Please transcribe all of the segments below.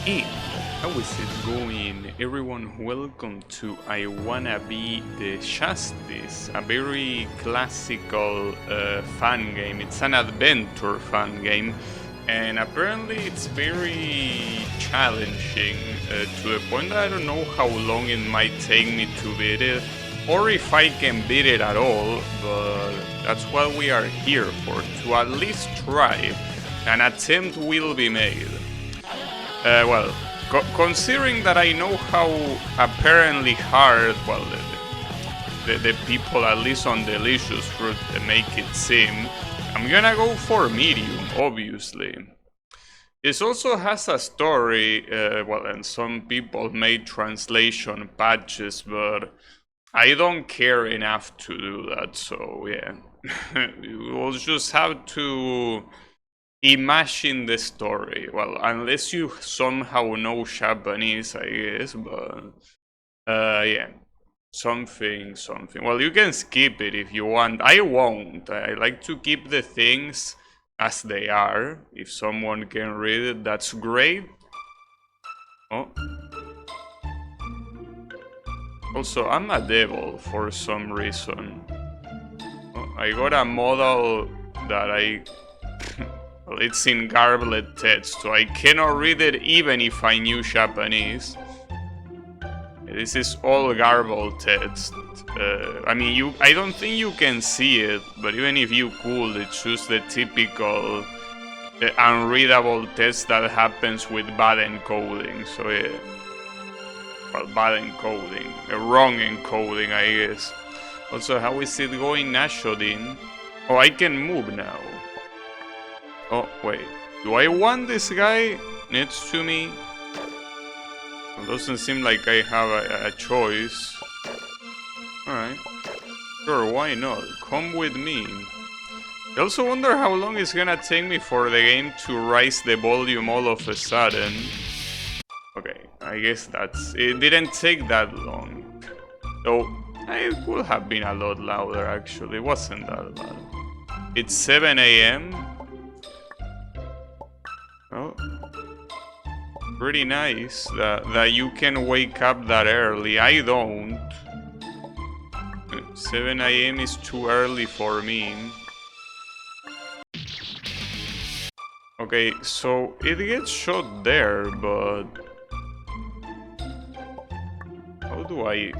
And how is it going, everyone? Welcome to I Wanna Be the Justice, a very classical fun game. It's an adventure fun game, and apparently it's very challenging to the point that I don't know how long it might take me to beat it, or if I can beat it at all, but that's what we are here for, to at least try. An attempt will be made. Well, considering that I know how apparently hard, well, the people, at least on Delicious Fruit, make it seem, I'm gonna go for medium, obviously. It also has a story, well, and some people made translation patches, but I don't care enough to do that, so yeah. We'll just have to imagine the story. Well, unless you somehow know Japanese, I guess, but yeah, something. Well, you can skip it if you want. I won't. I like to keep the things as they are. If someone can read it, that's great. Oh. Also, I'm a devil for some reason. Oh, I got a model that well, it's in garbled text, so I cannot read it even if I knew Japanese. This is all garbled text. I mean, I don't think you can see it, but even if you could, it's just the typical unreadable text that happens with bad encoding. So yeah, well, bad encoding, wrong encoding, I guess. Also, how is it going, Nashodin? Oh, I can move now. Oh, wait. Do I want this guy next to me? It doesn't seem like I have a choice. Alright. Sure, why not? Come with me. I also wonder how long it's gonna take me for the game to raise the volume all of a sudden. Okay, I guess it didn't take that long. Though, it could have been a lot louder actually. It wasn't that bad. It's 7 AM. Oh, pretty nice that you can wake up that early. I don't. 7 AM is too early for me. Okay, so it gets shot there, but how do I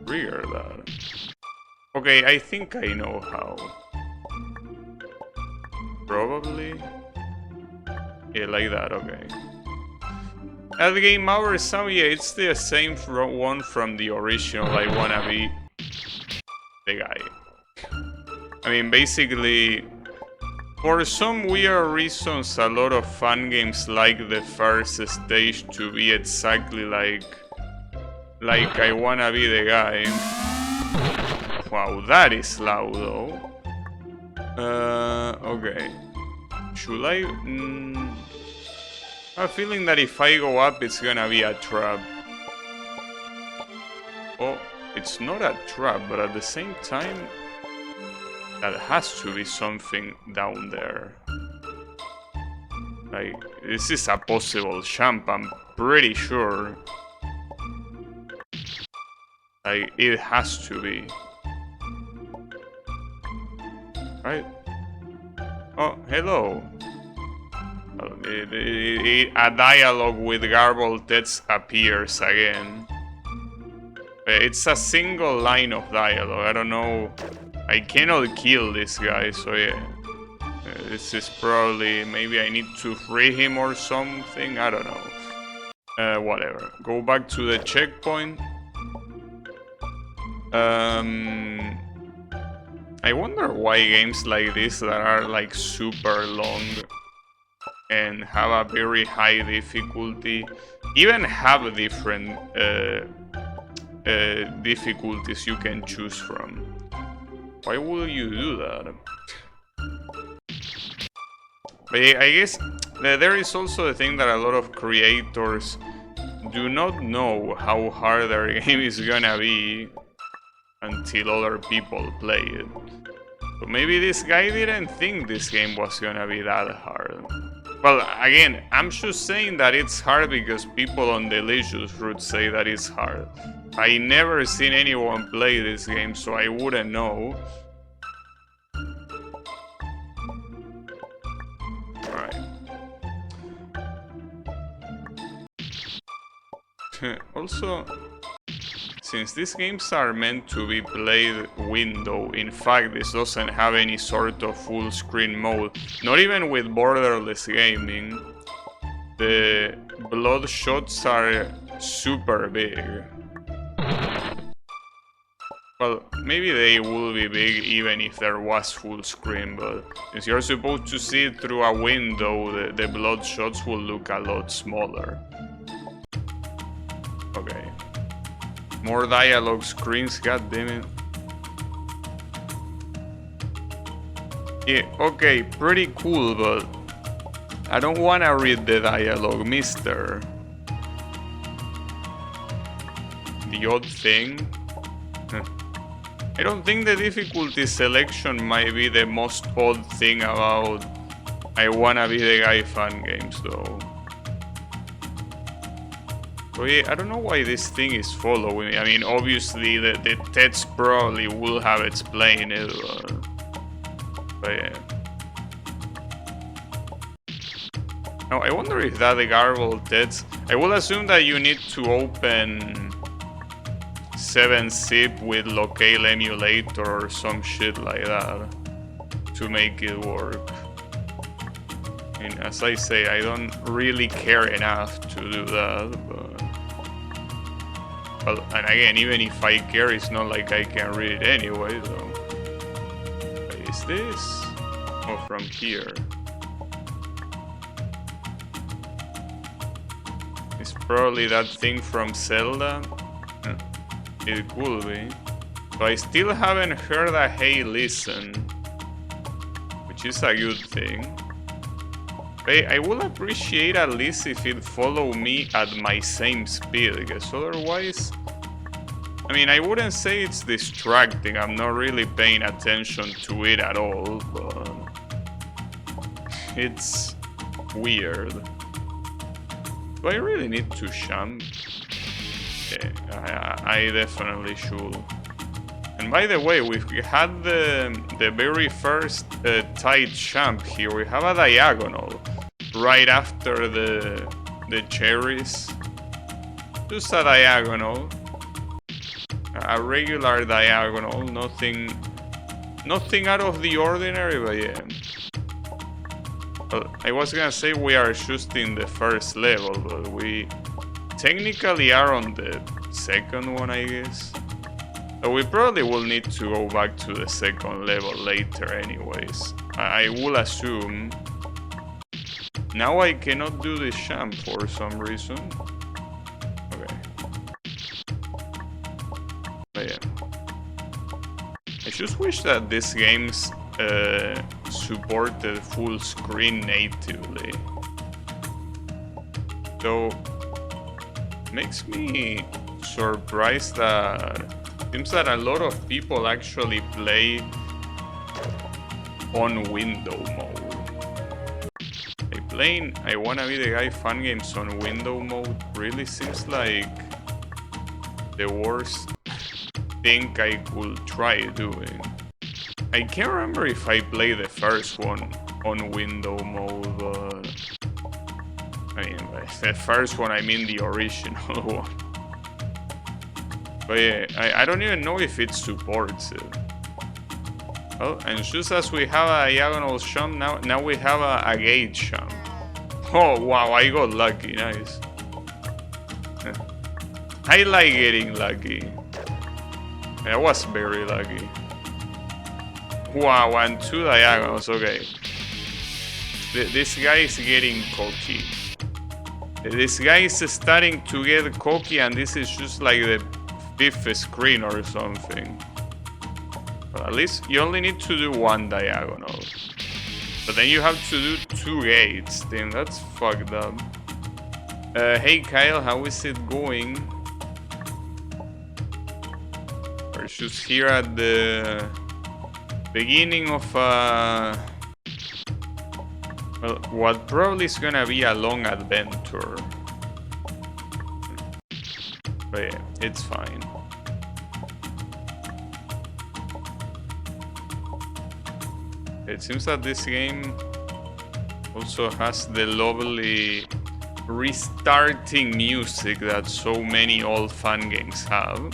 trigger that? Okay, I think I know how. Probably. Yeah, like that, okay. At the game over some, yeah, it's the same one from the original I Wanna Be the Guy. I mean, basically, for some weird reasons, a lot of fun games like the first stage to be exactly like I Wanna Be the Guy. Wow, that is loud though. Okay. Should I... I have a feeling that if I go up, it's gonna be a trap. Oh, it's not a trap, but at the same time, that has to be something down there. Like, this is a possible jump, I'm pretty sure. Like, it has to be. Right? Oh, hello. A dialogue with garbled text appears again. It's a single line of dialogue. I don't know. I cannot kill this guy, so yeah. This is probably... maybe I need to free him or something. I don't know. Whatever. Go back to the checkpoint. I wonder why games like this that are like super long and have a very high difficulty even have different difficulties you can choose from. Why would you do that? But I guess there is also the thing that a lot of creators do not know how hard their game is gonna be until other people play it. So maybe this guy didn't think this game was gonna be that hard. Well, again, I'm just saying that it's hard because people on Delicious Fruit say that it's hard. I never seen anyone play this game, so I wouldn't know. Alright. Also, since these games are meant to be played window, in fact this doesn't have any sort of full screen mode, not even with borderless gaming. The blood shots are super big. Well, maybe they will be big even if there was full screen, but since you're supposed to see it through a window, the blood shots will look a lot smaller. Okay. More dialogue screens, god damn it. Yeah, okay, pretty cool, but I don't wanna read the dialogue, mister. The odd thing? I don't think the difficulty selection might be the most odd thing about I Wanna Be the Guy fan games though. So yeah, I don't know why this thing is following me. I mean, obviously the text probably will have explained it, but yeah. Now I wonder if that garbled text. I will assume that you need to open 7-zip with locale emulator or some shit like that to make it work. And as I say, I don't really care enough to do that, but... Well, and again, even if I care, it's not like I can read it anyway, so... What is this? Oh, from here. It's probably that thing from Zelda. It could be. So I still haven't heard a hey listen, which is a good thing. I would appreciate at least if it follow me at my same speed, because otherwise, I mean, I wouldn't say it's distracting, I'm not really paying attention to it at all, but it's weird. Do I really need to jump? Yeah, I definitely should. And by the way, we had the very first tight jump here. We have a diagonal right after the cherries. Just a diagonal. A regular diagonal. Nothing out of the ordinary, but yeah. Well, I was gonna say we are just in the first level, but we technically are on the second one, I guess. So we probably will need to go back to the second level later anyways. I will assume. Now I cannot do this jump for some reason. Okay. But yeah. I just wish that these games supported full screen natively. So makes me surprised that it seems that a lot of people actually play on window mode. Playing I Wanna Be the Guy fan games on window mode really seems like the worst thing I could try doing. I can't remember if I played the first one on window mode, but I mean, by the first one I mean the original one. But yeah, I don't even know if it supports it. Oh, and just as we have a diagonal jump, now we have a gauge jump. Oh wow, I got lucky, nice. I like getting lucky. I was very lucky. Wow, and 2 diagonals, okay. This guy is getting cocky. This guy is starting to get cocky, and this is just like the 5th screen or something. But at least you only need to do 1 diagonal. But then you have to do 2 gates. Damn, that's fucked up. Hey Kyle, how is it going? We're just here at the beginning of Well, what probably is gonna be a long adventure. But yeah, it's fine. It seems that this game also has the lovely restarting music that so many old fan games have.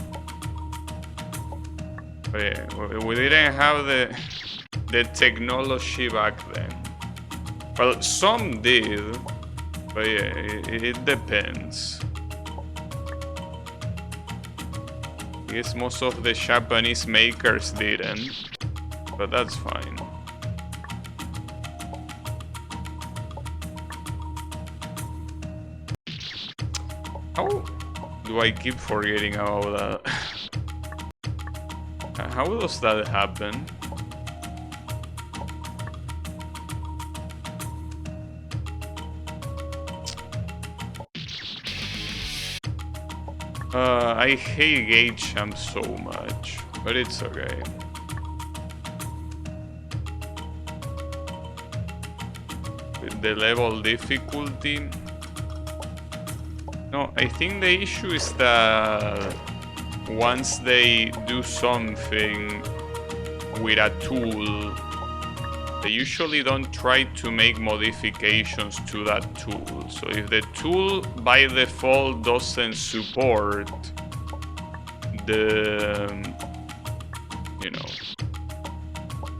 But yeah, we didn't have the technology back then. Well, some did, but yeah, it depends. I guess most of the Japanese makers didn't, but that's fine. How do I keep forgetting about that? How does that happen? I hate Gate Champ so much, but it's okay. With the level difficulty. No, I think the issue is that once they do something with a tool, they usually don't try to make modifications to that tool. So if the tool by default doesn't support the,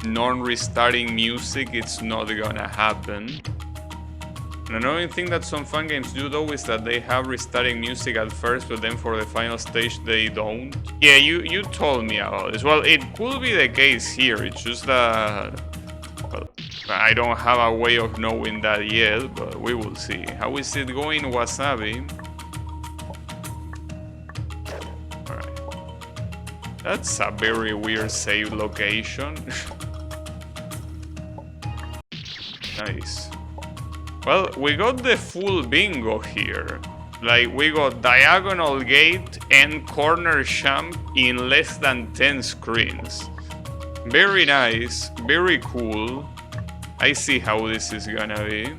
non-restarting music, it's not gonna happen. And another thing that some fan games do though is that they have restarting music at first, but then for the final stage they don't. Yeah, you told me about this. Well, it could be the case here, it's just that, well, I don't have a way of knowing that yet, but we will see. How is it going, Wasabi? Alright. That's a very weird save location. Nice. Well, we got the full bingo here. Like, we got diagonal gate and corner champ in less than 10 screens. Very nice, very cool. I see how this is gonna be.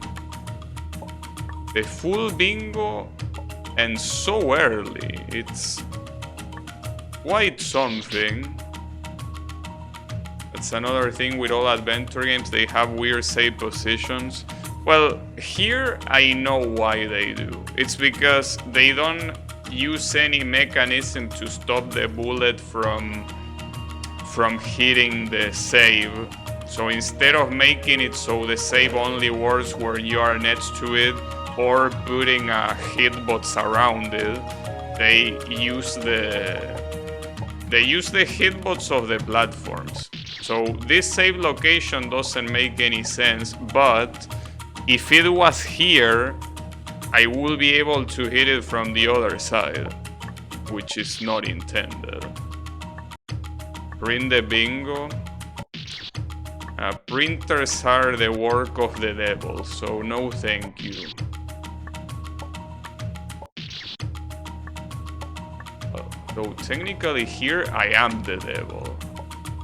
The full bingo and so early. It's quite something. That's another thing with all adventure games. They have weird save positions. Well, here I know why they do. It's because they don't use any mechanism to stop the bullet from hitting the save. So instead of making it so the save only works when you are next to it, or putting a hitbox around it, they use the hitbox of the platforms. So this save location doesn't make any sense, but if it was here, I will be able to hit it from the other side, which is not intended. Print the bingo. Printers are the work of the devil, so no thank you. Though technically here I am the devil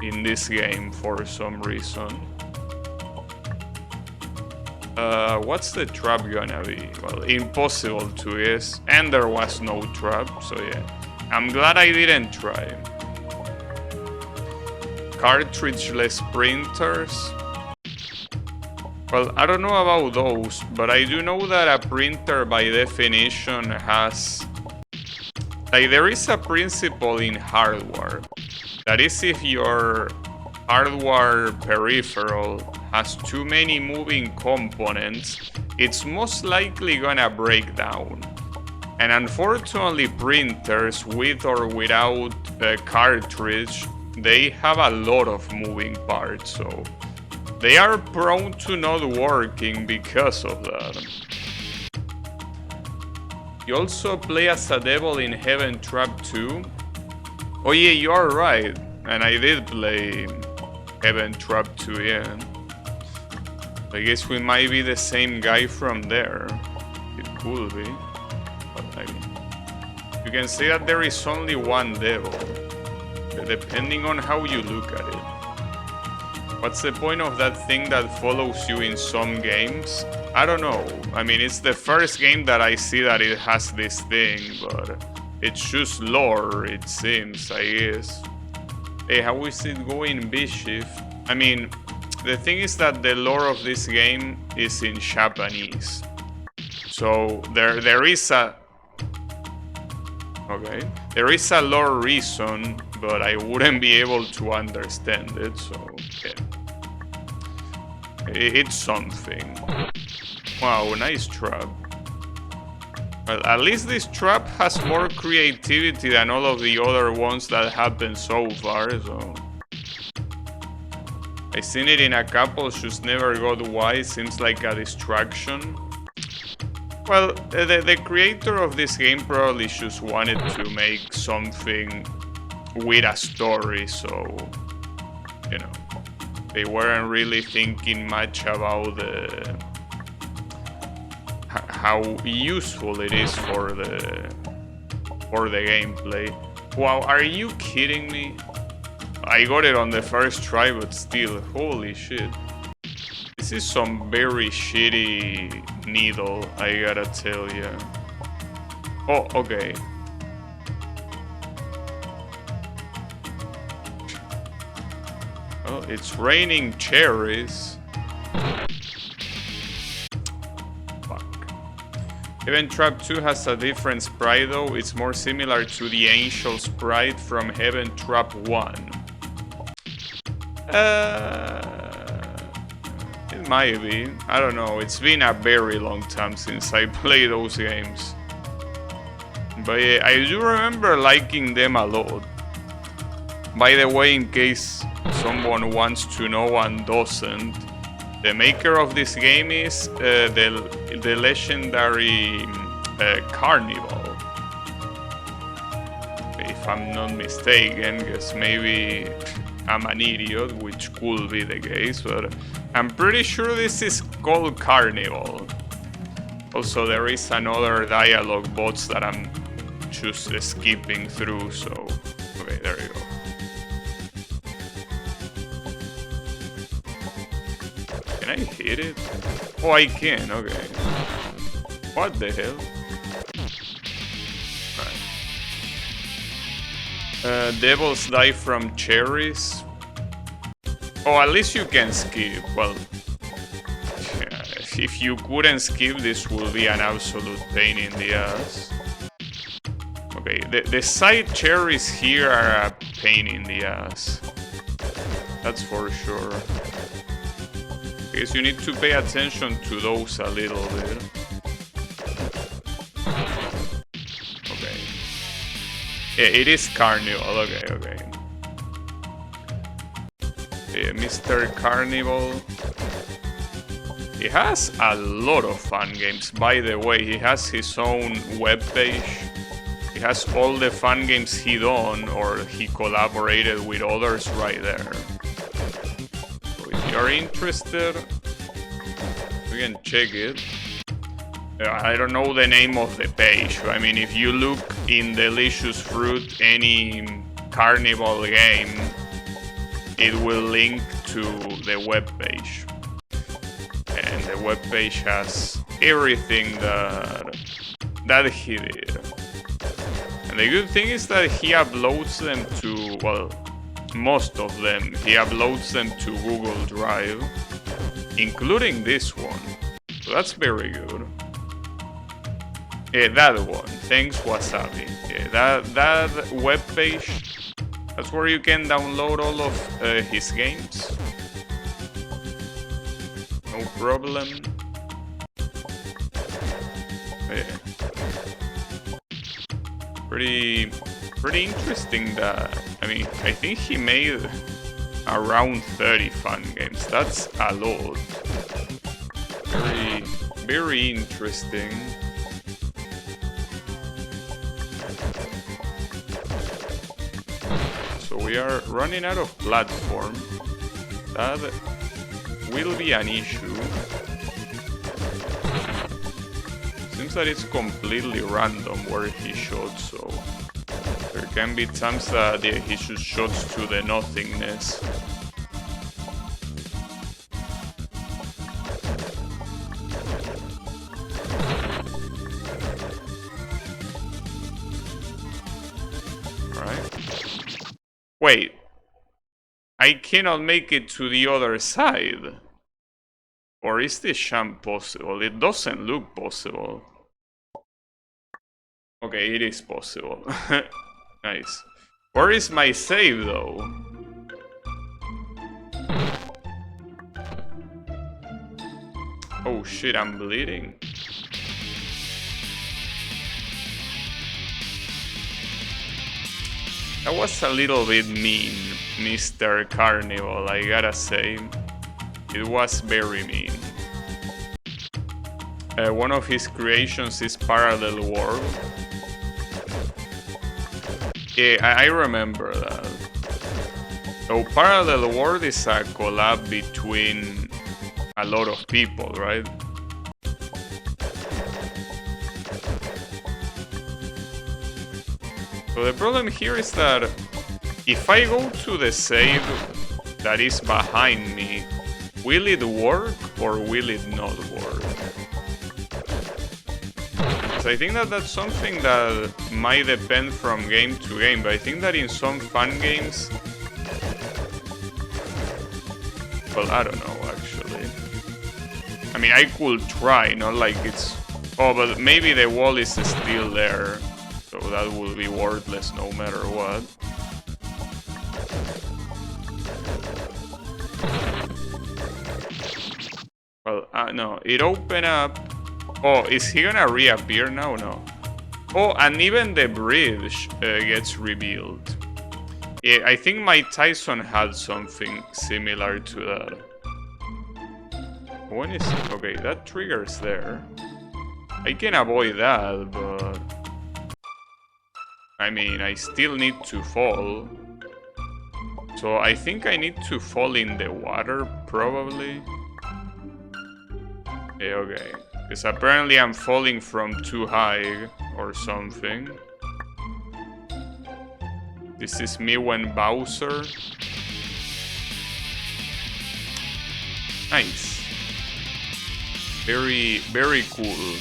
in this game for some reason. What's the trap gonna be? Well, impossible to guess, and there was no trap, so yeah. I'm glad I didn't try. Cartridgeless printers. Well, I don't know about those, but I do know that a printer by definition has... Like, there is a principle in hardware. That is, if your hardware peripheral has too many moving components, it's most likely gonna break down. And unfortunately, printers with or without a cartridge, they have a lot of moving parts, so they are prone to not working because of that. You also play as a devil in Heaven Trap 2. Oh yeah, you are right. And I did play Heaven Trap 2, yeah. I guess we might be the same guy from there. It could be. But I mean, you can say that there is only one devil, depending on how you look at it. What's the point of that thing that follows you in some games? I don't know. I mean, it's the first game that I see that it has this thing, but it's just lore, it seems, I guess. Hey, how is it going, Bishop? I mean, the thing is that the lore of this game is in Japanese. So there is a... Okay. There is a lore reason, but I wouldn't be able to understand it, so yeah. It's something. Wow, nice trap. Well, at least this trap has more creativity than all of the other ones that have been so far, so... I've seen it in a couple, just never got why, seems like a distraction. Well, the creator of this game probably just wanted to make something with a story, so... You know... They weren't really thinking much about how useful it is for the gameplay. Wow, are you kidding me? I got it on the first try, but still, holy shit. This is some very shitty needle, I gotta tell ya. Oh, okay. Oh, it's raining cherries. Fuck. Heaven Trap 2 has a different sprite though. It's more similar to the Angel sprite from Heaven Trap 1. It might be. I don't know. It's been a very long time since I played those games. But yeah, I do remember liking them a lot. By the way, in case someone wants to know and doesn't, the maker of this game is the legendary Carnival. If I'm not mistaken, guess maybe I'm an idiot, which could be the case, but I'm pretty sure this is called Carnival. Also, there is another dialogue box that I'm just skipping through, so... Okay, there you go. Can I hit it? Oh, I can, okay. What the hell? Right. Devils die from cherries. Oh, at least you can skip. Well, yeah, if you couldn't skip, this will be an absolute pain in the ass. Okay, the side cherries here are a pain in the ass. That's for sure. Because you need to pay attention to those a little bit. Okay. Yeah, it is Carnival. Okay, okay. Mr. Carnival. He has a lot of fun games. By the way, he has his own webpage. He has all the fun games he done or he collaborated with others right there. So if you're interested, we can check it. I don't know the name of the page. I mean, if you look in Delicious Fruit, any Carnival game, it will link to the webpage. And the webpage has everything that he did. And the good thing is that he uploads them to, well, most of them, he uploads them to Google Drive, including this one. So that's very good. Yeah, that one. Thanks, Wasabi. Yeah, that webpage, that's where you can download all of his games. No problem. Yeah. Pretty interesting that, I mean, I think he made around 30 fun games. That's a lot. Very interesting. So we are running out of platform. That will be an issue. Seems that it's completely random where he shot, so there can be times that he shoots shots to the nothingness. Wait. I cannot make it to the other side. Or is this jump possible? It doesn't look possible. Okay, it is possible. Nice. Where is my save, though? Oh shit, I'm bleeding. That was a little bit mean, Mr. Carnival, I gotta say. It was very mean. One of his creations is Parallel World. Yeah, I remember that. So Parallel World is a collab between a lot of people, right? So the problem here is that if I go to the save that is behind me, will it work or will it not work? So I think that that's something that might depend from game to game, but I think that in some fun games... Well, I don't know, actually. I mean, I could try, not like it's... Oh, but maybe the wall is still there. So that will be worthless no matter what. Well, no, it opened up. Oh, is he gonna reappear now? No. Oh, and even the bridge gets revealed. Yeah, I think Mike Tyson had something similar to that. When is... Okay, that trigger's there. I can avoid that, but... I mean, I still need to fall. So I think I need to fall in the water, probably. Yeah, okay. Because apparently I'm falling from too high or something. This is me when Bowser. Nice. Very, very cool.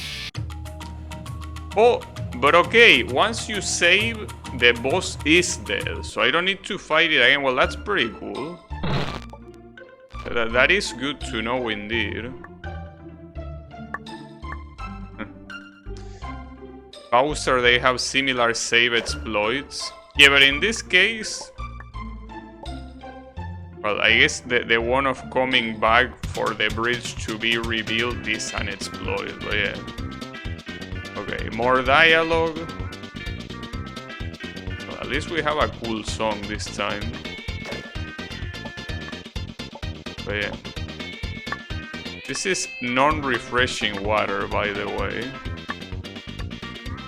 Oh, but okay, once you save, the boss is dead, so I don't need to fight it again. Well, that's pretty cool. That is good to know indeed. Bowser, they have similar save exploits. Yeah, but in this case... Well, I guess the one of coming back for the bridge to be revealed is an exploit, but yeah. Okay, more dialogue. Well, at least we have a cool song this time. But yeah. This is non-refreshing water, by the way.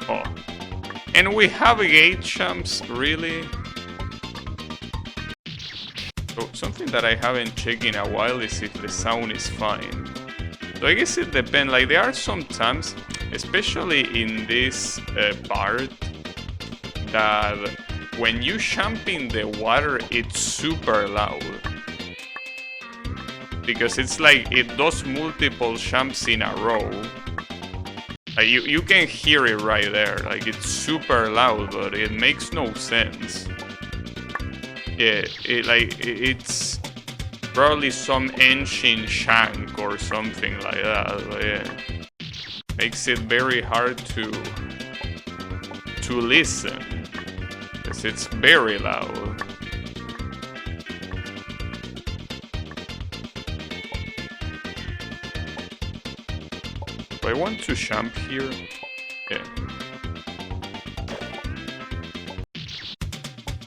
Oh. And we have gate jumps, really? So something that I haven't checked in a while is if the sound is fine. So I guess it depends, like there are some times, especially in this part, that when you jump in the water, it's super loud. Because it's like it does multiple jumps in a row. You can hear it right there, like it's super loud, but it makes no sense. Yeah, it's probably some engine shank or something like that, but yeah. Makes it very hard to listen, because it's very loud. Do I want to jump here? Yeah.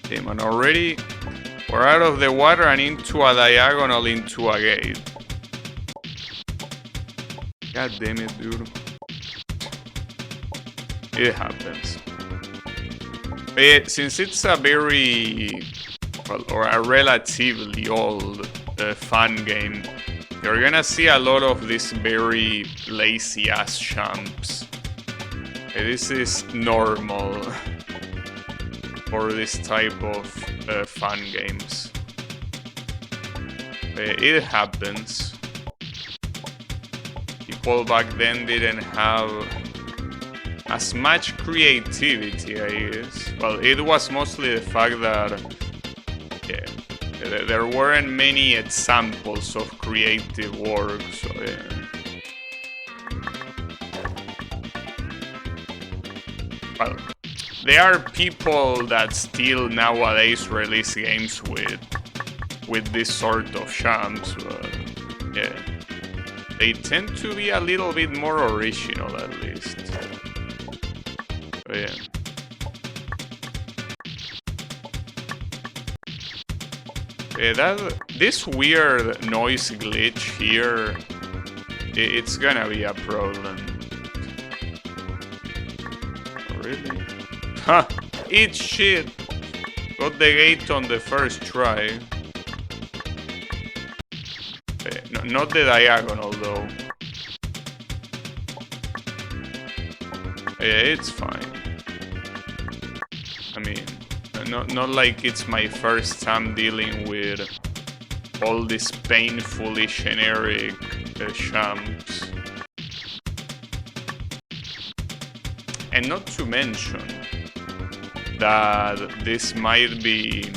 Damn, and already we're out of the water and into a diagonal into a gate. God damn it, dude. It happens. But since it's a very, well, or a relatively old fun game, you're gonna see a lot of these very lazy ass jumps. This is normal for this type of fun games. It happens. People back then didn't have as much creativity, I guess. Well, it was mostly the fact that there weren't many examples of creative work, so yeah. Well, there are people that still nowadays release games with this sort of shams, but yeah. They tend to be a little bit more original, at least. But yeah. This weird noise glitch here, it's gonna be a problem. Oh, really? Ha! Eat shit! Got the gate on the first try. No, not the diagonal though. Yeah, it's fine. I mean, not like it's my first time dealing with all these painfully generic shams. And not to mention that this might be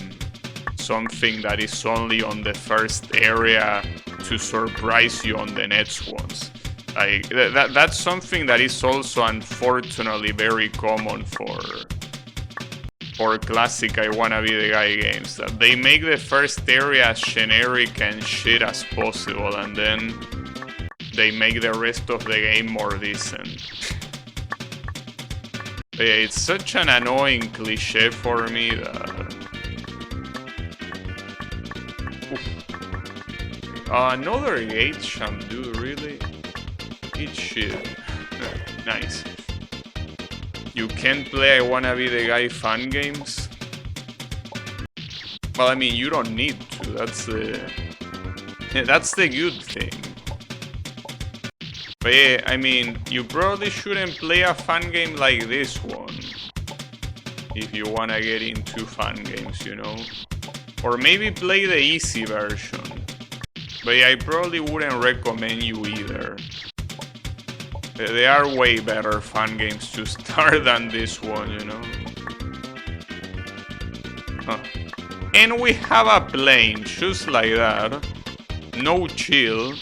something that is only on the first area to surprise you on the next ones. Like that's something that is also unfortunately very common for classic I Wanna Be the Guy games, that they make the first area as generic and shit as possible, and then they make the rest of the game more decent. But yeah, it's such an annoying cliche for me that... another gate sham, dude, really? Eat shit. Nice. You can't play I Wanna Be the Guy fan games? Well, I mean, you don't need to. That's the good thing. But yeah, I mean, you probably shouldn't play a fan game like this one if you wanna get into fan games, you know? Or maybe play the easy version. But yeah, I probably wouldn't recommend you either. There are way better fan games to start than this one, you know? Huh. And we have a plane, just like that. No chill.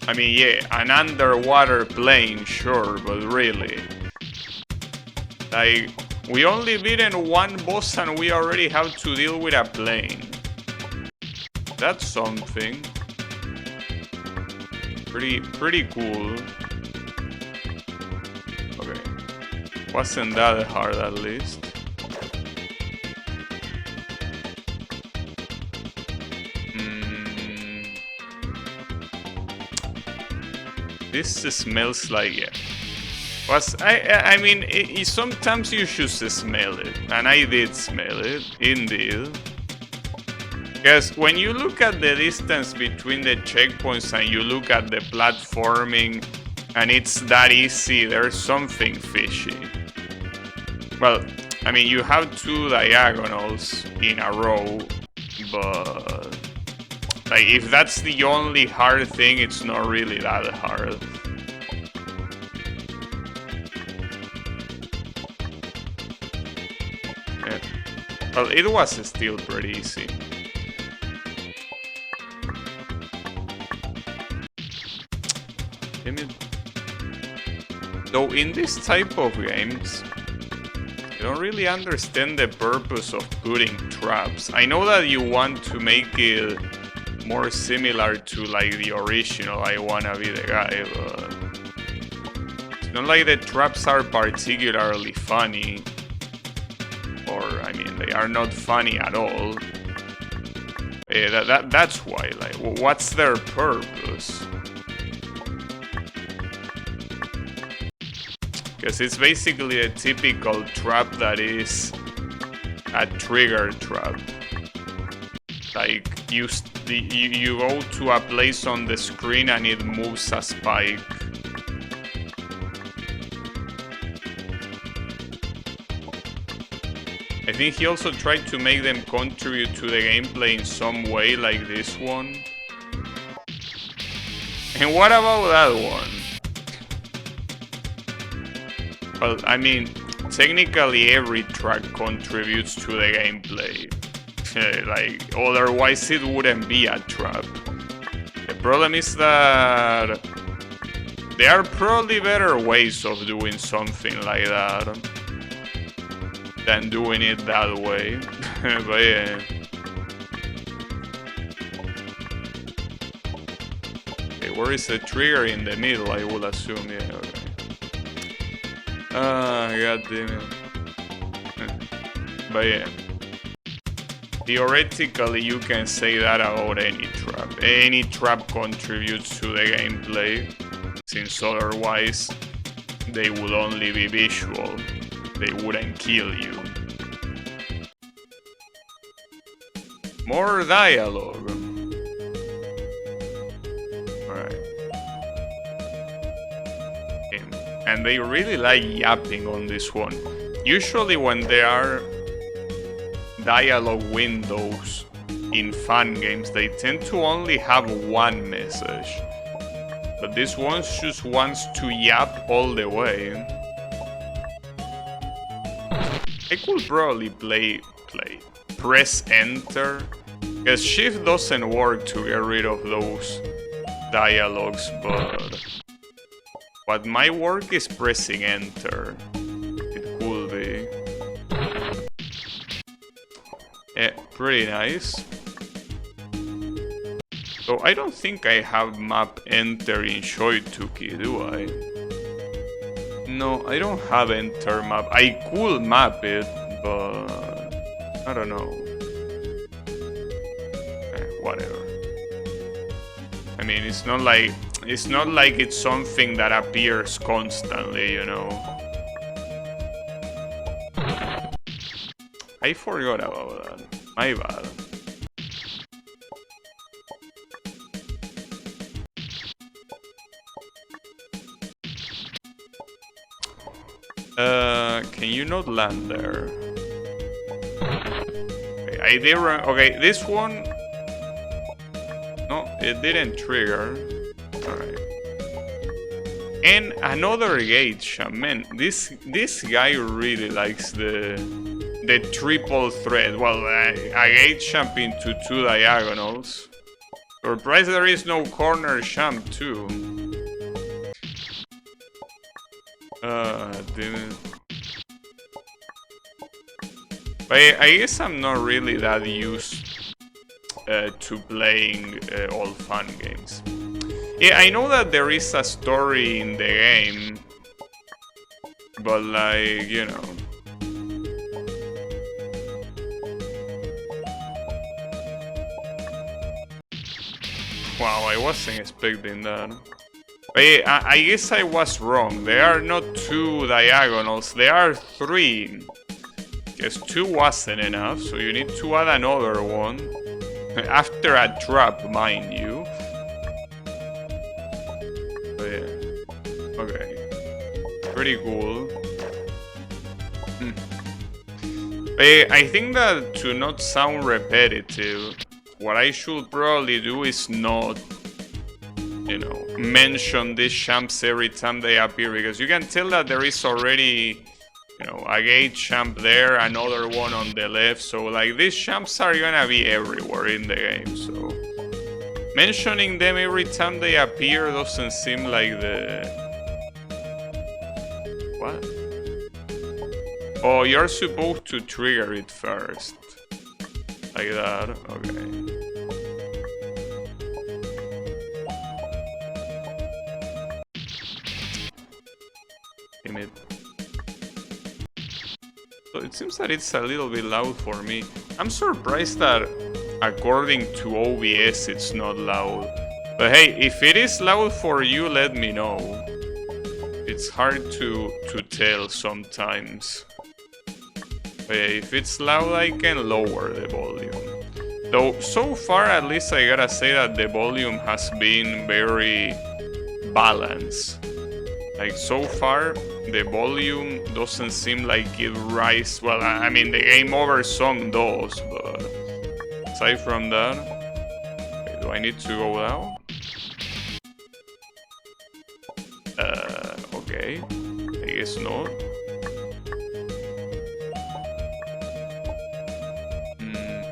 I mean, yeah, an underwater plane, sure, but really. Like, we only beaten one boss and we already have to deal with a plane. That's something. Pretty cool. Okay. Wasn't that hard, at least. This smells like, yeah. I mean, sometimes you should smell it, and I did smell it, indeed. Because when you look at the distance between the checkpoints and you look at the platforming, and it's that easy, there's something fishy. Well, I mean, you have two diagonals in a row, but... like, if that's the only hard thing, it's not really that hard. Yeah. Well, it was still pretty easy. Damn it. Though in this type of games, I don't really understand the purpose of putting traps. I know that you want to make it more similar to like the original I Wanna Be the Guy, but it's not like the traps are particularly funny, or I mean, they are not funny at all. That's why, like, what's their purpose? Because it's basically a typical trap that is a trigger trap. Like, you go to a place on the screen and it moves a spike. I think he also tried to make them contribute to the gameplay in some way, like this one. And what about that one? Well, I mean, technically every track contributes to the gameplay. like, otherwise it wouldn't be a trap. The problem is that there are probably better ways of doing something like that than doing it that way. But yeah. Okay, where is the trigger? In the middle, I would assume. Yeah, okay. God damn it. But yeah. Theoretically, you can say that about any trap. Any trap contributes to the gameplay, since otherwise they would only be visual. They wouldn't kill you. More dialogue. Alright. And they really like yapping on this one. Usually when there are dialogue windows in fan games, they tend to only have one message. But this one just wants to yap all the way. I could probably press enter, because shift doesn't work to get rid of those dialogues, but what might work is pressing enter. It could be. Yeah, pretty nice. So I don't think I have map enter in Shoyuki, do I? No, I don't have enter map. I could map it, but I don't know. Whatever. I mean, it's not like it's something that appears constantly, you know. I forgot about that. My bad. Can you not land there? Okay, I did run. Okay, this one. No, it didn't trigger. Alright. And another gate sham. Man, this guy really likes the triple thread. Well, a gate champ into 2 diagonals. Surprised there is no corner champ too. Didn't. But I guess I'm not really that used to playing all fun games. Yeah, I know that there is a story in the game, but like, you know. Wow, I wasn't expecting that. But yeah, I guess I was wrong. There are not 2 diagonals, there are 3. Because 2 wasn't enough, so you need to add another one. After a trap, mind you. But yeah. Okay. Pretty cool. But yeah, I think that to not sound repetitive, what I should probably do is not, you know, mention these champs every time they appear, because you can tell that there is already, you know, a gate champ there, another one on the left, so like these champs are gonna be everywhere in the game, so mentioning them every time they appear doesn't seem like the... What? Oh, you're supposed to trigger it first. Like that, okay. Damn it. So it seems that it's a little bit loud for me. I'm surprised that according to OBS it's not loud. But hey, if it is loud for you, let me know. It's hard to tell sometimes. But yeah, if it's loud, I can lower the volume. Though, so far at least I gotta say that the volume has been very balanced. Like, so far, the volume doesn't seem like it rises. Well, I mean, the Game Over song does, but aside from that... Okay, do I need to go down? Okay. I guess not.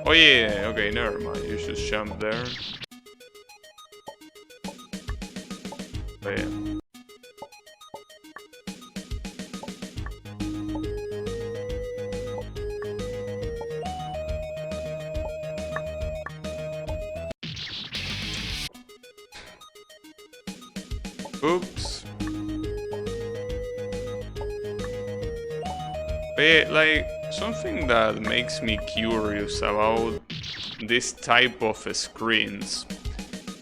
Oh yeah, okay, never mind. You should jump there. Oh yeah. Oops. But yeah, like, something that makes me curious about this type of screens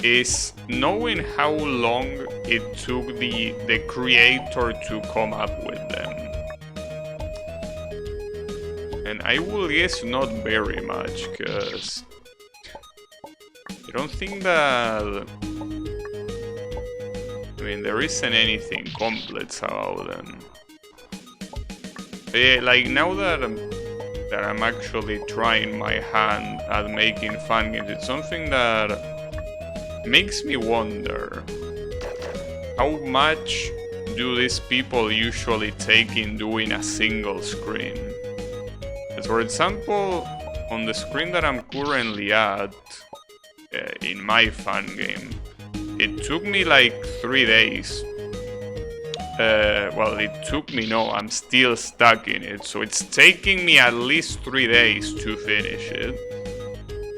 is knowing how long it took the creator to come up with them. And I will guess not very much, because I don't think that... I mean, there isn't anything complex about them. But yeah, like, now that I'm actually trying my hand at making fun games, it's something that makes me wonder how much do these people usually take in doing a single screen. As for example, on the screen that I'm currently at in my fun game, it took me like 3 days. Well, it took me, no, I'm still stuck in it, so it's taking me at least 3 days to finish it.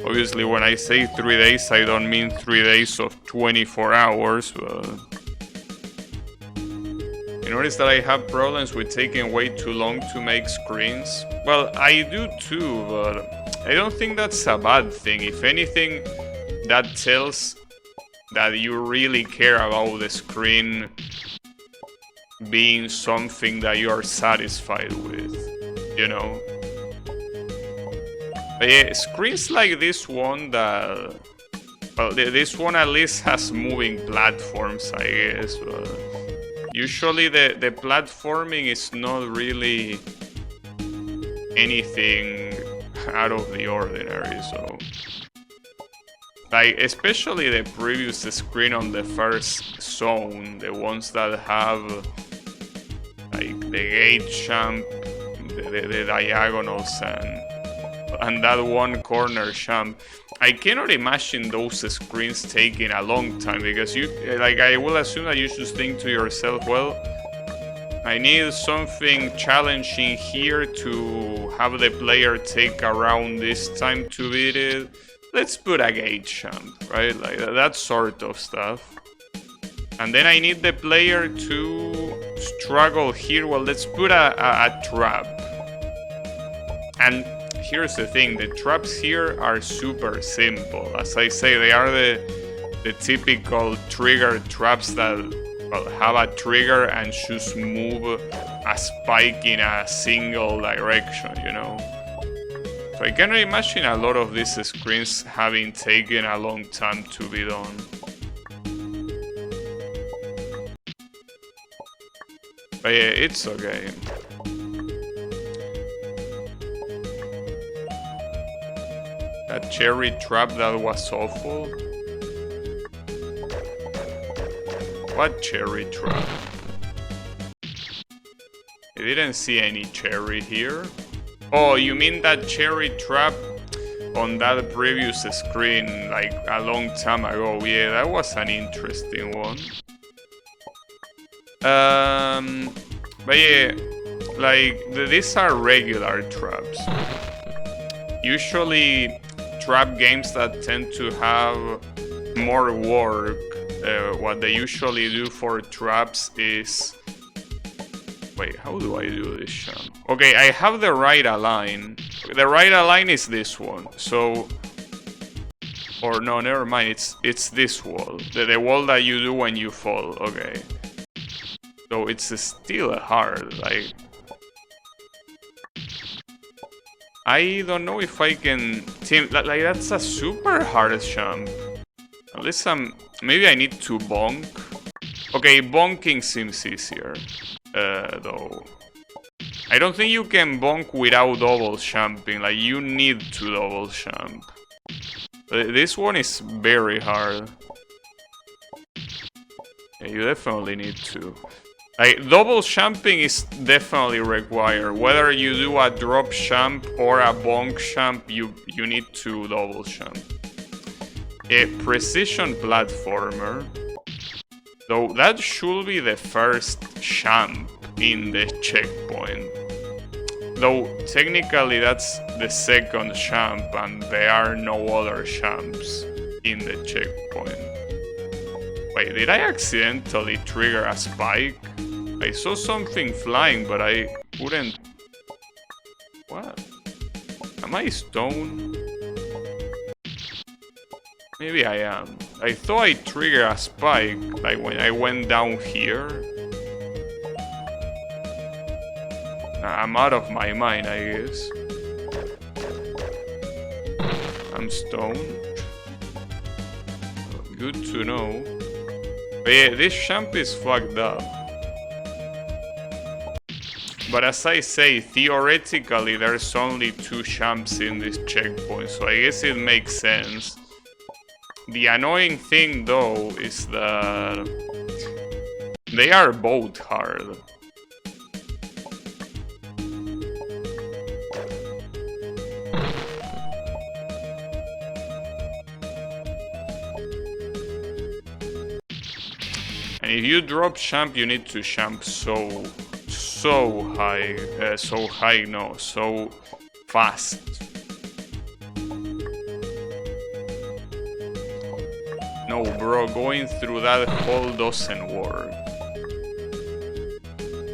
Obviously, when I say 3 days, I don't mean 3 days of 24 hours, but... You notice that I have problems with taking way too long to make screens? Well, I do too, but I don't think that's a bad thing. If anything, that tells that you really care about the screen being something that you are satisfied with, you know? But yeah, screens like this one that... Well, this one at least has moving platforms, I guess, but... Usually the platforming is not really anything out of the ordinary, so... Like, especially the previous screen on the first zone, the ones that have like the gate jump, the diagonals, and that one corner jump. I cannot imagine those screens taking a long time, because you, like, I will assume that you should think to yourself, well, I need something challenging here to have the player take around this time to beat it. Let's put a gate jump, right? Like that sort of stuff. And then I need the player to struggle here. Well, let's put a trap. And here's the thing, the traps here are super simple. As I say, they are the typical trigger traps that, well, have a trigger and just move a spike in a single direction, you know? So I cannot imagine a lot of these screens having taken a long time to be done. But yeah, it's okay. That cherry trap, that was awful. What cherry trap? I didn't see any cherry here. Oh, you mean that cherry trap on that previous screen, like a long time ago? Yeah, that was an interesting one. But yeah, like, these are regular traps. Usually, trap games that tend to have more work, what they usually do for traps is... Wait, how do I do this jump? Okay, I have the right align. The right align is this one, so... Or no, never mind, it's this wall. The wall that you do when you fall, okay. So it's still hard, like... I don't know if I can... Team, like, that's a super hard jump. Unless maybe I need to bonk. Okay, bonking seems easier. Though. I don't think you can bonk without double jumping. Like, you need to double jump. This one is very hard. Yeah, you definitely need to. Like, double jumping is definitely required. Whether you do a drop jump or a bonk jump, you need to double jump. A precision platformer. Though that should be the first jump in the checkpoint. Though technically that's the second jump and there are no other jumps in the checkpoint. Wait, did I accidentally trigger a spike? I saw something flying, but I couldn't... What? Am I stoned? Maybe I am. I thought I triggered a spike, like when I went down here. I'm out of my mind, I guess. I'm stoned. Good to know. But yeah, this jump is fucked up. But as I say, theoretically there's only 2 jumps in this checkpoint, so I guess it makes sense. The annoying thing though is that they are both hard. And if you drop jump, you need to jump so fast. No, bro, going through that hole doesn't work.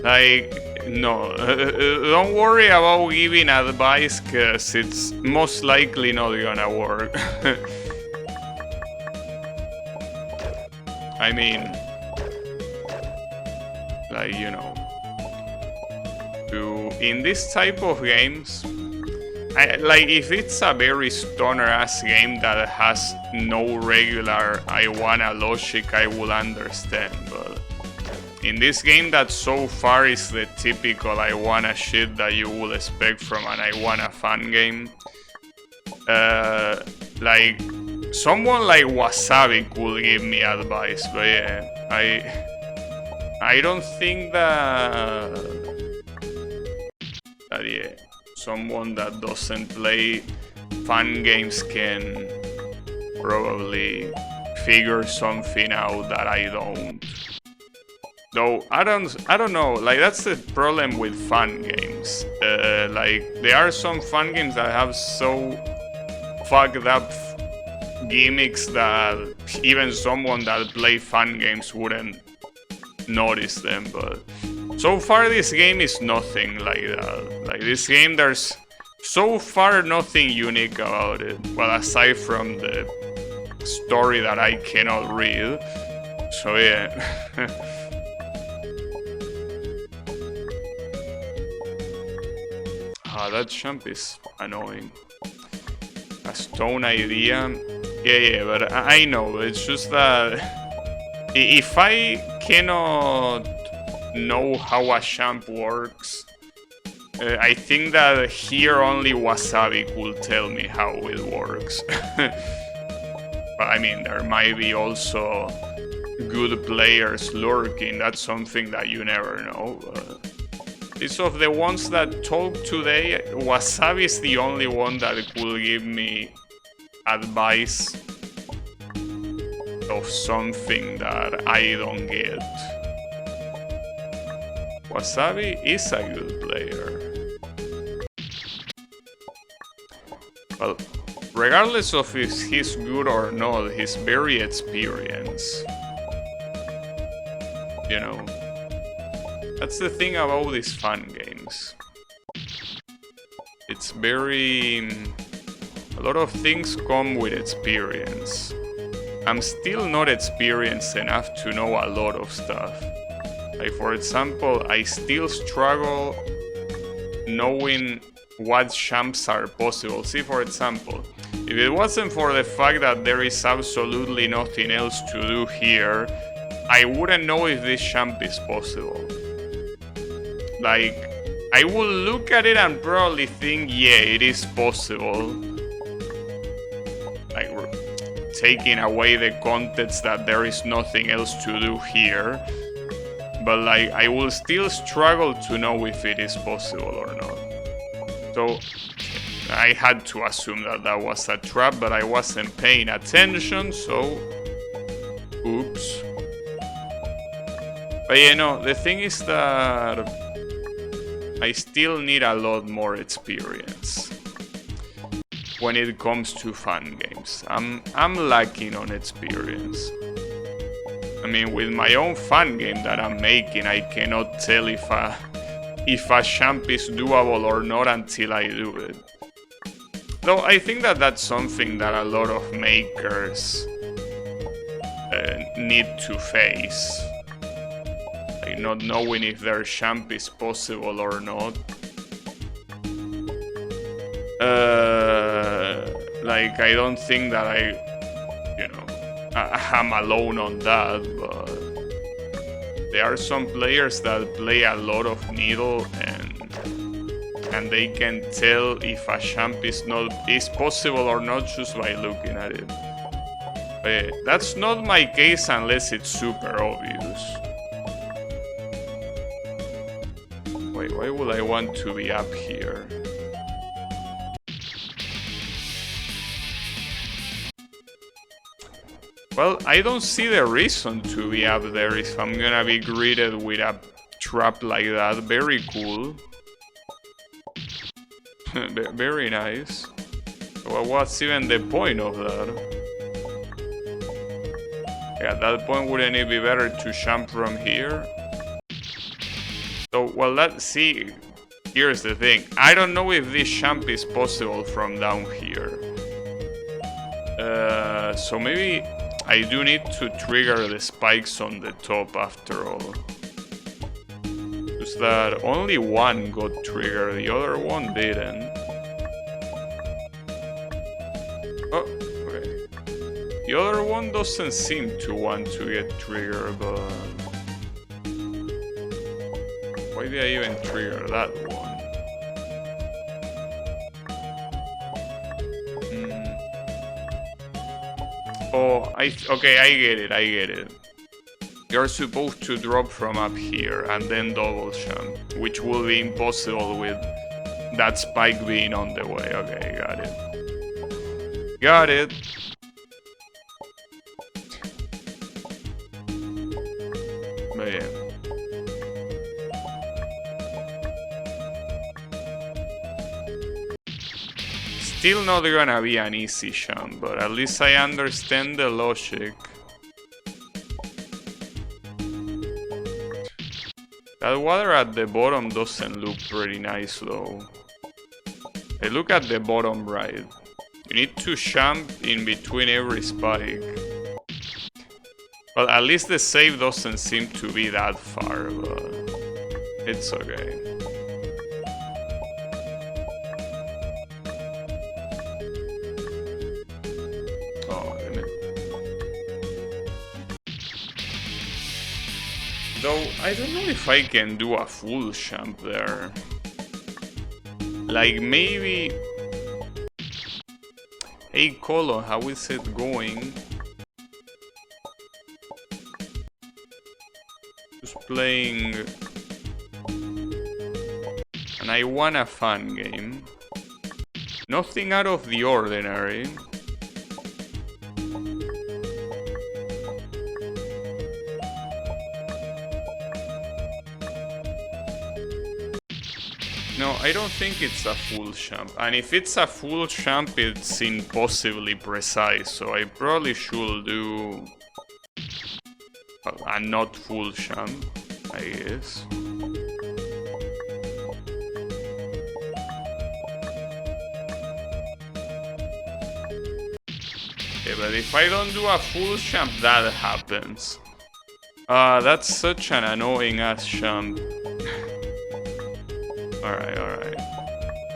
Like, no, don't worry about giving advice, cause it's most likely not gonna work. I mean, like, you know, in this type of games, like, if it's a very stoner-ass game that has no regular Iwana logic, I would understand, but in this game that so far is the typical Iwana shit that you would expect from an Iwana fan game, like, someone like Wasabi could give me advice, but yeah, I don't think that yeah, someone that doesn't play fun games can probably figure something out that I don't. Though I don't know, like, that's the problem with fun games. Like, there are some fun games that have so fucked up gimmicks that even someone that play fun games wouldn't notice them, but so far this game is nothing like that. Like, this game, there's so far nothing unique about it, well, aside from the story that I cannot read. So yeah. That jump is annoying. A stone idea. Yeah, but I know, it's just that if I cannot know how a jump works, I think that here only Wasabi could tell me how it works. But I mean, there might be also good players lurking, that's something that you never know. It's of the ones that talk today, Wasabi is the only one that could give me advice of something that I don't get. Wasabi is a good player. Well, regardless of if he's good or not, he's very experienced. You know? That's the thing about these fun games. It's very... a lot of things come with experience. I'm still not experienced enough to know a lot of stuff. Like, for example, I still struggle knowing what jumps are possible. See, for example, if it wasn't for the fact that there is absolutely nothing else to do here, I wouldn't know if this jump is possible. Like, I will look at it and probably think, yeah, it is possible. Like, we're taking away the context that there is nothing else to do here. But like, I will still struggle to know if it is possible or not. So I had to assume that that was a trap, but I wasn't paying attention, so oops. But you know, the thing is that I still need a lot more experience when it comes to fun games. I'm lacking on experience. I mean, with my own fun game that I'm making, I cannot tell if a champ is doable or not until I do it. Though I think that that's something that a lot of makers need to face. Like not knowing if their champ is possible or not. Like, I don't think that I'm alone on that, but there are some players that play a lot of needle and they can tell if a champ is possible or not just by looking at it. But that's not my case unless it's super obvious. Wait, why would I want to be up here? Well, I don't see the reason to be up there if I'm gonna be greeted with a trap like that. Very cool. Very nice. Well, what's even the point of that? Yeah, at that point, wouldn't it be better to jump from here? So, well, let's see. Here's the thing. I don't know if this jump is possible from down here. So maybe I do need to trigger the spikes on the top after all. Just that only one got triggered, the other one didn't. Oh, okay. The other one doesn't seem to want to get triggered, but... why did I even trigger that one? Oh, okay, I get it. You're supposed to drop from up here and then double jump, which will be impossible with that spike being on the way. Okay, got it. Got it. But yeah. Still not gonna be an easy jump, but at least I understand the logic. That water at the bottom doesn't look pretty nice though. Hey, look at the bottom right. You need to jump in between every spike. Well, at least the save doesn't seem to be that far, but it's okay. Though, I don't know if I can do a full jump there. Like, maybe... Hey, Colo, how is it going? Just playing... And I want a fun game. Nothing out of the ordinary. No, I don't think it's a full jump. And if it's a full jump, it's impossibly precise. So I probably should do a not full jump, I guess. Okay, but if I don't do a full jump, that happens. That's such an annoying ass jump. Alright.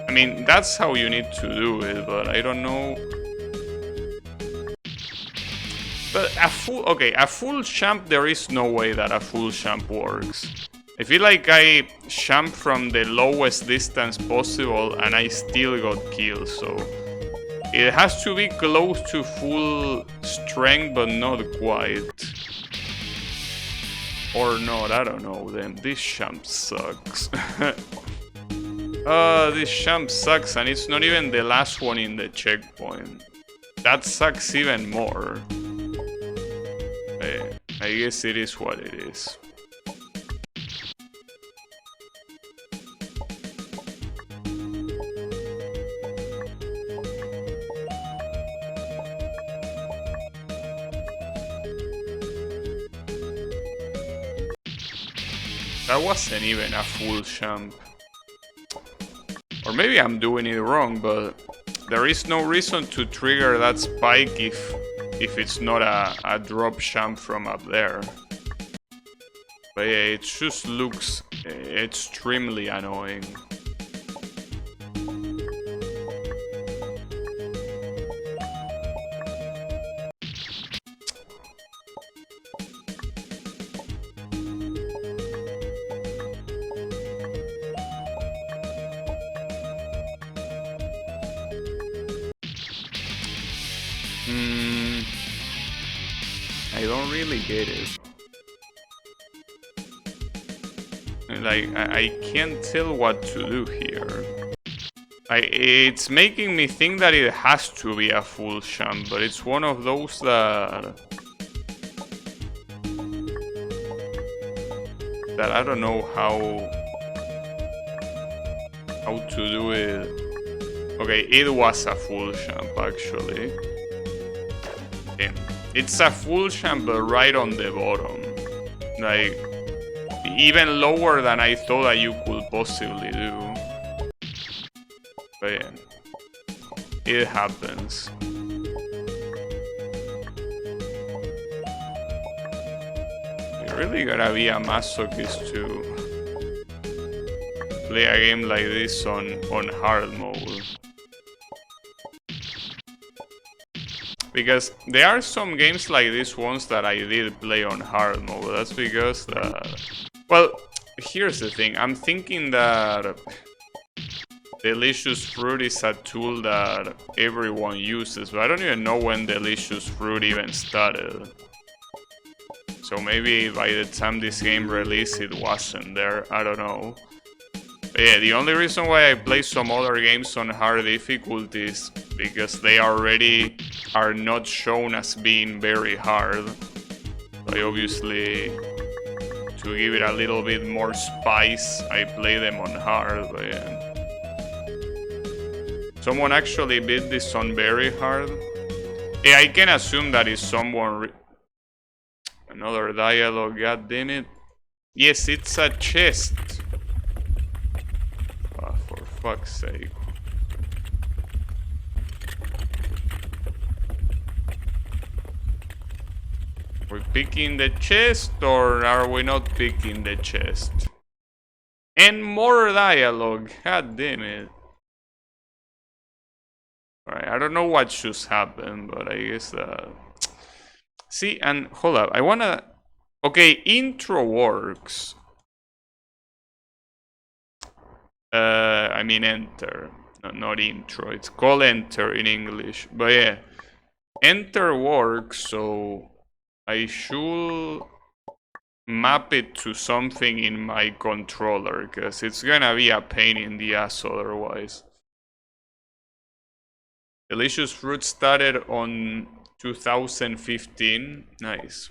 I mean, that's how you need to do it, but I don't know. But a full jump, there is no way that a full jump works. I feel like I jumped from the lowest distance possible and I still got killed, so... It has to be close to full strength, but not quite. Or not, I don't know then. This champ sucks. This champ sucks, and it's not even the last one in the checkpoint. That sucks even more. I guess it is what it is. That wasn't even a full champ. Or maybe I'm doing it wrong, but there is no reason to trigger that spike if it's not a drop champ from up there. But yeah, it just looks extremely annoying. I don't really get it. Like, I can't tell what to do here. It's making me think that it has to be a full champ, but it's one of those that I don't know how to do it. Okay, it was a full champ actually. It's a full champ, but right on the bottom. Like, even lower than I thought that you could possibly do. But yeah, it happens. You really gotta be a masochist to play a game like this on hard mode. Because there are some games like this ones that I did play on hard mode. That's because well, here's the thing. I'm thinking that Delicious Fruit is a tool that everyone uses, but I don't even know when Delicious Fruit even started. So maybe by the time this game released it wasn't there, I don't know. But yeah, the only reason why I play some other games on hard difficulties because they already are not shown as being very hard. I obviously, to give it a little bit more spice, I play them on hard, but yeah. Someone actually beat this on very hard. Yeah, I can assume that is someone... Another dialogue, god damn it. Yes, it's a chest. Oh, for fuck's sake. We're picking the chest, or are we not picking the chest? And more dialogue, god damn it. Alright, I don't know what just happened, but I guess see, and hold up, I wanna... Okay, intro works. I mean enter, not intro, it's called enter in English. But yeah, enter works, so I should map it to something in my controller, because it's gonna be a pain in the ass otherwise. Delicious Fruit started on 2015. Nice.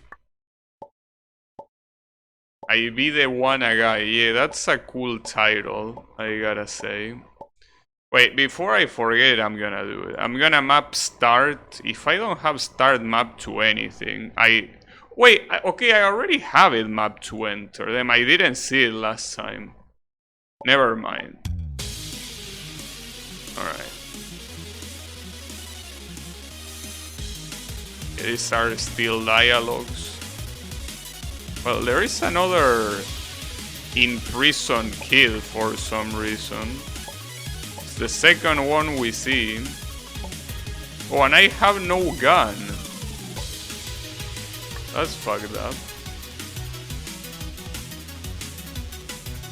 I be the one guy. Yeah, that's a cool title, I gotta say. Wait, before I forget, I'm gonna do it. I'm gonna map start. If I don't have start mapped to anything, wait, okay, I already have it mapped to enter. Then I didn't see it last time. Never mind. Alright. These are still dialogues. Well, there is another imprisoned kid for some reason. It's the second one we see. Oh, and I have no gun. That's fucked up.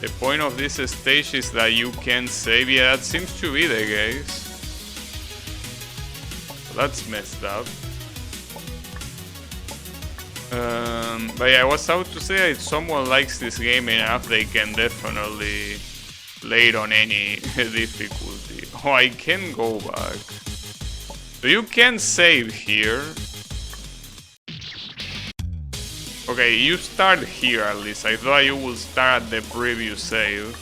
The point of this stage is that you can save. Yeah, that seems to be the case. That's messed up. But yeah, I was about to say if someone likes this game enough, they can definitely play it on any difficulty. Oh, I can go back. So you can save here. Okay, you start here at least. I thought you would start at the previous save.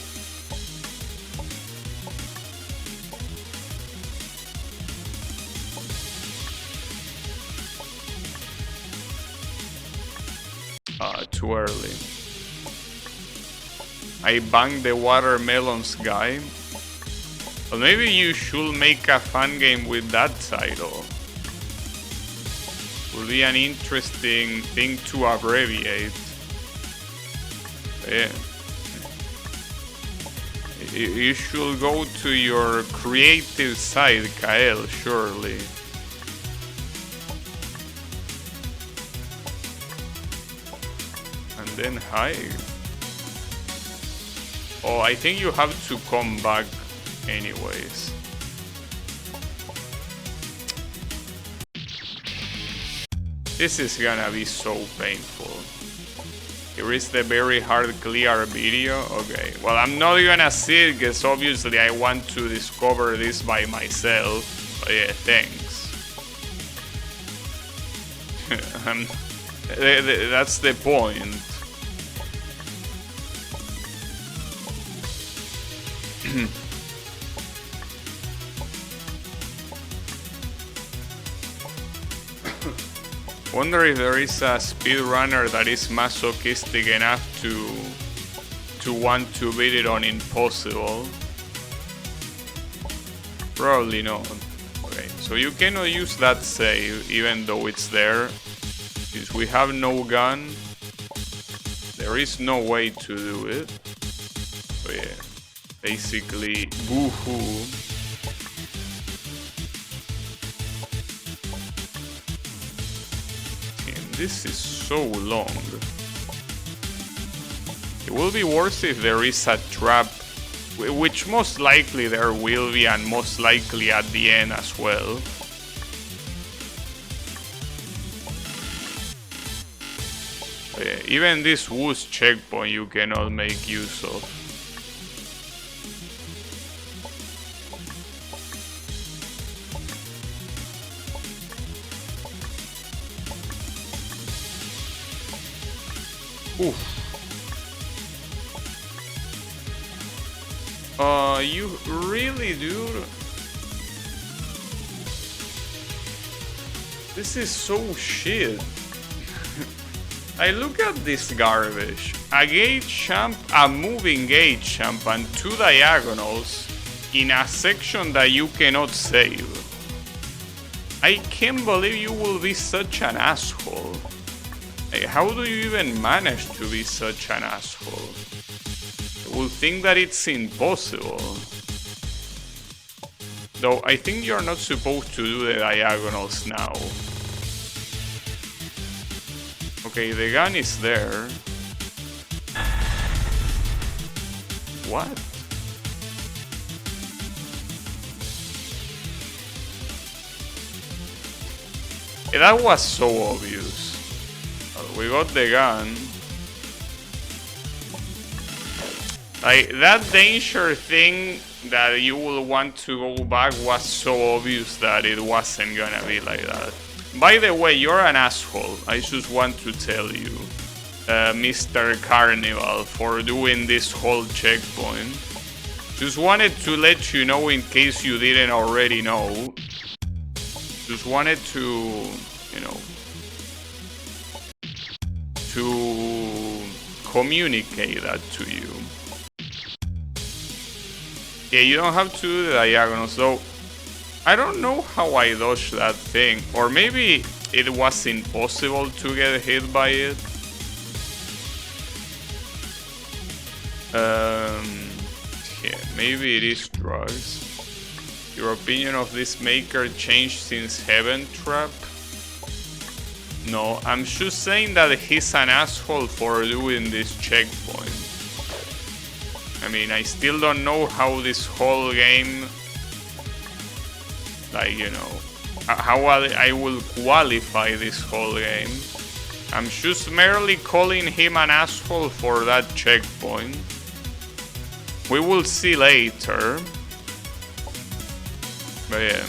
Too early. I banged the watermelons guy. Well, maybe you should make a fun game with that title. Would be an interesting thing to abbreviate. Yeah. You should go to your creative side, Kael, surely. And then hide. Oh, I think you have to come back anyways. This is gonna be so painful. Here is the very hard clear video. Okay, well, I'm not gonna see it because obviously I want to discover this by myself. But yeah, thanks. That's the point. Wonder if there is a speedrunner that is masochistic enough to want to beat it on impossible. Probably not. Okay, so you cannot use that save even though it's there. Since we have no gun, there is no way to do it. So yeah, basically boo-hoo. This is so long. It will be worse if there is a trap, which most likely there will be, and most likely at the end as well. Even this Woos checkpoint you cannot make use of. Oof. You really do? This is so shit. I look at this garbage. A gate champ, a moving gate champ, and 2 diagonals in a section that you cannot save. I can't believe you will be such an asshole. How do you even manage to be such an asshole? I would think that it's impossible. Though I think you're not supposed to do the diagonals now. Okay, the gun is there. What? That was so obvious. We got the gun. Like, that danger thing that you will want to go back was so obvious that it wasn't gonna be like that. By the way, you're an asshole. I just want to tell you, Mr. Carnival, for doing this whole checkpoint. Just wanted to let you know in case you didn't already know. Just wanted to, you know, to communicate that to you. Yeah, you don't have to do the diagonals, though. I don't know how I dodged that thing, or maybe it was impossible to get hit by it. Yeah, maybe it is drugs. Your opinion of this maker changed since Heaven Trap? No, I'm just saying that he's an asshole for doing this checkpoint. I mean, I still don't know how this whole game, like, you know, how I will qualify this whole game. I'm just merely calling him an asshole for that checkpoint. We will see later. But yeah.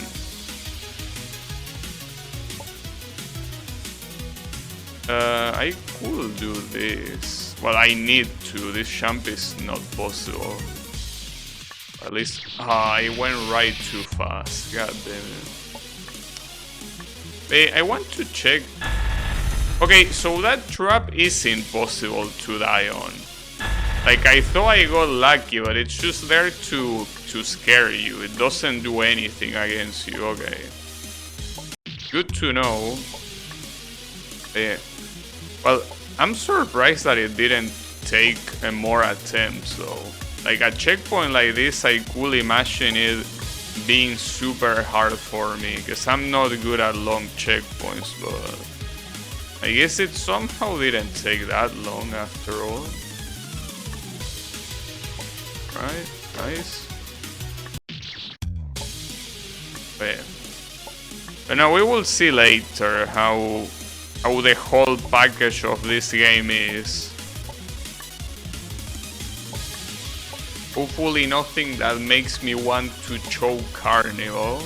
I could do this. Well, I need to. This jump is not possible. At least I went right too fast. God damn it. I want to check. Okay, so that trap is impossible to die on. Like, I thought I got lucky, but it's just there to scare you. It doesn't do anything against you. Okay. Good to know. Yeah. Well, I'm surprised that it didn't take more attempts though. Like a checkpoint like this, I could imagine it being super hard for me, because I'm not good at long checkpoints, but I guess it somehow didn't take that long after all. Right, nice. But yeah. But now we will see later how the whole package of this game is. Hopefully nothing that makes me want to choke Carnival.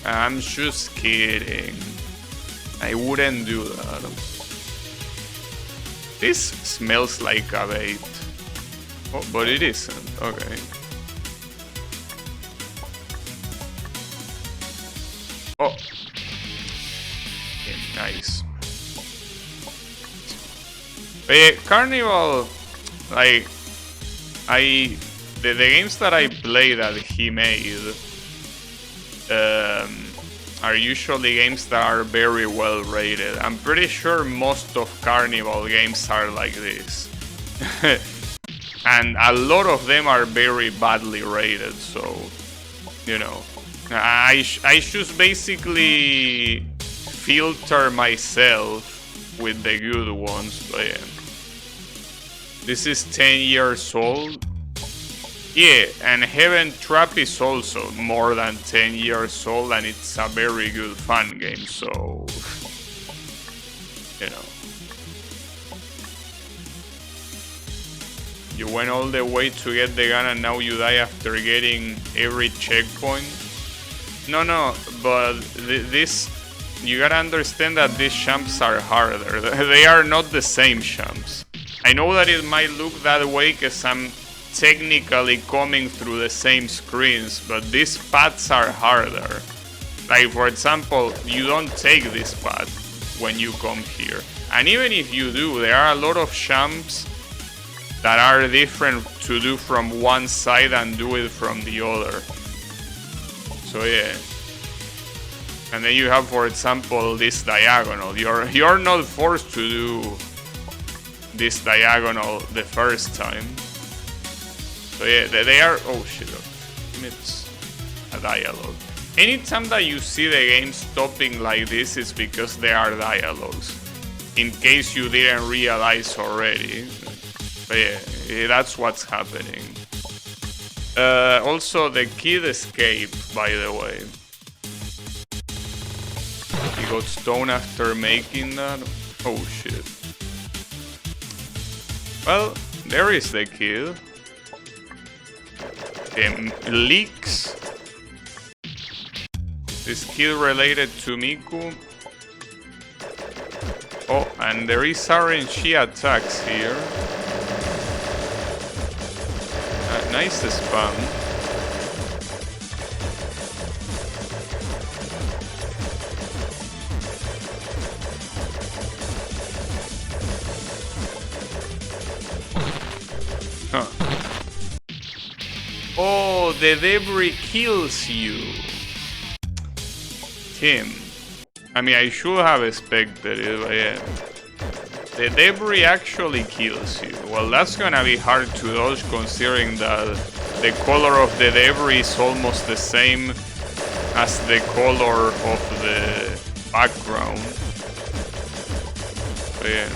I'm just kidding. I wouldn't do that. This smells like a bait. Oh, but it isn't. Okay. Oh. Yeah, nice. But yeah, Carnival, like, the games that I play that he made are usually games that are very well rated. I'm pretty sure most of Carnival games are like this. And a lot of them are very badly rated, so, you know. I just basically filter myself with the good ones, but yeah. This is 10 years old. Yeah, and Heaven Trap is also more than 10 years old, and it's a very good fun game, so, you know. You went all the way to get the gun and now you die after getting every checkpoint? No, but this, you gotta understand that these jumps are harder. They are not the same jumps. I know that it might look that way because I'm technically coming through the same screens, but these paths are harder. Like, for example, you don't take this path when you come here. And even if you do, there are a lot of jumps that are different to do from one side and do it from the other. So yeah. And then you have, for example, this diagonal. You're not forced to do this diagonal the first time. So yeah, they are. Oh shit! It's a dialogue. Anytime that you see the game stopping like this, it's because there are dialogues. In case you didn't realize already. But yeah, that's what's happening. Also, the kid escaped, by the way. He got stoned after making that. Oh shit. Well, there is the kid. Leaks. This kid related to Miku. Oh, and there is RNG attacks here. Nice spam. Huh. Oh, the debris kills you. Tim. I mean, I should have expected it, but yeah. The debris actually kills you. Well, that's gonna be hard to dodge considering that the color of the debris is almost the same as the color of the background. But yeah.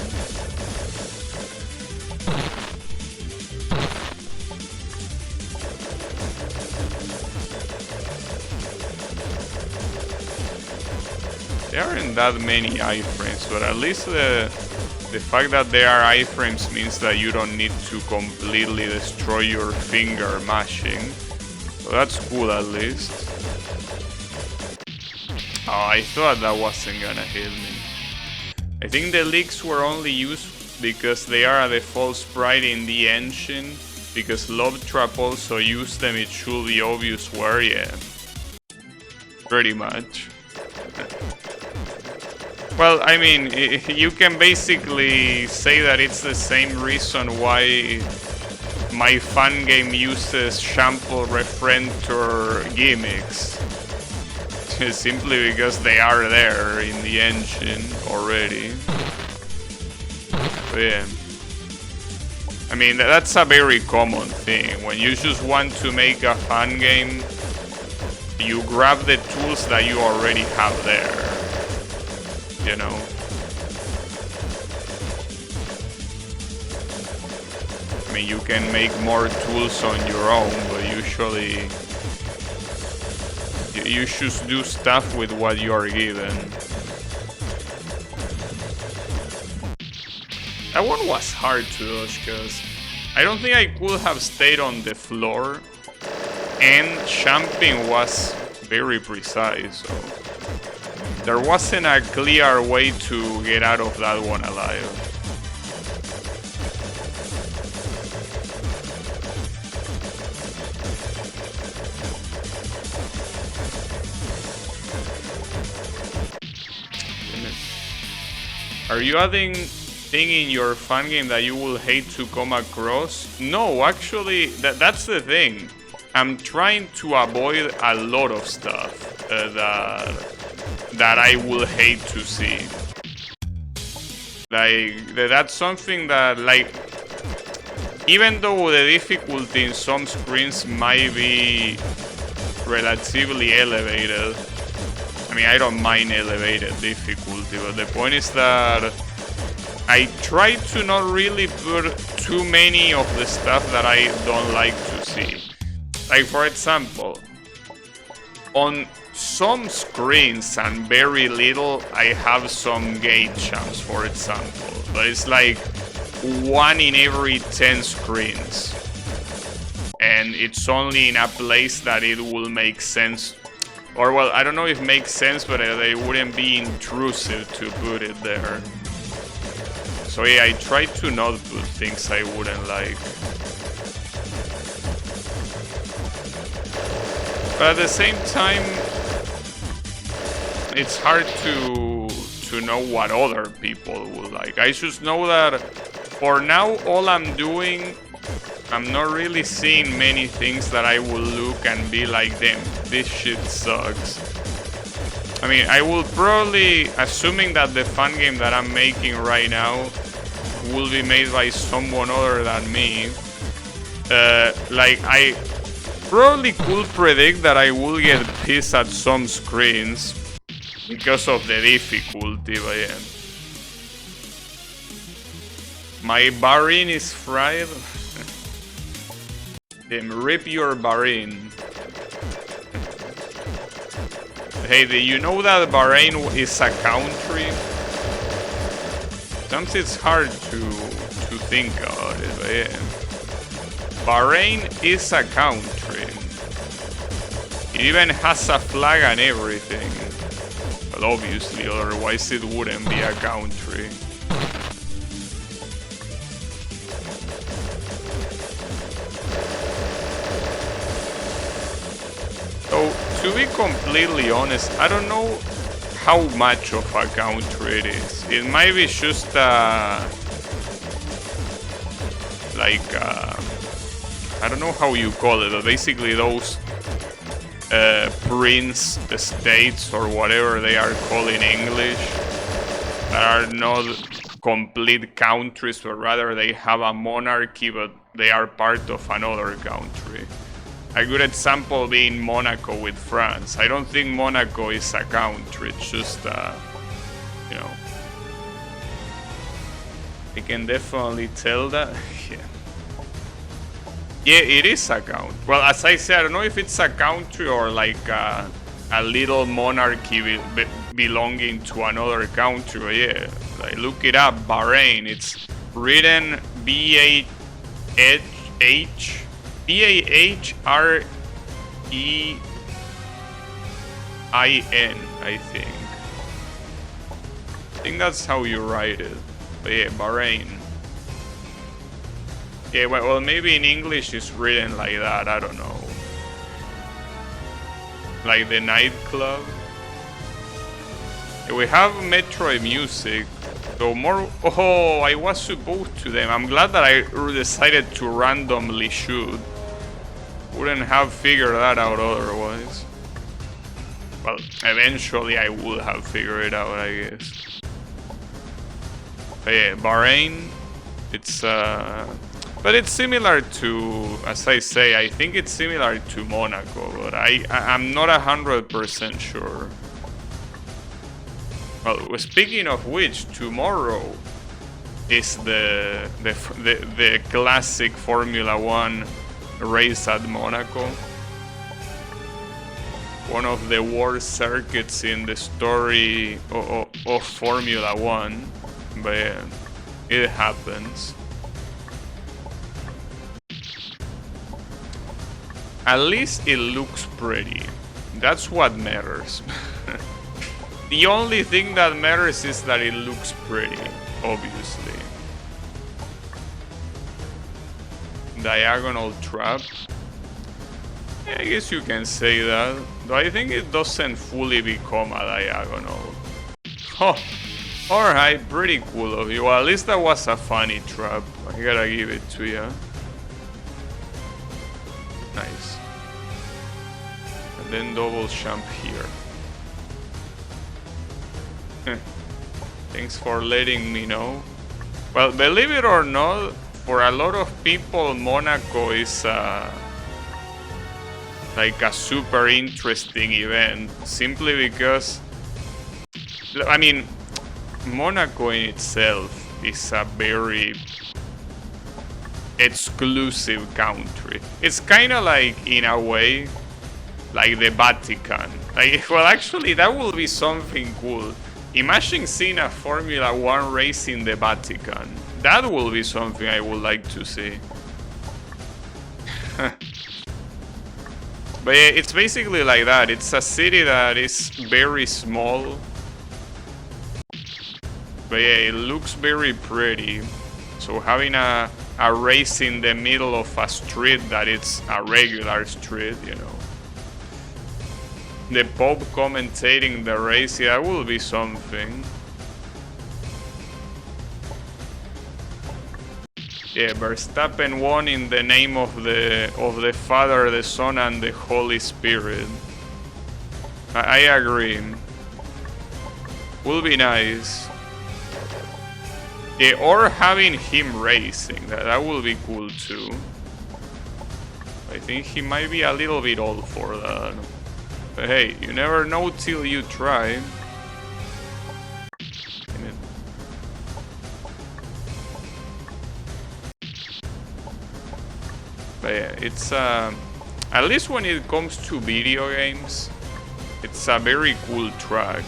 There aren't that many iframes, but at least the fact that there are iframes means that you don't need to completely destroy your finger mashing. So that's cool at least. Oh, I thought that wasn't gonna hit me. I think the leaks were only used because they are a default sprite in the engine. Because Love Trap also used them, it should be obvious where, yeah. Pretty much. Well, I mean, you can basically say that it's the same reason why my fan game uses shampoo referentor gimmicks. Simply because they are there in the engine already. But yeah. I mean, that's a very common thing. When you just want to make a fan game, you grab the tools that you already have there. You know? I mean, you can make more tools on your own, but usually you should do stuff with what you are given. That one was hard to dodge because I don't think I could have stayed on the floor, and jumping was very precise, so there wasn't a clear way to get out of that one alive. Are you adding thing in your fan game that you will hate to come across? No, actually, that's the thing. I'm trying to avoid a lot of stuff that I will hate to see. Like, that's something that, like, even though the difficulty in some screens might be relatively elevated, I mean, I don't mind elevated difficulty, but the point is that I try to not really put too many of the stuff that I don't like to see. Like, for example, on some screens and very little, I have some gate jumps, for example. But it's like 1 in every 10 screens. And it's only in a place that it will make sense. Or, well, I don't know if it makes sense, but it wouldn't be intrusive to put it there. So yeah, I try to not put things I wouldn't like. But at the same time, it's hard to know what other people would like. I just know that for now, all I'm doing, I'm not really seeing many things that I will look and be like, damn, this shit sucks. I mean, I will probably, assuming that the fan game that I'm making right now will be made by someone other than me, like, I probably could predict that I will get pissed at some screens because of the difficulty, but yeah. My Bahrain is fried. Then rip your Bahrain. Hey, do you know that Bahrain is a country? Sometimes it's hard to think about it, but yeah. Bahrain is a country. It even has a flag and everything. Well, obviously, otherwise it wouldn't be a country. So, to be completely honest, I don't know how much of a country it is. It might be just like I don't know how you call it, but basically those prince states or whatever they are called in English that are not complete countries, but rather they have a monarchy, but they are part of another country. A good example being Monaco with France. I don't think Monaco is a country, it's just, you know, I can definitely tell that. Yeah. Yeah, it is a country. Well, as I said, I don't know if it's a country or like a little monarchy belonging to another country. But yeah, like look it up, Bahrain. It's written Bahrain, I think. I think that's how you write it. But yeah, Bahrain. Yeah, well, maybe in English it's written like that, I don't know. Like the nightclub. Yeah, we have Metroid music. So more... Oh, I was supposed to them. I'm glad that I decided to randomly shoot. Wouldn't have figured that out otherwise. Well, eventually I would have figured it out, I guess. But yeah, Bahrain. It's but it's similar to, as I say, I think it's similar to Monaco, but I'm not 100% sure. Well, speaking of which, tomorrow is the classic Formula 1 race at Monaco. One of the worst circuits in the story of Formula 1, but it happens. At least it looks pretty. That's what matters. The only thing that matters is that it looks pretty, obviously. Diagonal trap. Yeah, I guess you can say that. Though I think it doesn't fully become a diagonal. Oh, alright, pretty cool of you. Well, at least that was a funny trap. I gotta give it to you. Nice. And then double jump here. Thanks for letting me know. Well, believe it or not, for a lot of people, Monaco is like a super interesting event. Simply because, I mean, Monaco in itself is a very exclusive country. It's kind of like, in a way, like the Vatican. Like, well, actually, that will be something cool. Imagine seeing a Formula 1 race in the Vatican. That will be something I would like to see. But yeah, it's basically like that. It's a city that is very small. But yeah, it looks very pretty. So having a race in the middle of a street that it's a regular street, you know. The Pope commentating the race, yeah, that will be something. Yeah, Verstappen won in the name of the Father, the Son, and the Holy Spirit. I agree. Will be nice. Yeah, or having him racing, that will be cool too. I think he might be a little bit old for that. But hey, you never know till you try. But yeah, it's at least when it comes to video games, it's a very cool track.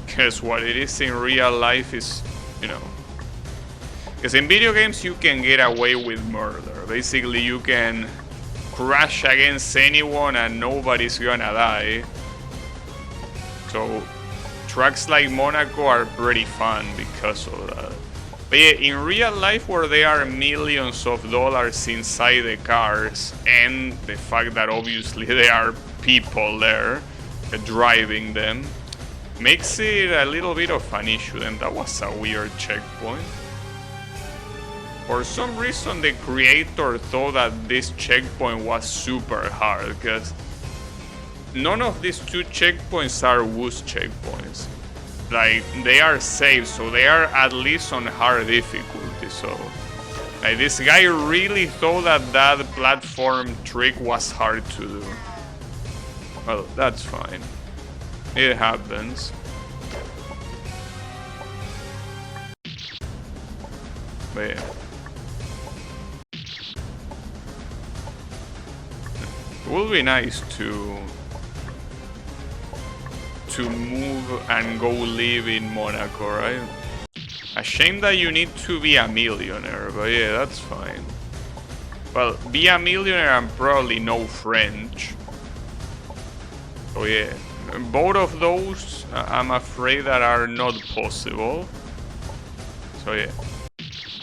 Because what it is in real life is, you know, because in video games you can get away with murder. Basically, you can crash against anyone and nobody's gonna die. So tracks like Monaco are pretty fun because of that. But yeah, in real life, where there are millions of dollars inside the cars, and the fact that obviously there are people there driving them, makes it a little bit of an issue. And that was a weird checkpoint. For some reason, the creator thought that this checkpoint was super hard, because none of these two checkpoints are WOS checkpoints. Like, they are safe, so they are at least on hard difficulty. So, like, this guy really thought that that platform trick was hard to do. Well, that's fine. It happens. But yeah. It will be nice to to move and go live in Monaco, right? A shame that you need to be a millionaire, but yeah, that's fine. Well, be a millionaire and probably know French. So yeah, both of those I'm afraid that are not possible. So yeah,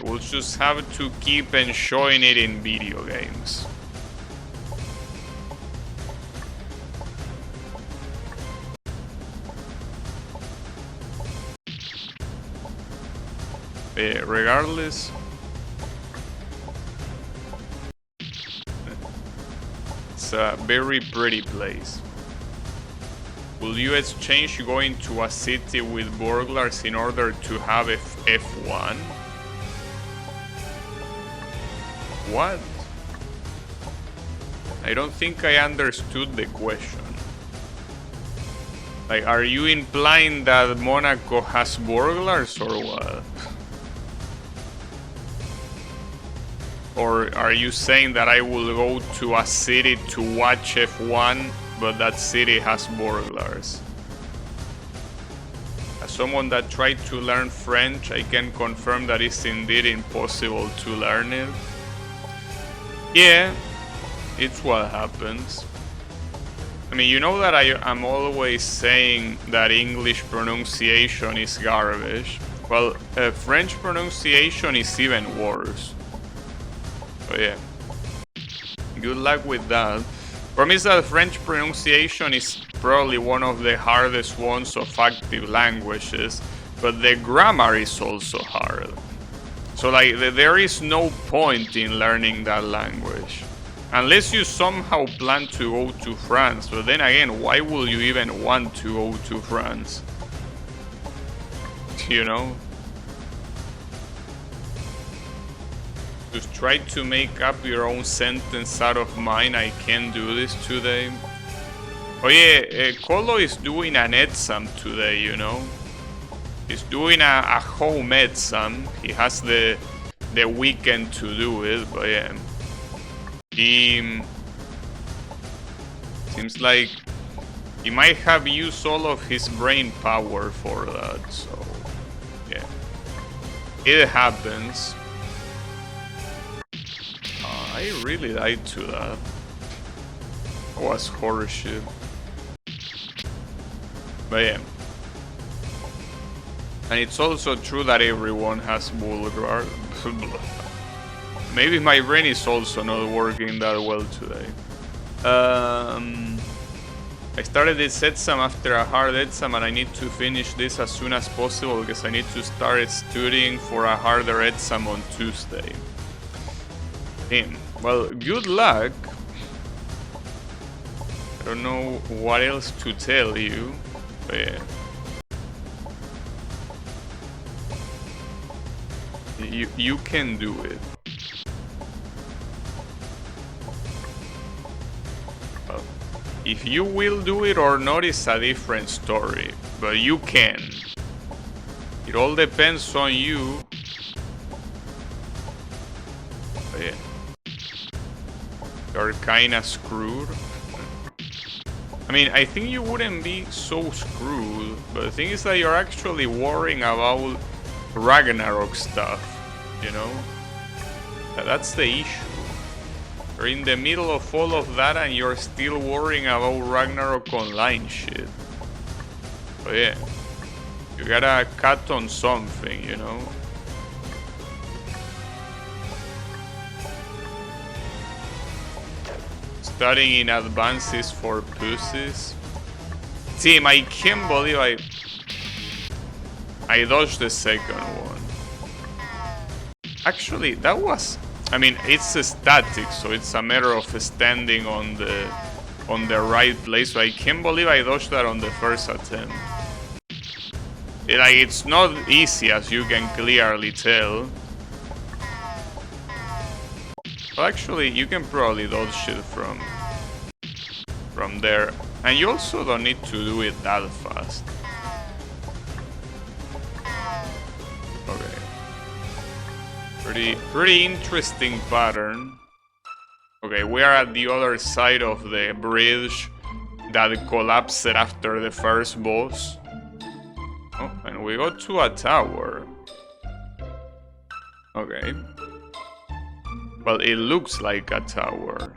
we'll just have to keep enjoying it in video games. Yeah, regardless, it's a very pretty place. Will you exchange going to a city with burglars in order to have F1? What? I don't think I understood the question. Like, are you implying that Monaco has burglars or what? Or are you saying that I will go to a city to watch F1, but that city has burglars? As someone that tried to learn French, I can confirm that it's indeed impossible to learn it. Yeah, it's what happens. I mean, you know that I'm always saying that English pronunciation is garbage. Well, French pronunciation is even worse. So yeah, good luck with that. Promise that French pronunciation is probably one of the hardest ones of active languages, but the grammar is also hard. So like, there is no point in learning that language. Unless you somehow plan to go to France, but then again, why will you even want to go to France? You know? Just try to make up your own sentence out of mine. I can't do this today. Oh yeah, Colo is doing an exam today, you know? He's doing a home exam. He has the weekend to do it, but yeah. He seems like he might have used all of his brain power for that, so yeah. It happens. I really lied to that. That was horseshit. But yeah. And it's also true that everyone has vulgar. Maybe my brain is also not working that well today. I started this exam after a hard exam and I need to finish this as soon as possible because I need to start studying for a harder exam on Tuesday. Damn. Well, good luck. I don't know what else to tell you, but yeah. You can do it. Well, if you will do it or not is a different story, but you can. It all depends on you. But yeah. You're kinda screwed. I mean, I think you wouldn't be so screwed, but the thing is that you're actually worrying about Ragnarok stuff, you know? That's the issue. You're in the middle of all of that and you're still worrying about Ragnarok Online shit. But yeah, you gotta cut on something, you know? Studying in advances for pussies. Team, I can't believe I dodged the second one. Actually, that was... I mean, it's a static, so it's a matter of standing on the right place. So I can't believe I dodged that on the first attempt. It's not easy, as you can clearly tell. Well, actually, you can probably dodge shit from there. And you also don't need to do it that fast. Okay. Pretty interesting pattern. Okay, we are at the other side of the bridge. that collapsed after the first boss. Oh, and we got to a tower. Okay. Well, it looks like a tower.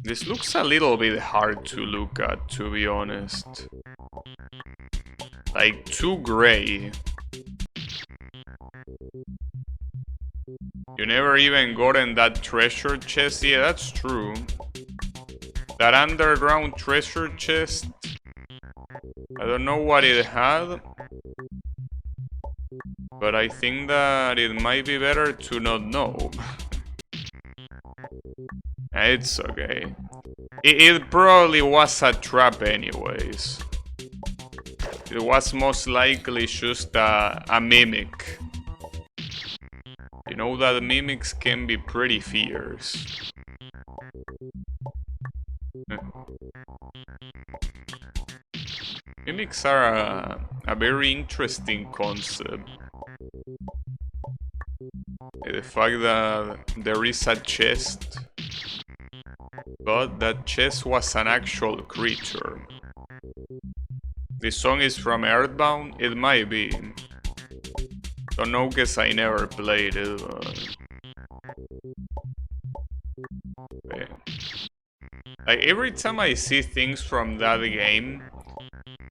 This looks a little bit hard to look at, to be honest. Like, too gray. You never even gotten that treasure chest? Yeah, that's true. That underground treasure chest, I don't know what it had, but I think that it might be better to not know. It's okay. It probably was a trap anyways. It was most likely just a mimic. You know that mimics can be pretty fierce. Mimics are a very interesting concept. The fact that there is a chest, but that chest was an actual creature. This song is from Earthbound? It might be. Don't know, guess I never played it, but... Okay. Like, every time I see things from that game,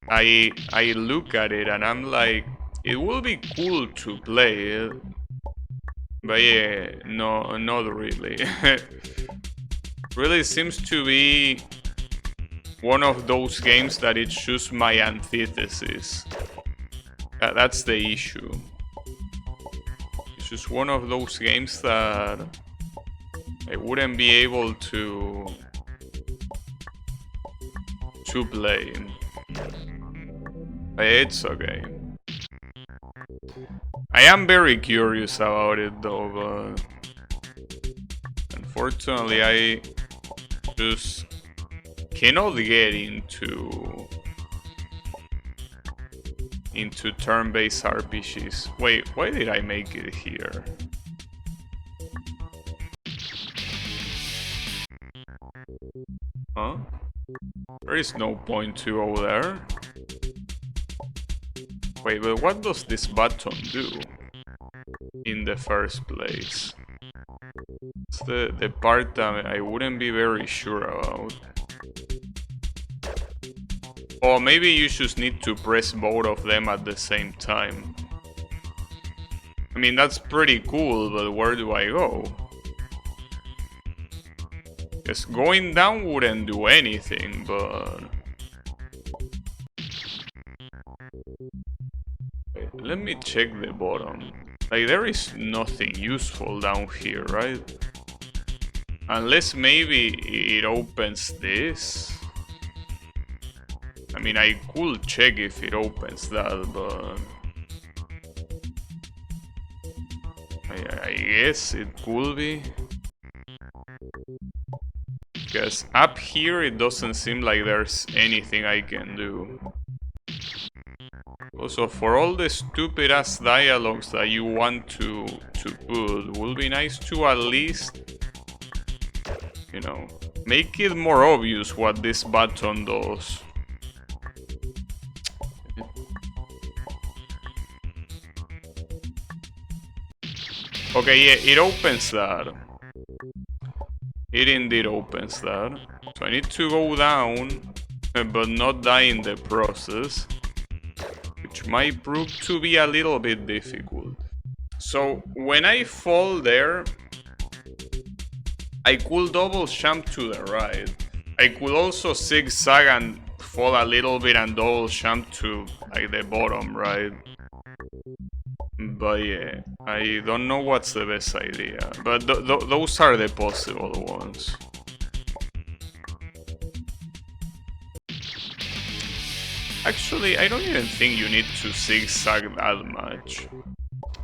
I look at it and I'm like, it will be cool to play it. But yeah, no, not really. Really seems to be one of those games that it's just my antithesis. That's the issue. It's just one of those games that I wouldn't be able to play. But it's okay. I am very curious about it though, but unfortunately I just cannot get into turn-based RPGs. Wait, why did I make it here? Huh? There is no point to go there. Wait, but what does this button do in the first place? It's the part that I wouldn't be very sure about. Or maybe you just need to press both of them at the same time. I mean, that's pretty cool, but where do I go? Because going down wouldn't do anything, but... Wait, let me check the bottom. Like, there is nothing useful down here, right? Unless maybe it opens this. I mean, I could check if it opens that, but... I guess it could be. Because up here it doesn't seem like there's anything I can do. Also, for all the stupid ass dialogues that you want to put, would be nice to at least, you know, make it more obvious what this button does. Okay, yeah, it opens that. It indeed opens that. So I need to go down, but not die in the process, which might prove to be a little bit difficult. So when I fall there, I could double jump to the right. I could also zigzag and fall a little bit and double jump to like the bottom right. But yeah, I don't know what's the best idea. But those are the possible ones. Actually, I don't even think you need to zigzag that much.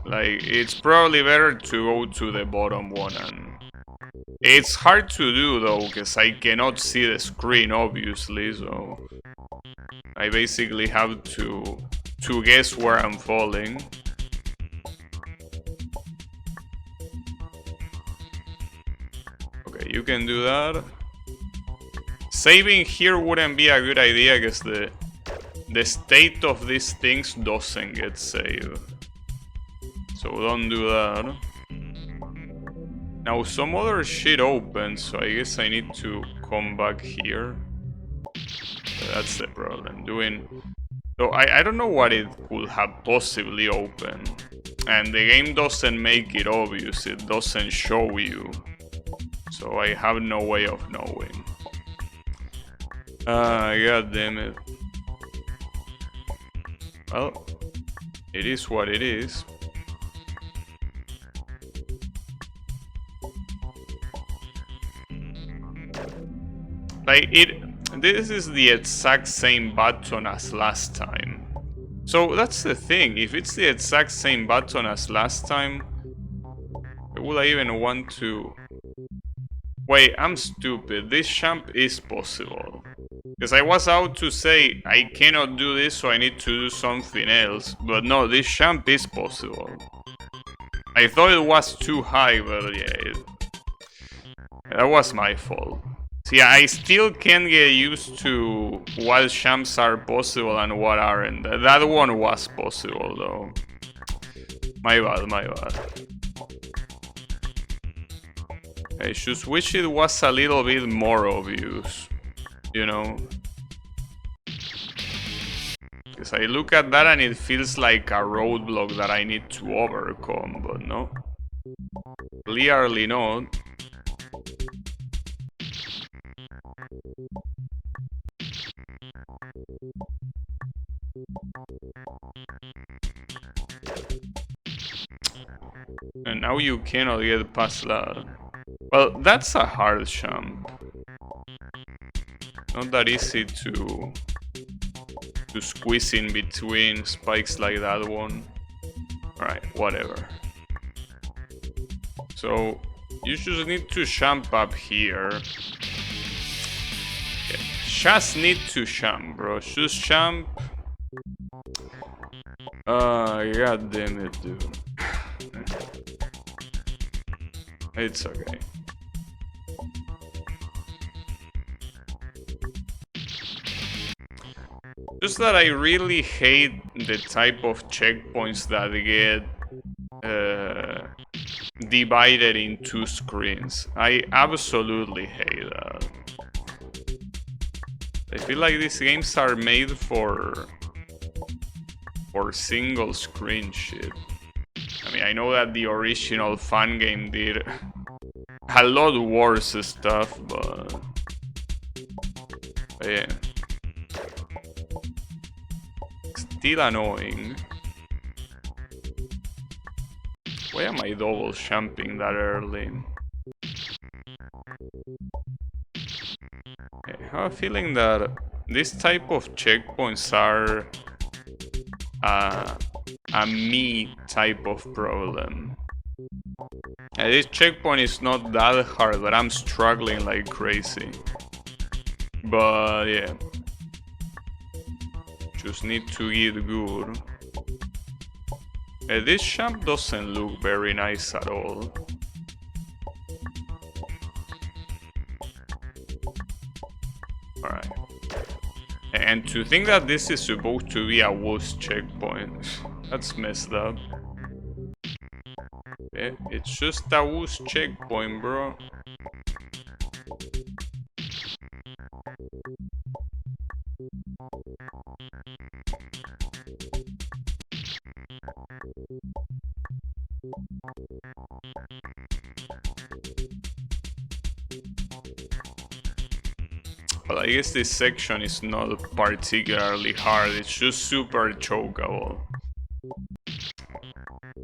Like, it's probably better to go to the bottom one, and... It's hard to do though, because I cannot see the screen, obviously, so... I basically have to guess where I'm falling. Okay, you can do that. Saving here wouldn't be a good idea because the state of these things doesn't get saved. So don't do that. Now some other shit opens, so I guess I need to come back here. That's the problem. So I don't know what it could have possibly opened. And the game doesn't make it obvious, it doesn't show you. So I have no way of knowing. God damn it. Well, it is what it is. This is the exact same button as last time. So that's the thing, if it's the exact same button as last time, would I even want to... Wait, I'm stupid, this jump is possible. Because I was out to say, I cannot do this, so I need to do something else. But no, this jump is possible. I thought it was too high, but yeah, that was my fault. See, I still can't get used to what jumps are possible and what aren't. That one was possible, though. My bad, my bad. I just wish it was a little bit more obvious, you know? Because I look at that and it feels like a roadblock that I need to overcome, but no. Clearly not. And now you cannot get past that. Well, that's a hard jump. Not that easy to squeeze in between spikes like that one. Alright, whatever. So, you just need to jump up here. Yeah, just need to jump, bro. Just jump. God damn it, dude. It's okay. Just that I really hate the type of checkpoints that get divided in two screens. I absolutely hate that. I feel like these games are made for single screen shit. I mean, I know that the original Fun game did a lot worse stuff, but yeah. Still annoying. Why am I double jumping that early? I have a feeling that this type of checkpoints are a me type of problem. This checkpoint is not that hard, but I'm struggling like crazy. But yeah. Just need to get good. This jump doesn't look very nice at all. Alright. And to think that this is supposed to be a worse checkpoint, that's messed up. Yeah, it's just a worse checkpoint, bro. Well, I guess this section is not particularly hard, it's just super chokeable.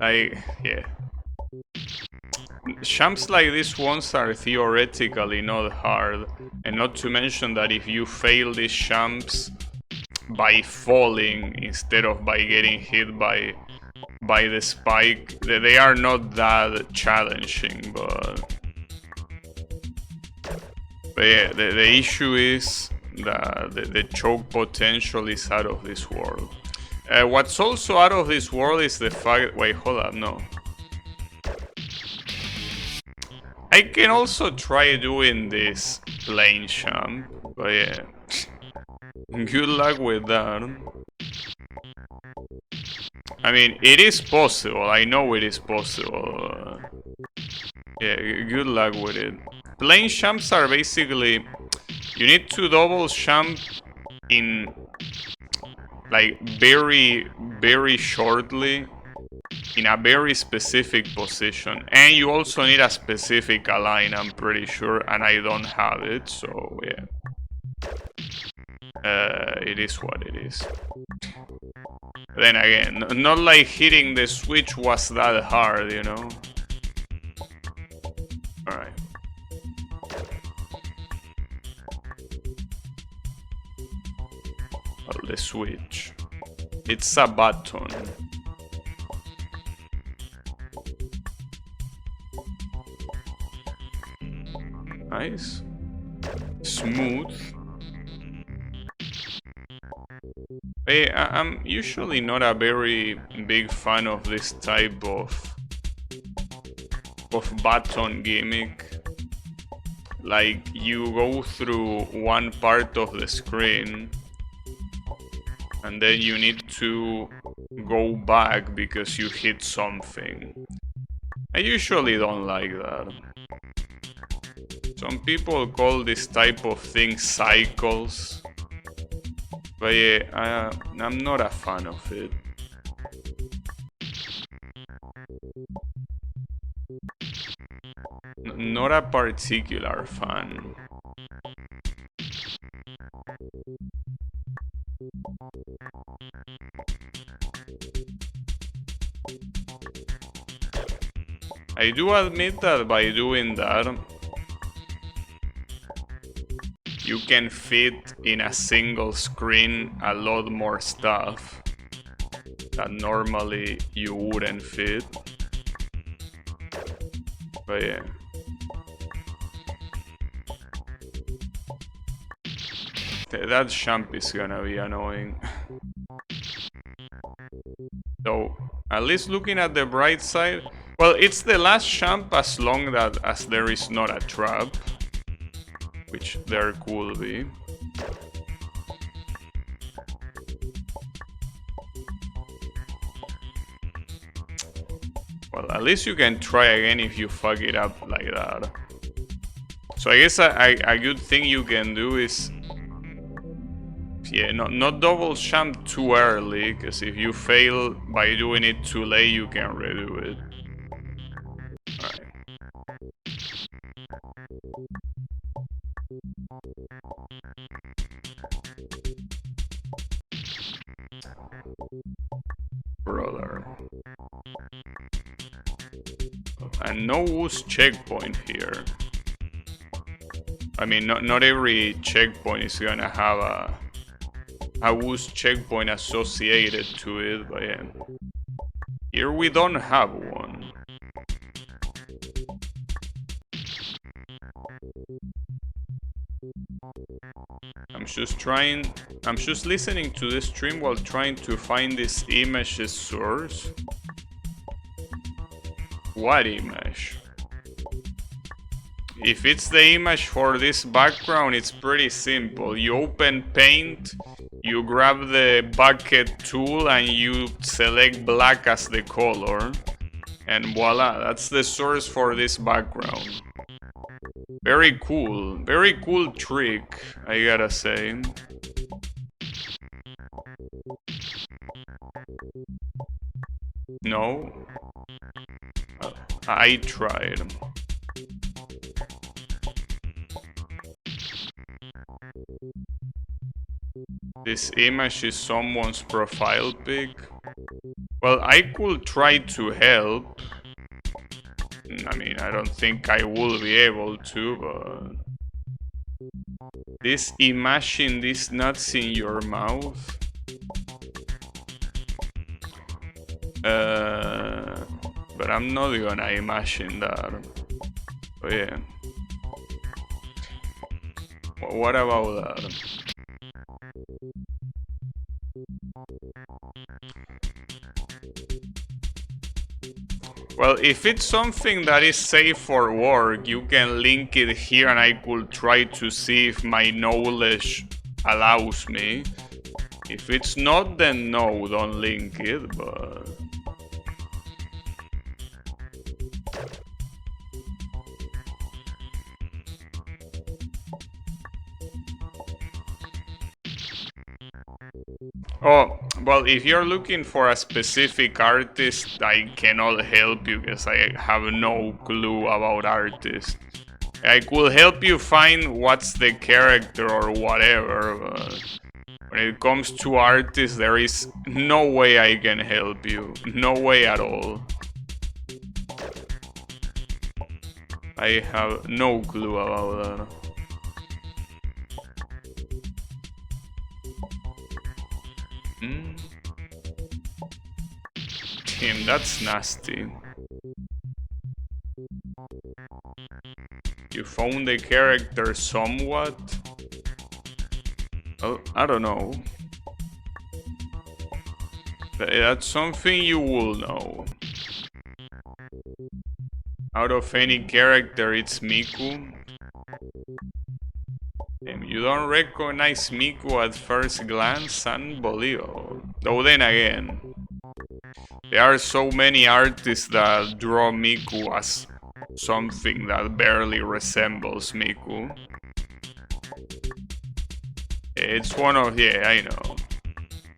Yeah. Jumps like these ones are theoretically not hard, and not to mention that if you fail these jumps by falling instead of by getting hit by the spike, they are not that challenging, but yeah, the issue is that the choke potential is out of this world. What's also out of this world is the fact... Wait, hold up, no. I can also try doing this plane jump, but yeah. Good luck with that. I mean, it is possible. I know it is possible. Yeah, good luck with it. Plane jumps are basically... You need to double jump in... like, very shortly. In a very specific position. And you also need a specific align, I'm pretty sure. And I don't have it, so yeah. It is what it is. Then again, not like hitting the switch was that hard, you know? Alright. Well, the switch. It's a button. Nice. Smooth. Hey, I'm usually not a very big fan of this type of button gimmick. Like, you go through one part of the screen and then you need to go back because you hit something. I usually don't like that. Some people call this type of thing cycles. But yeah, I'm not a fan of it. Not a particular fan. I do admit that by doing that, you can fit in a single screen a lot more stuff that normally you wouldn't fit. But yeah. That jump is gonna be annoying. So, at least looking at the bright side, well, it's the last jump as long as there is not a trap. Which there could be. Well, at least you can try again if you fuck it up like that. So I guess a good thing you can do is... yeah, not double jump too early, because if you fail by doing it too late, you can redo it. Alright. Brother. And no woo's checkpoint here. I mean, not every checkpoint is gonna have a woo's checkpoint associated to it, but yeah. Here we don't have one. I'm just listening to this stream while trying to find this image's source. What image? If it's the image for this background, it's pretty simple. You open Paint, you grab the bucket tool and you select black as the color. And voila, that's the source for this background. Very cool trick, I gotta say. No? I tried. This image is someone's profile pic. Well, I could try to help. I mean, I don't think I will be able to, but... This imagine these nuts in your mouth. But I'm not gonna imagine that. But yeah. What about that? Well, if it's something that is safe for work, you can link it here and I could try to see if my knowledge allows me. If it's not, then no, don't link it, but... Oh, well, if you're looking for a specific artist, I cannot help you because I have no clue about artists. I could help you find what's the character or whatever, but when it comes to artists, there is no way I can help you. No way at all. I have no clue about that. Damn, that's nasty. You found the character somewhat? Well, I don't know. That's something you will know. Out of any character, it's Miku. And you don't recognize Miku at first glance? Unbelievable. Though then again, there are so many artists that draw Miku as something that barely resembles Miku. It's one of, yeah, I know.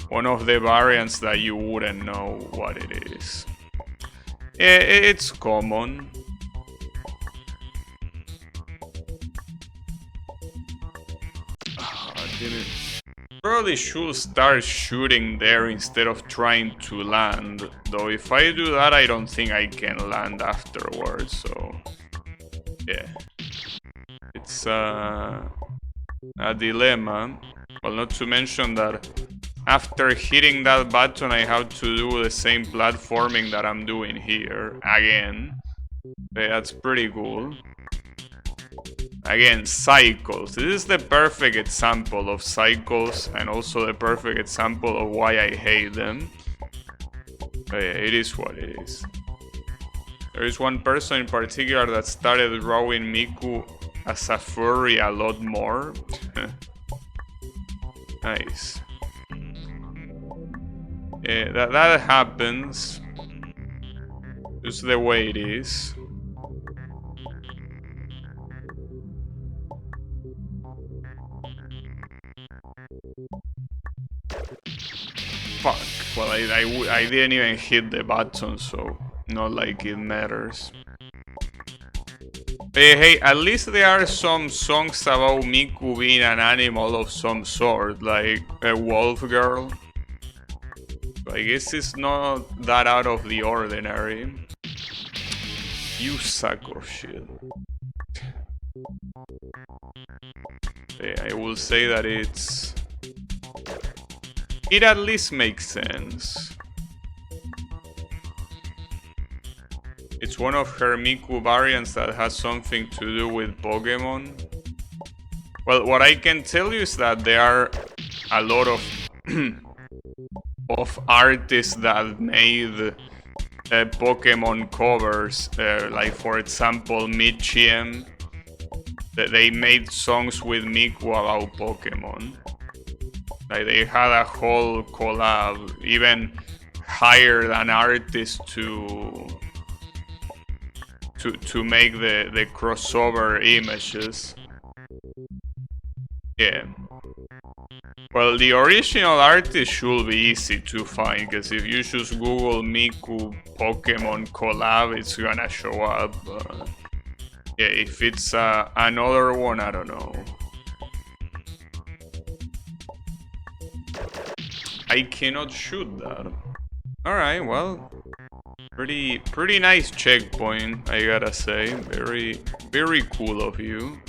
One of the variants that you wouldn't know what it is. It's common. Probably should start shooting there instead of trying to land. Though if I do that, I don't think I can land afterwards, so... yeah. It's a dilemma. Well, not to mention that after hitting that button, I have to do the same platforming that I'm doing here, again. That's pretty cool. Again, cycles. This is the perfect example of cycles and also the perfect example of why I hate them. But yeah, it is what it is. There is one person in particular that started drawing Miku as a furry a lot more. Nice. Yeah, that happens. Just the way it is. Fuck. Well, I didn't even hit the button, so not like it matters. Hey, at least there are some songs about Miku being an animal of some sort, like a wolf girl. So I guess it's not that out of the ordinary. You sack of shit. I will say that it at least makes sense. It's one of her Miku variants that has something to do with Pokemon. Well, what I can tell you is that there are a lot of of artists that made Pokemon covers, like for example Michiem. They made songs with Miku about Pokemon. Like they had a whole collab, even hired an artist to make the crossover images. Yeah. Well, the original artist should be easy to find, because if you just Google Miku Pokemon collab, it's gonna show up. Yeah, if it's another one, I don't know. I cannot shoot that. Alright, well, pretty nice checkpoint, I gotta say. Very cool of you.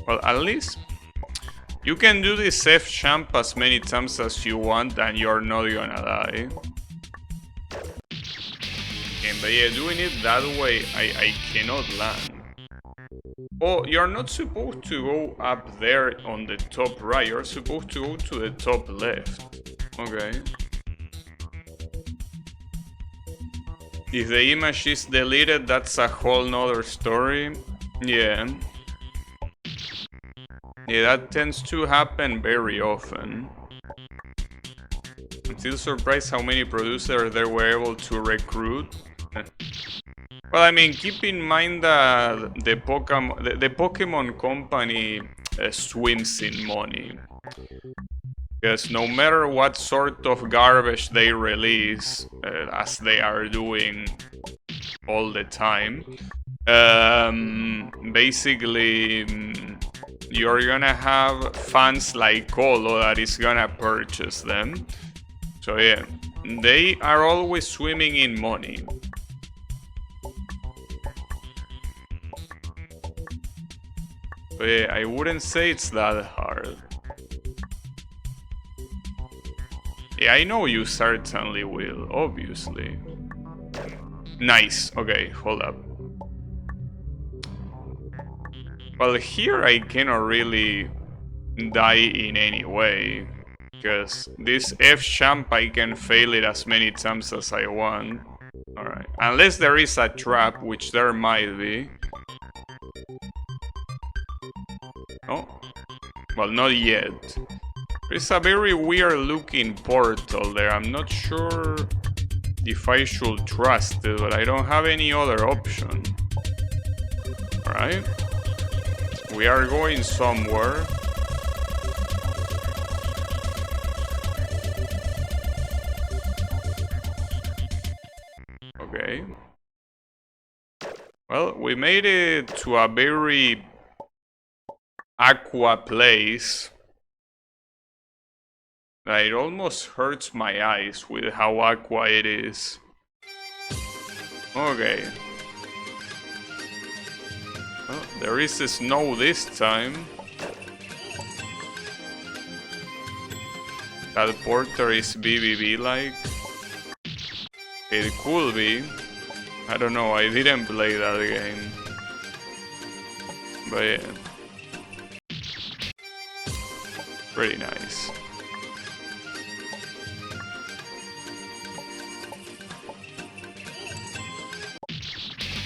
Well, at least you can do this F jump as many times as you want and you're not gonna die. But yeah, doing it that way, I cannot land. Oh, you're not supposed to go up there on the top right, you're supposed to go to the top left. Okay. If the image is deleted, that's a whole nother story. Yeah. Yeah, that tends to happen very often. I'm still surprised how many producers they were able to recruit. Well, I mean, keep in mind that the Pokemon Company swims in money. Because no matter what sort of garbage they release, as they are doing all the time, basically you're gonna have fans like Colo that is gonna purchase them. So yeah, they are always swimming in money. But yeah, I wouldn't say it's that hard. Yeah, I know you certainly will, obviously. Nice. Okay, hold up. Well, here I cannot really die in any way, because this F-Champ I can fail it as many times as I want. Alright, unless there is a trap, which there might be. Oh, well, not yet. There's a very weird looking portal there. I'm not sure if I should trust it, but I don't have any other option. Alright. We are going somewhere. Okay. Well, we made it to a very aqua place. It almost hurts my eyes with how aqua it is. Okay. Well, there is snow this time. That porter is BBB-like. It could be. I don't know, I didn't play that game. But yeah. Pretty nice.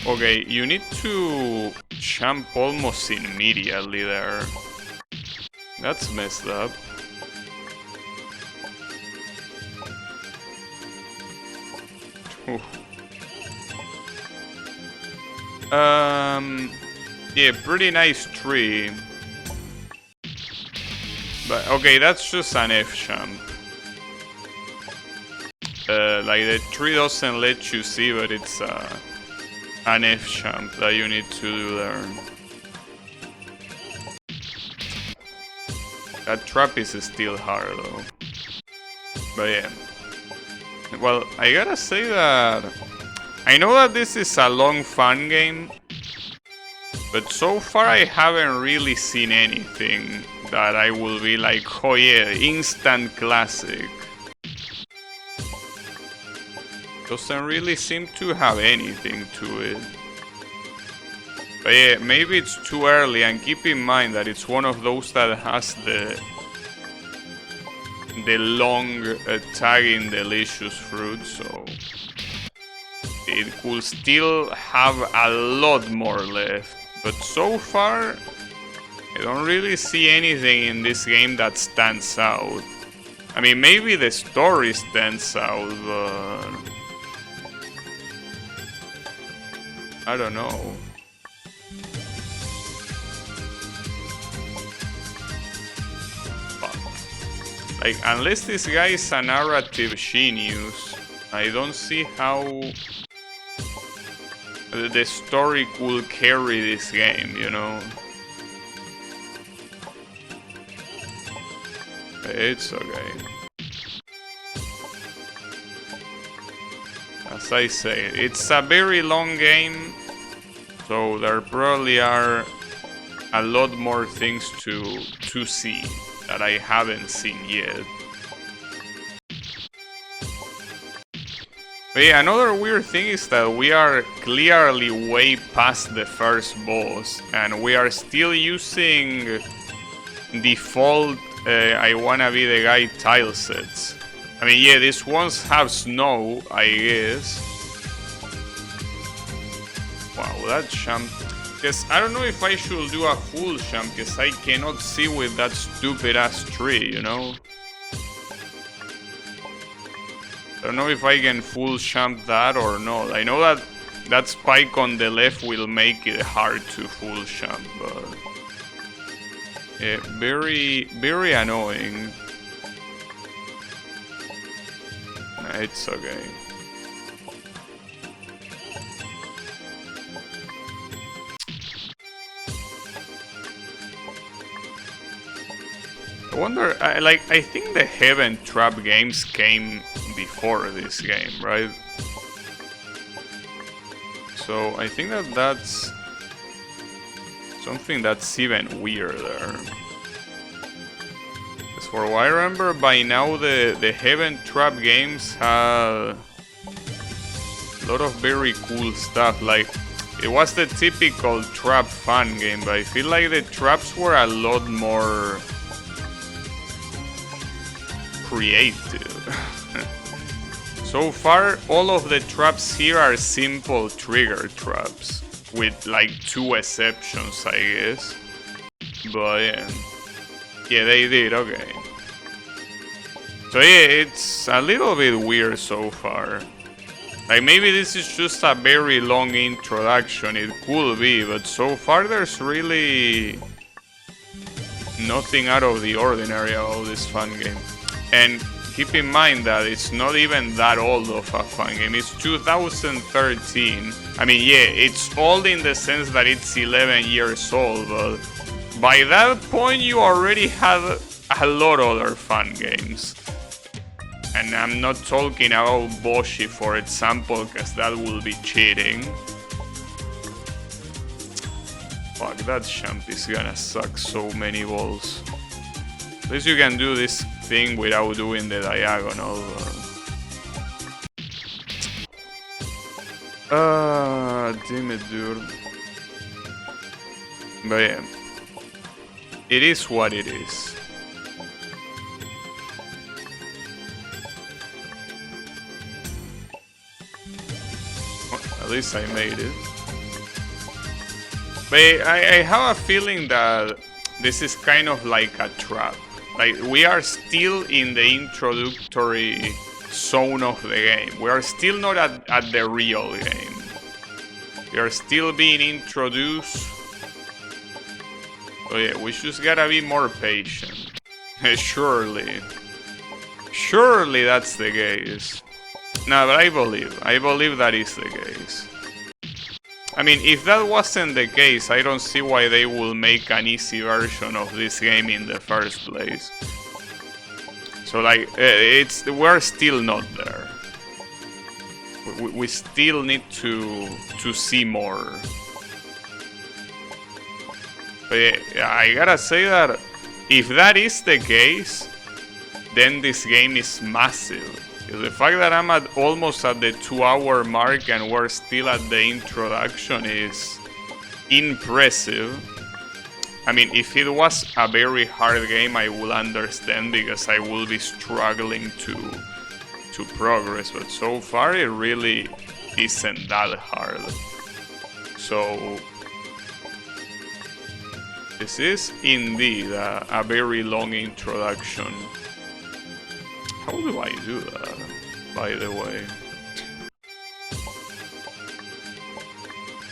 Okay, you need to jump almost immediately there. That's messed up. Ooh. Yeah, pretty nice tree. But okay, that's just an F-Champ. Like the tree doesn't let you see, but it's an F-Champ that you need to do there. That trap is still hard though. But yeah. Well, I gotta say that I know that this is a long fun game, but so far I haven't really seen anything that I will be like, oh yeah, instant classic. Doesn't really seem to have anything to it. But yeah, maybe it's too early, and keep in mind that it's one of those that has the long tagging delicious fruit, so it could still have a lot more left. But so far, I don't really see anything in this game that stands out. I mean, maybe the story stands out, but I don't know. Like, unless this guy is a narrative genius, I don't see how the story could carry this game, you know? It's okay. As I say, it's a very long game, so there probably are a lot more things to see that I haven't seen yet. But yeah, another weird thing is that we are clearly way past the first boss, and we are still using default I wanna be the guy tile sets. I mean, yeah, these ones have snow, I guess. Wow, that jump. Because I don't know if I should do a full jump, because I cannot see with that stupid ass tree, you know? I don't know if I can full jump that or not. I know that that spike on the left will make it hard to full jump, but... very, very annoying. It's okay. I wonder, I think the Heaven Trap games came before this game, right? So I think that that's something that's even weirder. As for what I remember, by now the Heaven Trap games have a lot of very cool stuff. Like, it was the typical trap fun game, but I feel like the traps were a lot more creative. So far, all of the traps here are simple trigger traps, with like 2 exceptions, I guess. But yeah, they did, okay. So yeah, it's a little bit weird so far. Like, maybe this is just a very long introduction, it could be, but so far there's really nothing out of the ordinary about this fun game. And keep in mind that it's not even that old of a fun game. It's 2013. I mean, yeah, it's old in the sense that it's 11 years old, but by that point you already had a lot of other fun games. And I'm not talking about Boshi, for example, because that will be cheating. Fuck, that jump is gonna suck so many balls. At least you can do this thing without doing the diagonal. Damn it, dude. But yeah, it is what it is. Well, at least I made it. But I have a feeling that this is kind of like a trap. Like, we are still in the introductory zone of the game. We are still not at the real game. We are still being introduced. Oh yeah, we just gotta be more patient. Surely. Surely that's the case. No, but I believe that is the case. I mean, if that wasn't the case, I don't see why they will make an easy version of this game in the first place. So like, we're still not there. We still need to see more. But yeah, I gotta say that if that is the case, then this game is massive. The fact that I'm almost at the 2-hour mark and we're still at the introduction is impressive. I mean, if it was a very hard game, I will understand, because I will be struggling to progress. But so far, it really isn't that hard. So this is indeed a very long introduction. How do I do that, by the way?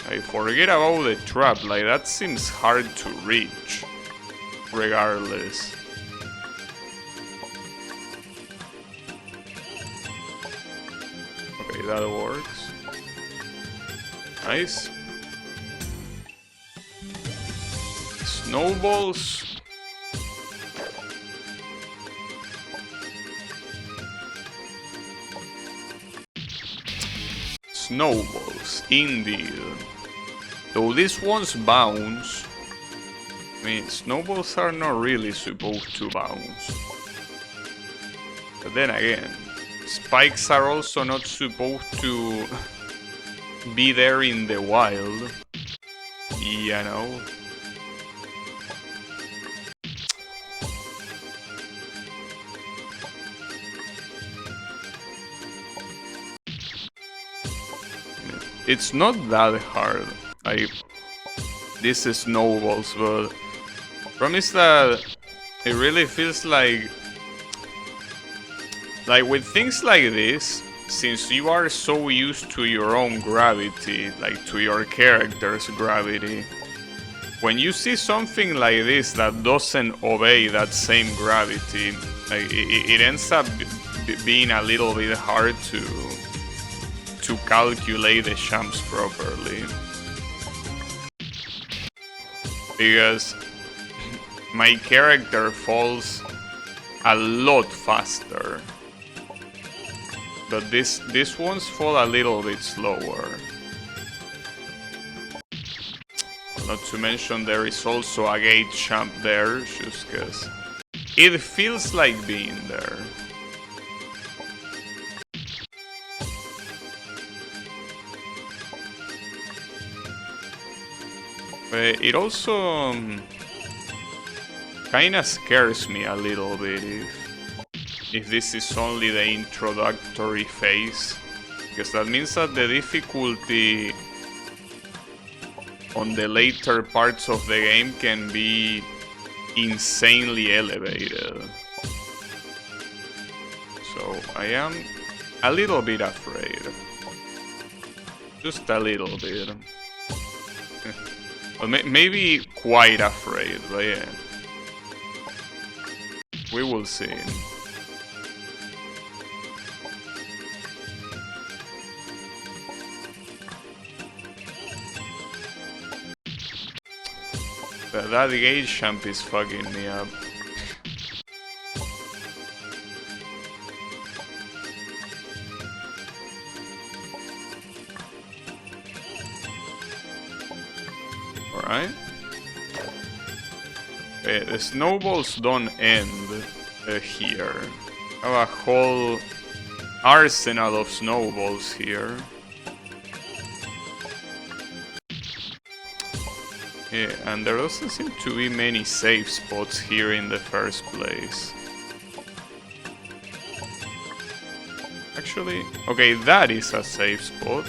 I forget about the trap, like that seems hard to reach, regardless. Okay, that works. Nice. Snowballs. Snowballs, indeed. Though these ones bounce. I mean, snowballs are not really supposed to bounce. But then again, spikes are also not supposed to be there in the wild. You know? it's not that hard. Like, this is snowballs, but promise that it really feels like with things like this, since you are so used to your own gravity, like to your character's gravity, when you see something like this that doesn't obey that same gravity, like it ends up being a little bit hard to calculate the jumps properly. Because my character falls a lot faster. But these ones fall a little bit slower. Not to mention there is also a gate jump there, just cause it feels like being there. But it also kinda scares me a little bit if this is only the introductory phase, because that means that the difficulty on the later parts of the game can be insanely elevated. So I am a little bit afraid. Just a little bit. Well, maybe quite afraid, but yeah. We will see. That gauge jump is fucking me up. Alright. Okay, the snowballs don't end here. I have a whole arsenal of snowballs here. Yeah, and there doesn't seem to be many safe spots here in the first place. Actually, okay, that is a safe spot.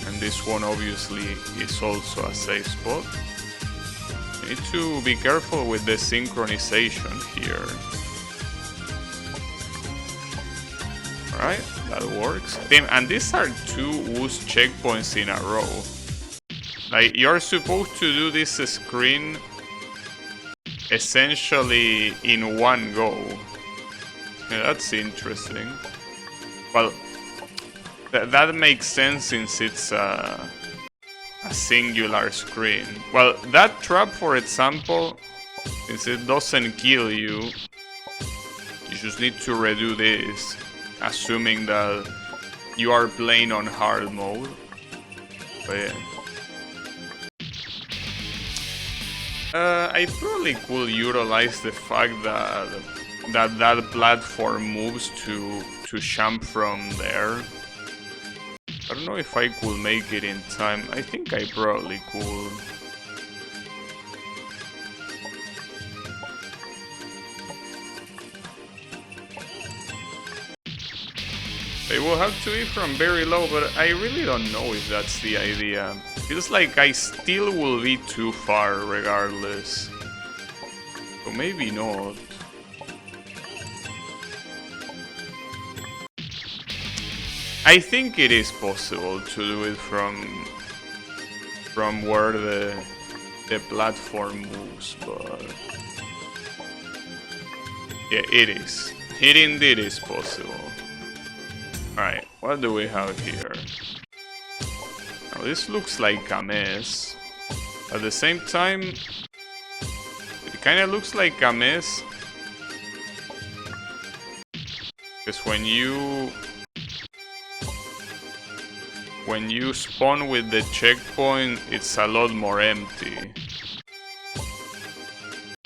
And this one obviously is also a safe spot. You need to be careful with the synchronization here. Alright, that works. Damn, and these are 2 Woo's checkpoints in a row. Like, you're supposed to do this screen essentially in one go. Yeah, that's interesting. Well, that makes sense since it's a singular screen. Well, that trap, for example, since it doesn't kill you, you just need to redo this. Assuming that you are playing on hard mode. But yeah. I probably could utilize the fact that that platform moves to jump from there. I don't know if I could make it in time. I think I probably could. It will have to be from very low, but I really don't know if that's the idea. Feels like I still will be too far regardless. So maybe not. I think it is possible to do it from where the platform moves, but yeah, it is. It indeed is possible. Alright, what do we have here? Now this looks like a mess. At the same time, it kinda looks like a mess. Because when you spawn with the checkpoint, it's a lot more empty.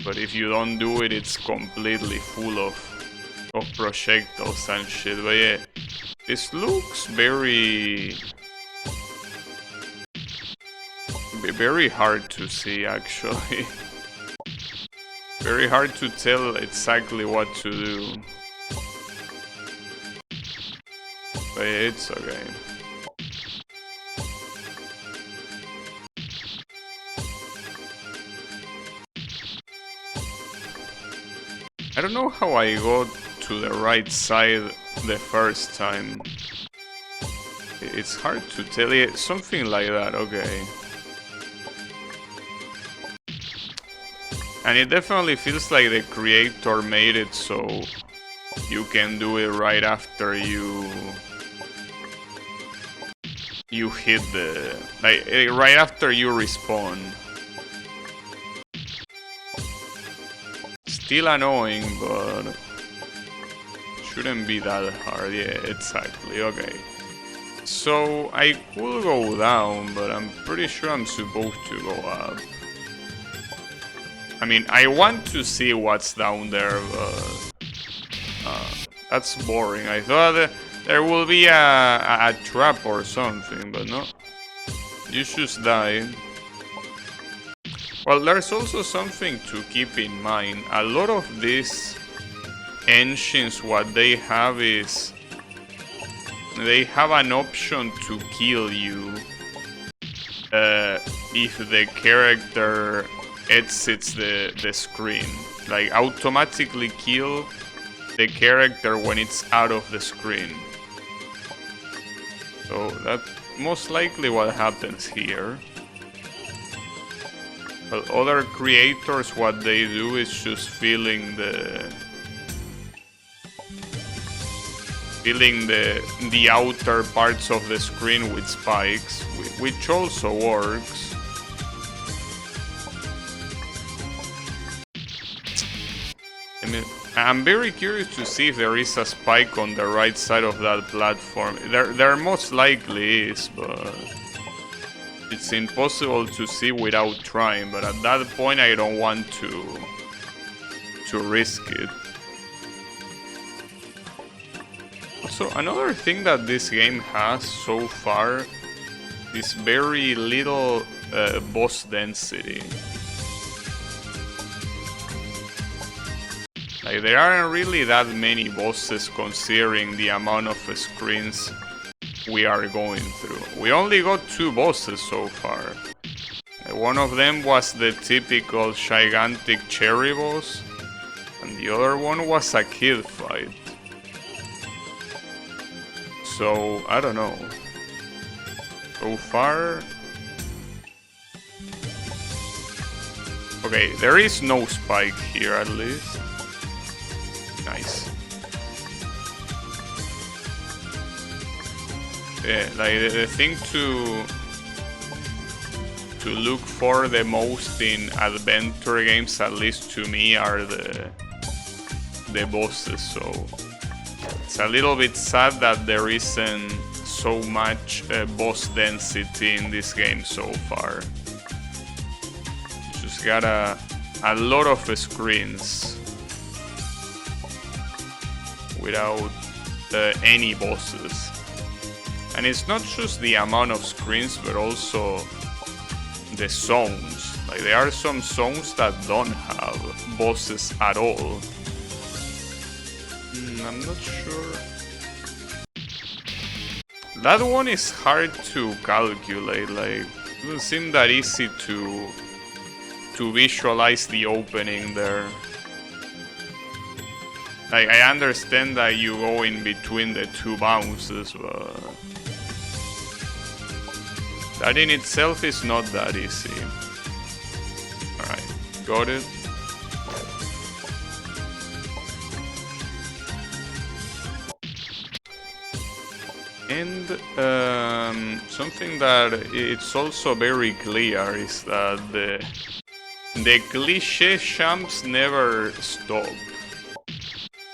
But if you don't do it, it's completely full of projectiles and shit. But yeah, this looks very hard to see, actually. Very hard to tell exactly what to do. But It's okay. I don't know how I got to the right side the first time. It's hard to tell. Yeah, something like that, okay. And it definitely feels like the creator made it so you can do it right after you hit the... like, right after you respawn. Still annoying, but shouldn't be that hard. Yeah, exactly. Okay. So I could go down, but I'm pretty sure I'm supposed to go up. I mean, I want to see what's down there, but that's boring. I thought there will be a trap or something, but no. You just die. Well, there's also something to keep in mind. A lot of these engines, what they have is they have an option to kill you if the character exits the screen. Like, automatically kill the character when it's out of the screen. So that's most likely what happens here. But other creators, what they do is just filling the outer parts of the screen with spikes, which also works. I mean, I'm very curious to see if there is a spike on the right side of that platform. There most likely is, but it's impossible to see without trying. But at that point, I don't want to risk it. Also, another thing that this game has so far is very little boss density. Like, there aren't really that many bosses considering the amount of screens we are going through. We only got 2 bosses so far. One of them was the typical gigantic cherry boss, and the other one was a kid fight. So, I don't know. So far... okay, there is no spike here at least. Nice. Yeah, like the thing to look for the most in adventure games, at least to me, are the bosses. So it's a little bit sad that there isn't so much boss density in this game so far. Just got a lot of screens without any bosses. And it's not just the amount of screens, but also the zones. Like, there are some zones that don't have bosses at all. I'm not sure. That one is hard to calculate. Like, it doesn't seem that easy to visualize the opening there. Like, I understand that you go in between the 2 bounces, but that in itself is not that easy. Alright, got it. And something that it's also very clear is that the cliché jumps never stop.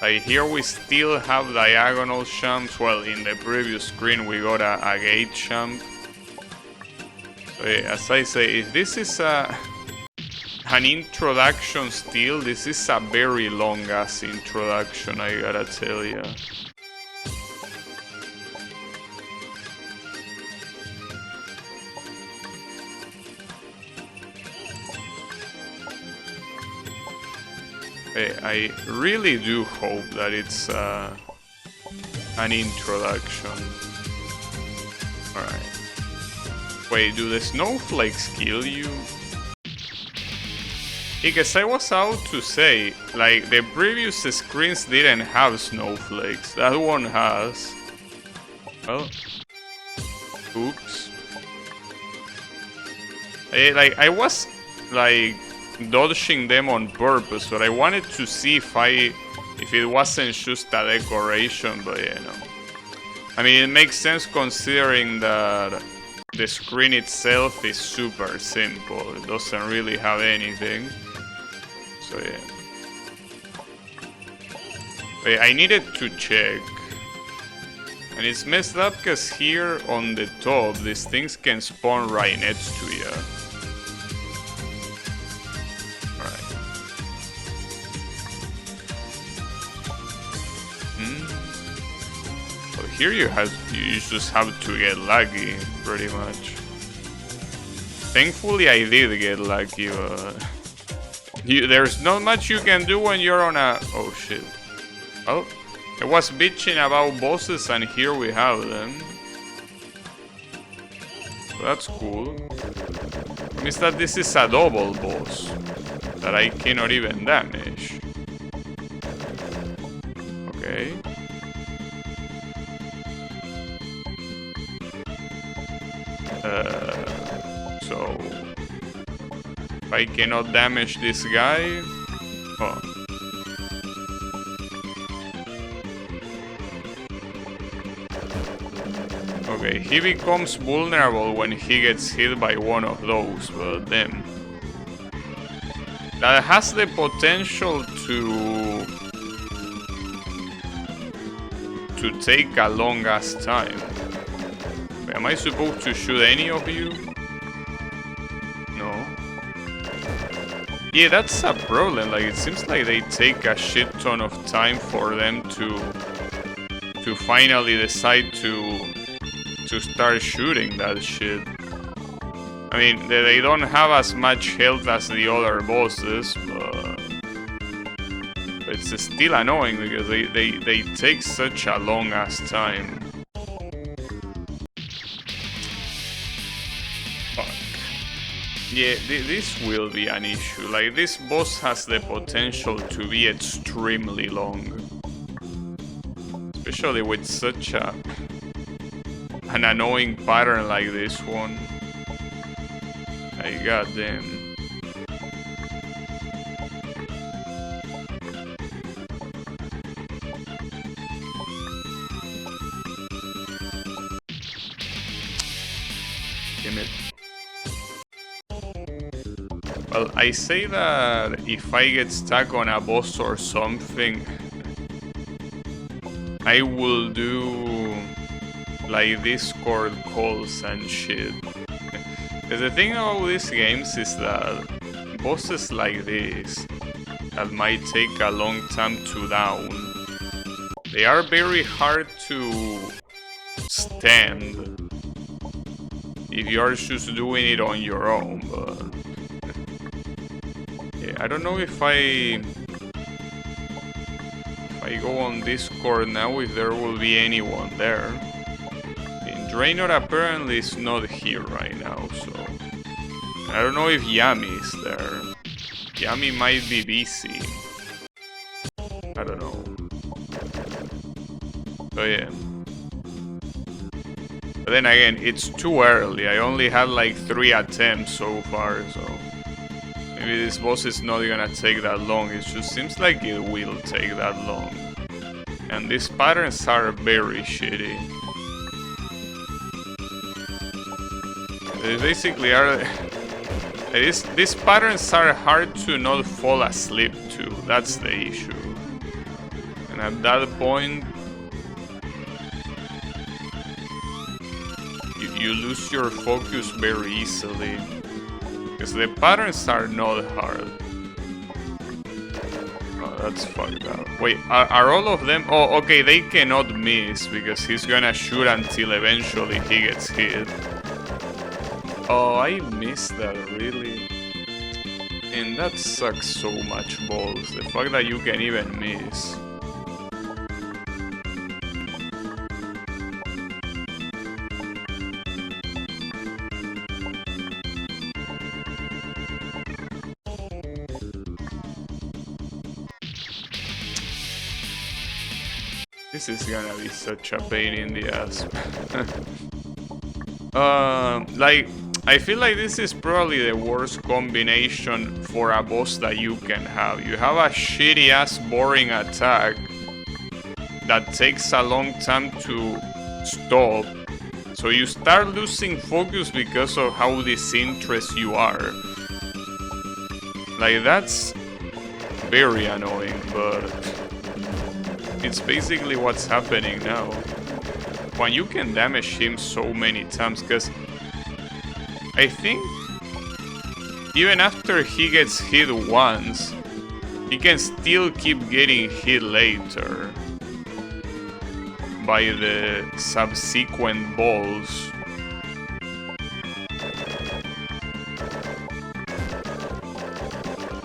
Like, here we still have diagonal jumps. Well, in the previous screen we got a gate jump. So yeah, as I say, if this is an introduction still, this is a very long ass introduction, I gotta tell ya. I really do hope that it's a an introduction. Alright. Wait, do the snowflakes kill you? Because I was out to say, like, the previous screens didn't have snowflakes. That one has. Well, oops. I was, like, dodging them on purpose, but I wanted to see if it wasn't just a decoration, but yeah, no. I mean, it makes sense considering that the screen itself is super simple. It doesn't really have anything. So yeah. Wait, I needed to check. And it's messed up because here on the top, these things can spawn right next to you. Alright. Well, here you just have to get lucky, pretty much. Thankfully I did get lucky, but... there's not much you can do when you're on a... Oh shit. Oh, I was bitching about bosses and here we have them. So that's cool. It means that this is a double boss that I cannot even damage. Okay. So... if I cannot damage this guy... Oh. Okay, he becomes vulnerable when he gets hit by one of those, but then... that has the potential to take a long ass time. Am I supposed to shoot any of you? No. Yeah, that's a problem. Like, it seems like they take a shit ton of time for them to finally decide to start shooting that shit. I mean, they don't have as much health as the other bosses, but it's still annoying because they take such a long ass time. Fuck. Yeah, this will be an issue. Like, this boss has the potential to be extremely long. Especially with such an annoying pattern like this one. Like, goddamn. Damn it. Well, I say that if I get stuck on a boss or something, I will do like Discord calls and shit. Because the thing about these games is that bosses like this, that might take a long time to down, they are very hard to stand if you are just doing it on your own, but... yeah, I don't know if I go on Discord now, if there will be anyone there. Draenor apparently is not here right now, so... I don't know if Yami is there. Yami might be busy. I don't know. So yeah. But then again, it's too early. I only had like 3 attempts so far, so... maybe this boss is not gonna take that long. It just seems like it will take that long. And these patterns are very shitty. They basically are... these patterns are hard to not fall asleep to. That's the issue. And at that point... you lose your focus very easily. Because the patterns are not hard. Oh, that's fucked up. Wait, are all of them... oh, okay, they cannot miss, because he's gonna shoot until eventually he gets hit. Oh, I missed that, really? And that sucks so much balls. The fact that you can even miss. This is gonna be such a pain in the ass. Like, I feel like this is probably the worst combination for a boss that you can have. You have a shitty ass boring attack that takes a long time to stop. So you start losing focus because of how disinterested you are. Like, that's very annoying, but it's basically what's happening now. When you can damage him so many times, because I think even after he gets hit once, he can still keep getting hit later by the subsequent balls.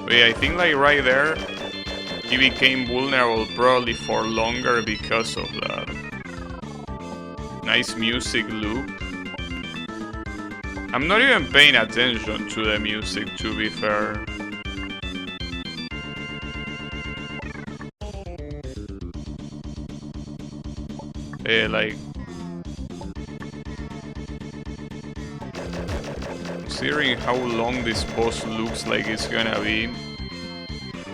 But yeah, I think like right there, he became vulnerable probably for longer because of that. Nice music loop. I'm not even paying attention to the music, to be fair. Like, considering how long this boss looks like it's gonna be,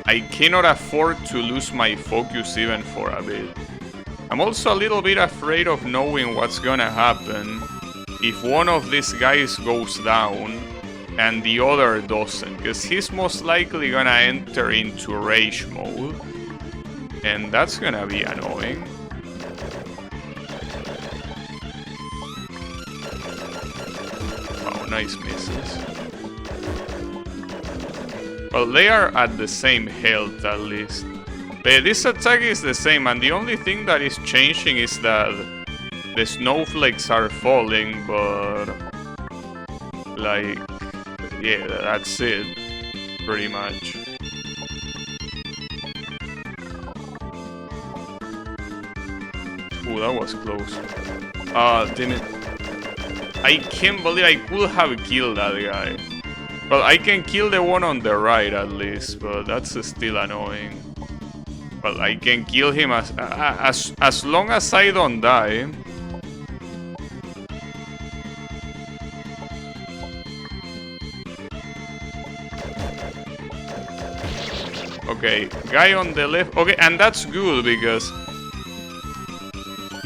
I cannot afford to lose my focus even for a bit. I'm also a little bit afraid of knowing what's gonna happen if one of these guys goes down and the other doesn't, because he's most likely gonna enter into rage mode, and that's gonna be annoying. Oh, nice misses. Well, they are at the same health at least. This attack is the same, and the only thing that is changing is that the snowflakes are falling, but like, yeah, that's it, pretty much. Ooh, that was close. Damn it. I can't believe I could have killed that guy. Well, I can kill the one on the right at least, but that's still annoying. Well, I can kill him as long as I don't die. Okay, guy on the left. Okay, and that's good because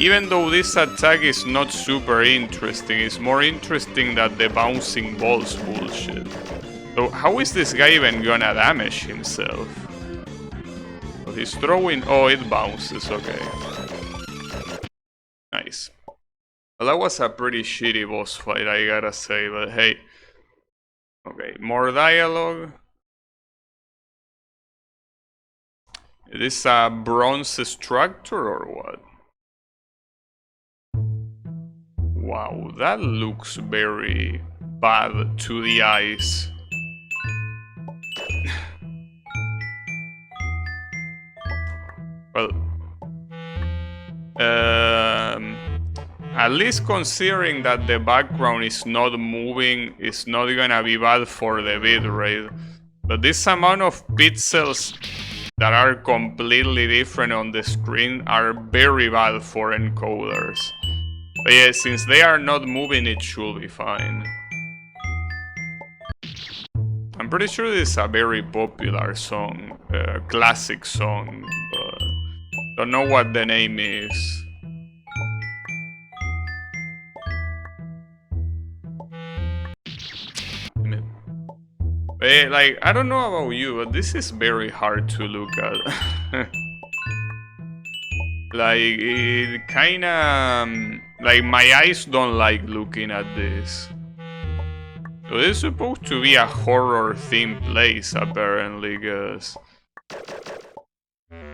even though this attack is not super interesting, it's more interesting than the bouncing balls bullshit. So how is this guy even gonna damage himself? He's throwing... Oh, it bounces, okay. Nice. Well, that was a pretty shitty boss fight, I gotta say, but hey. Okay, more dialogue. Is this a bronze structure or what? Wow, that looks very bad to the eyes. Well, at least considering that the background is not moving, it's not gonna be bad for the bitrate. But this amount of pixels that are completely different on the screen are very bad for encoders. But yeah, since they are not moving, it should be fine. I'm pretty sure this is a very popular song, classic song, but don't know what the name is. Like, I don't know about you, but this is very hard to look at. Like, it kinda... like, my eyes don't like looking at this. So this is supposed to be a horror-themed place, apparently, because...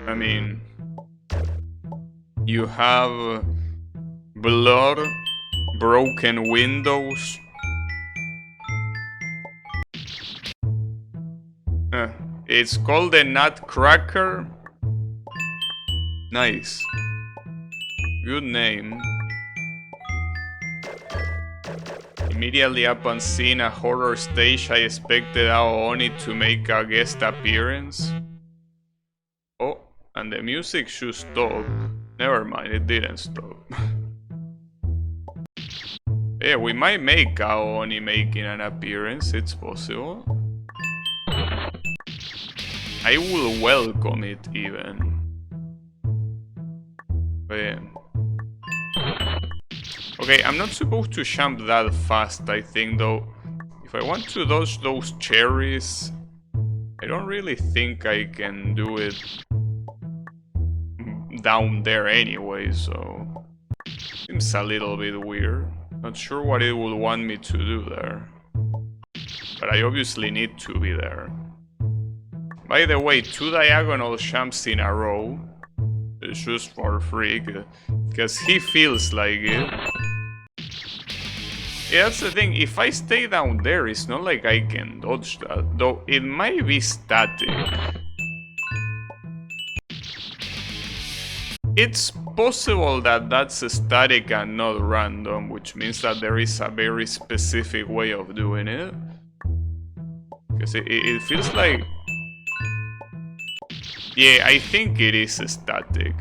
I mean... you have... blood, broken windows... it's called the Nutcracker. Nice. Good name. Immediately upon seeing a horror stage, I expected Aoni to make a guest appearance. Oh, and the music should stop. Never mind, it didn't stop. Yeah, we might make Kaoni making an appearance, it's possible. I will welcome it even. But yeah. Okay, I'm not supposed to jump that fast, I think, though. If I want to dodge those cherries, I don't really think I can do it down there anyway, so... Seems a little bit weird. Not sure what it would want me to do there. But I obviously need to be there. By the way, 2 diagonal jumps in a row. It's just for free, because he feels like it. Yeah, that's the thing, if I stay down there, it's not like I can dodge that, though it might be static. It's possible that that's static and not random, which means that there is a very specific way of doing it. Because it feels like... Yeah, I think it is static.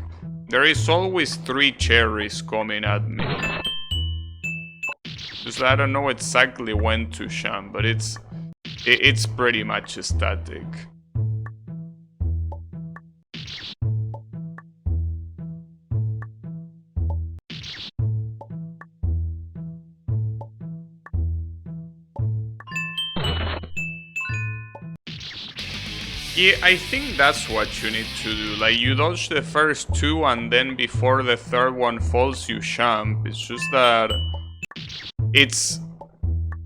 There is always 3 cherries coming at me. Just I don't know exactly when to jump, but it's pretty much static. Yeah, I think that's what you need to do. Like, you dodge the first 2 and then before the 3rd one falls, you jump. It's just that... It's...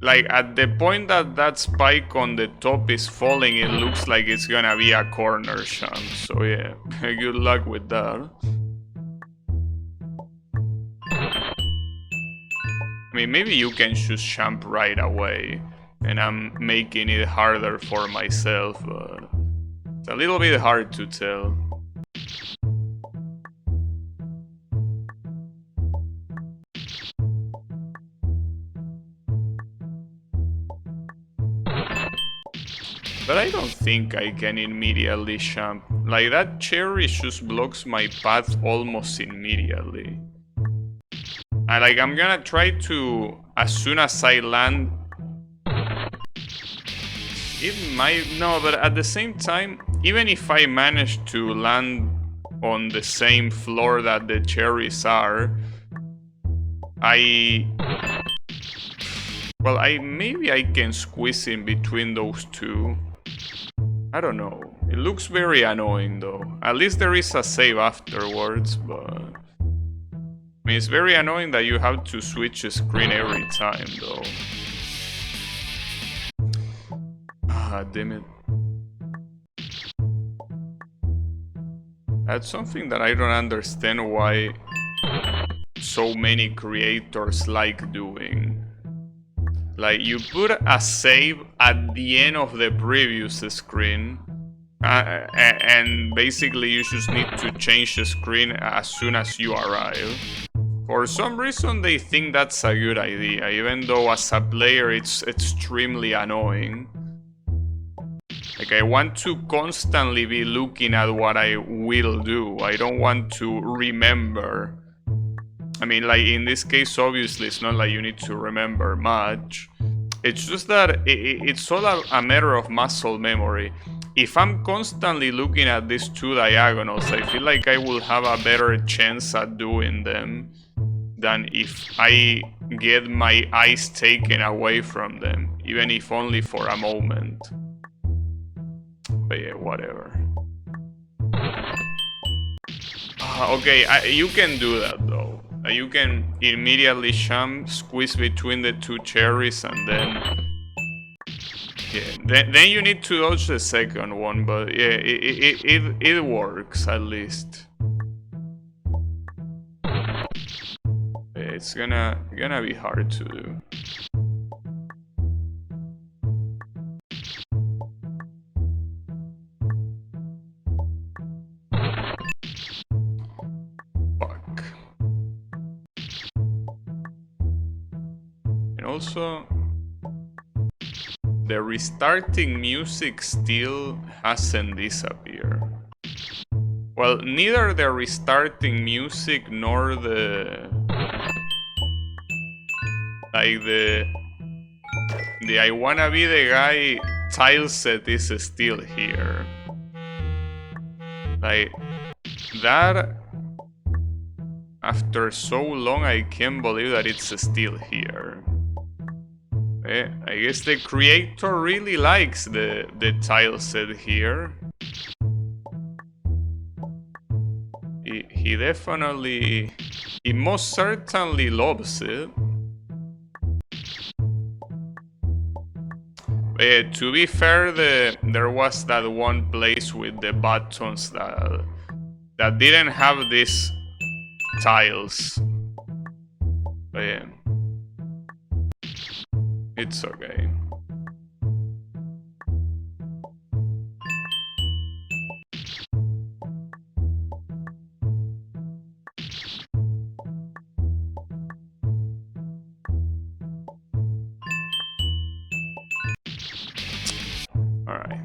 Like, at the point that that spike on the top is falling, it looks like it's gonna be a corner jump. So yeah, good luck with that. I mean, maybe you can just jump right away. And I'm making it harder for myself, but... It's a little bit hard to tell. But I don't think I can immediately jump. Like, that cherry just blocks my path almost immediately. And like, I'm gonna try to, as soon as I land... It might... No, but at the same time, even if I manage to land on the same floor that the cherries are, well, maybe I can squeeze in between those 2. I don't know. It looks very annoying though. At least there is a save afterwards, but... I mean, it's very annoying that you have to switch a screen every time though. Ah, damn it. That's something that I don't understand why so many creators like doing. Like, you put a save at the end of the previous screen, and basically you just need to change the screen as soon as you arrive. For some reason they think that's a good idea, even though as a player it's extremely annoying. Like, I want to constantly be looking at what I will do. I don't want to remember. I mean, like, in this case, obviously, it's not like you need to remember much. It's just that it's all a matter of muscle memory. If I'm constantly looking at these 2 diagonals, I feel like I will have a better chance at doing them than if I get my eyes taken away from them, even if only for a moment. But yeah, whatever. Okay, you can do that though. You can immediately jump, squeeze between the 2 cherries, and then... Yeah, then you need to dodge the second one, but yeah, it works at least. It's gonna be hard to do. Also, the restarting music still hasn't disappeared. Well, neither the restarting music nor the... like the I wanna be the guy tile set is still here. Like, that... after so long, I can't believe that it's still here. I guess the creator really likes the tile set here. He definitely... he most certainly loves it. To be fair, there was that one place with the buttons that didn't have these tiles. But yeah, it's okay. Alright.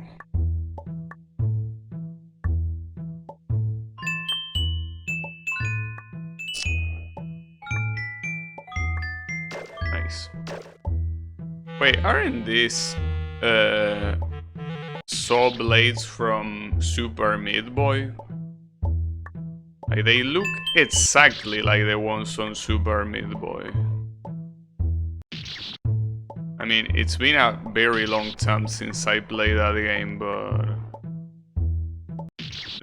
Nice. Wait, aren't these saw blades from Super Meat Boy? Like, they look exactly like the ones on Super Meat Boy. I mean, it's been a very long time since I played that game, but...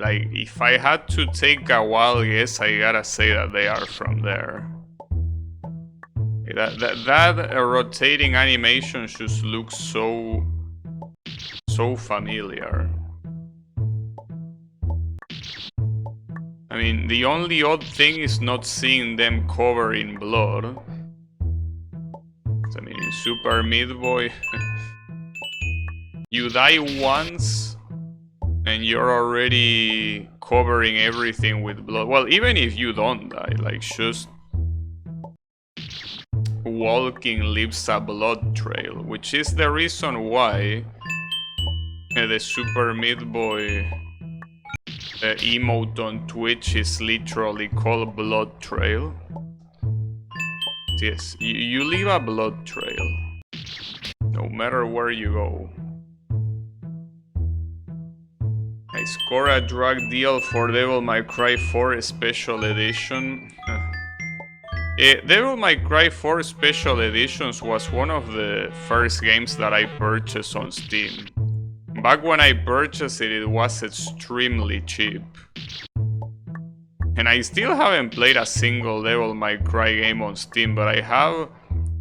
like, if I had to take a wild guess, I gotta say that they are from there. That rotating animation just looks so familiar. I mean, the only odd thing is not seeing them covered in blood. I mean, in Super Meat Boy, you die once and you're already covering everything with blood. Well, even if you don't die, like, just walking leaves a blood trail, which is the reason why the Super Meat Boy emote on Twitch is literally called Blood Trail. Yes, you leave a blood trail, no matter where you go. I score a drug deal for Devil May Cry 4 Special Edition. Devil May Cry 4 Special Editions was one of the first games that I purchased on Steam. Back when I purchased it, it was extremely cheap. And I still haven't played a single Devil May Cry game on Steam, but I have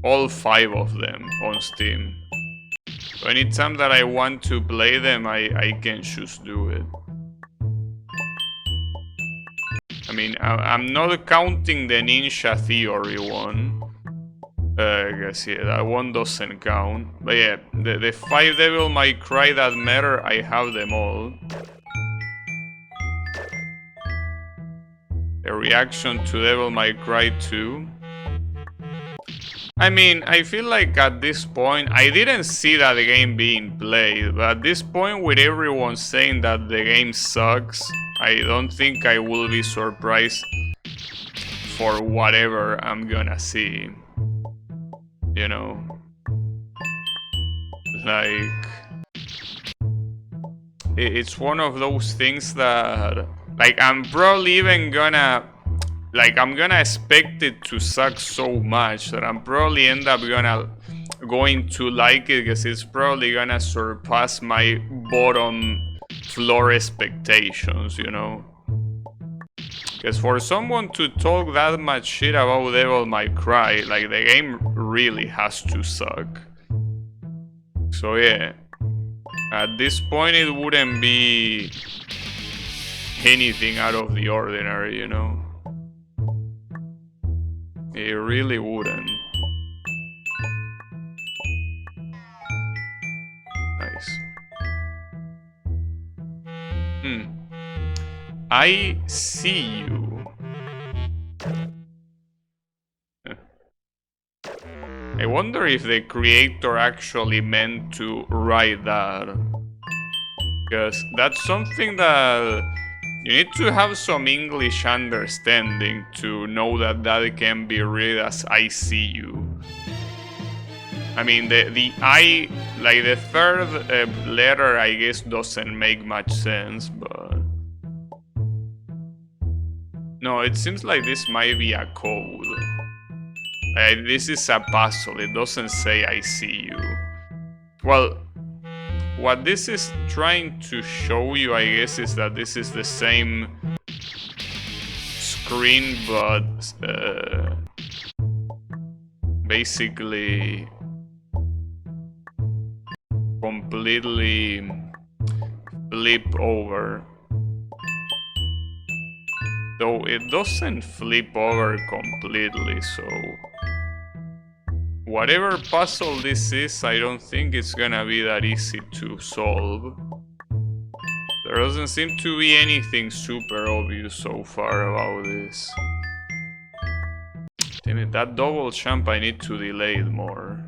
all 5 of them on Steam. So anytime that I want to play them, I can just do it. I mean, I'm not counting the Ninja Theory one. I guess, yeah, that one doesn't count. But yeah, the 5 Devil May Cry that matter, I have them all. The reaction to Devil May Cry 2. I mean, I feel like at this point, I didn't see that game being played, but at this point, with everyone saying that the game sucks, I don't think I will be surprised for whatever I'm gonna see. You know? Like... it's one of those things that... like, I'm probably even gonna... like, I'm gonna expect it to suck so much that I'm probably going to like it, because it's probably gonna surpass my bottom floor expectations, you know? Because for someone to talk that much shit about Devil May Cry, like, the game really has to suck. So yeah, at this point it wouldn't be anything out of the ordinary, you know? It really wouldn't. Nice. I see you. I wonder if the creator actually meant to write that. Because that's something that You need to have some English understanding to know that that can be read as I see you. I mean, the I, like the third letter, I guess doesn't make much sense, but... No, it seems like this might be a code. This is a puzzle, it doesn't say I see you. Well, what this is trying to show you, I guess, is that this is the same screen, but basically completely flip over. Though it doesn't flip over completely, so... Whatever puzzle this is, I don't think it's gonna be that easy to solve. There doesn't seem to be anything super obvious so far about this. Damn it, that double jump I need to delay it more.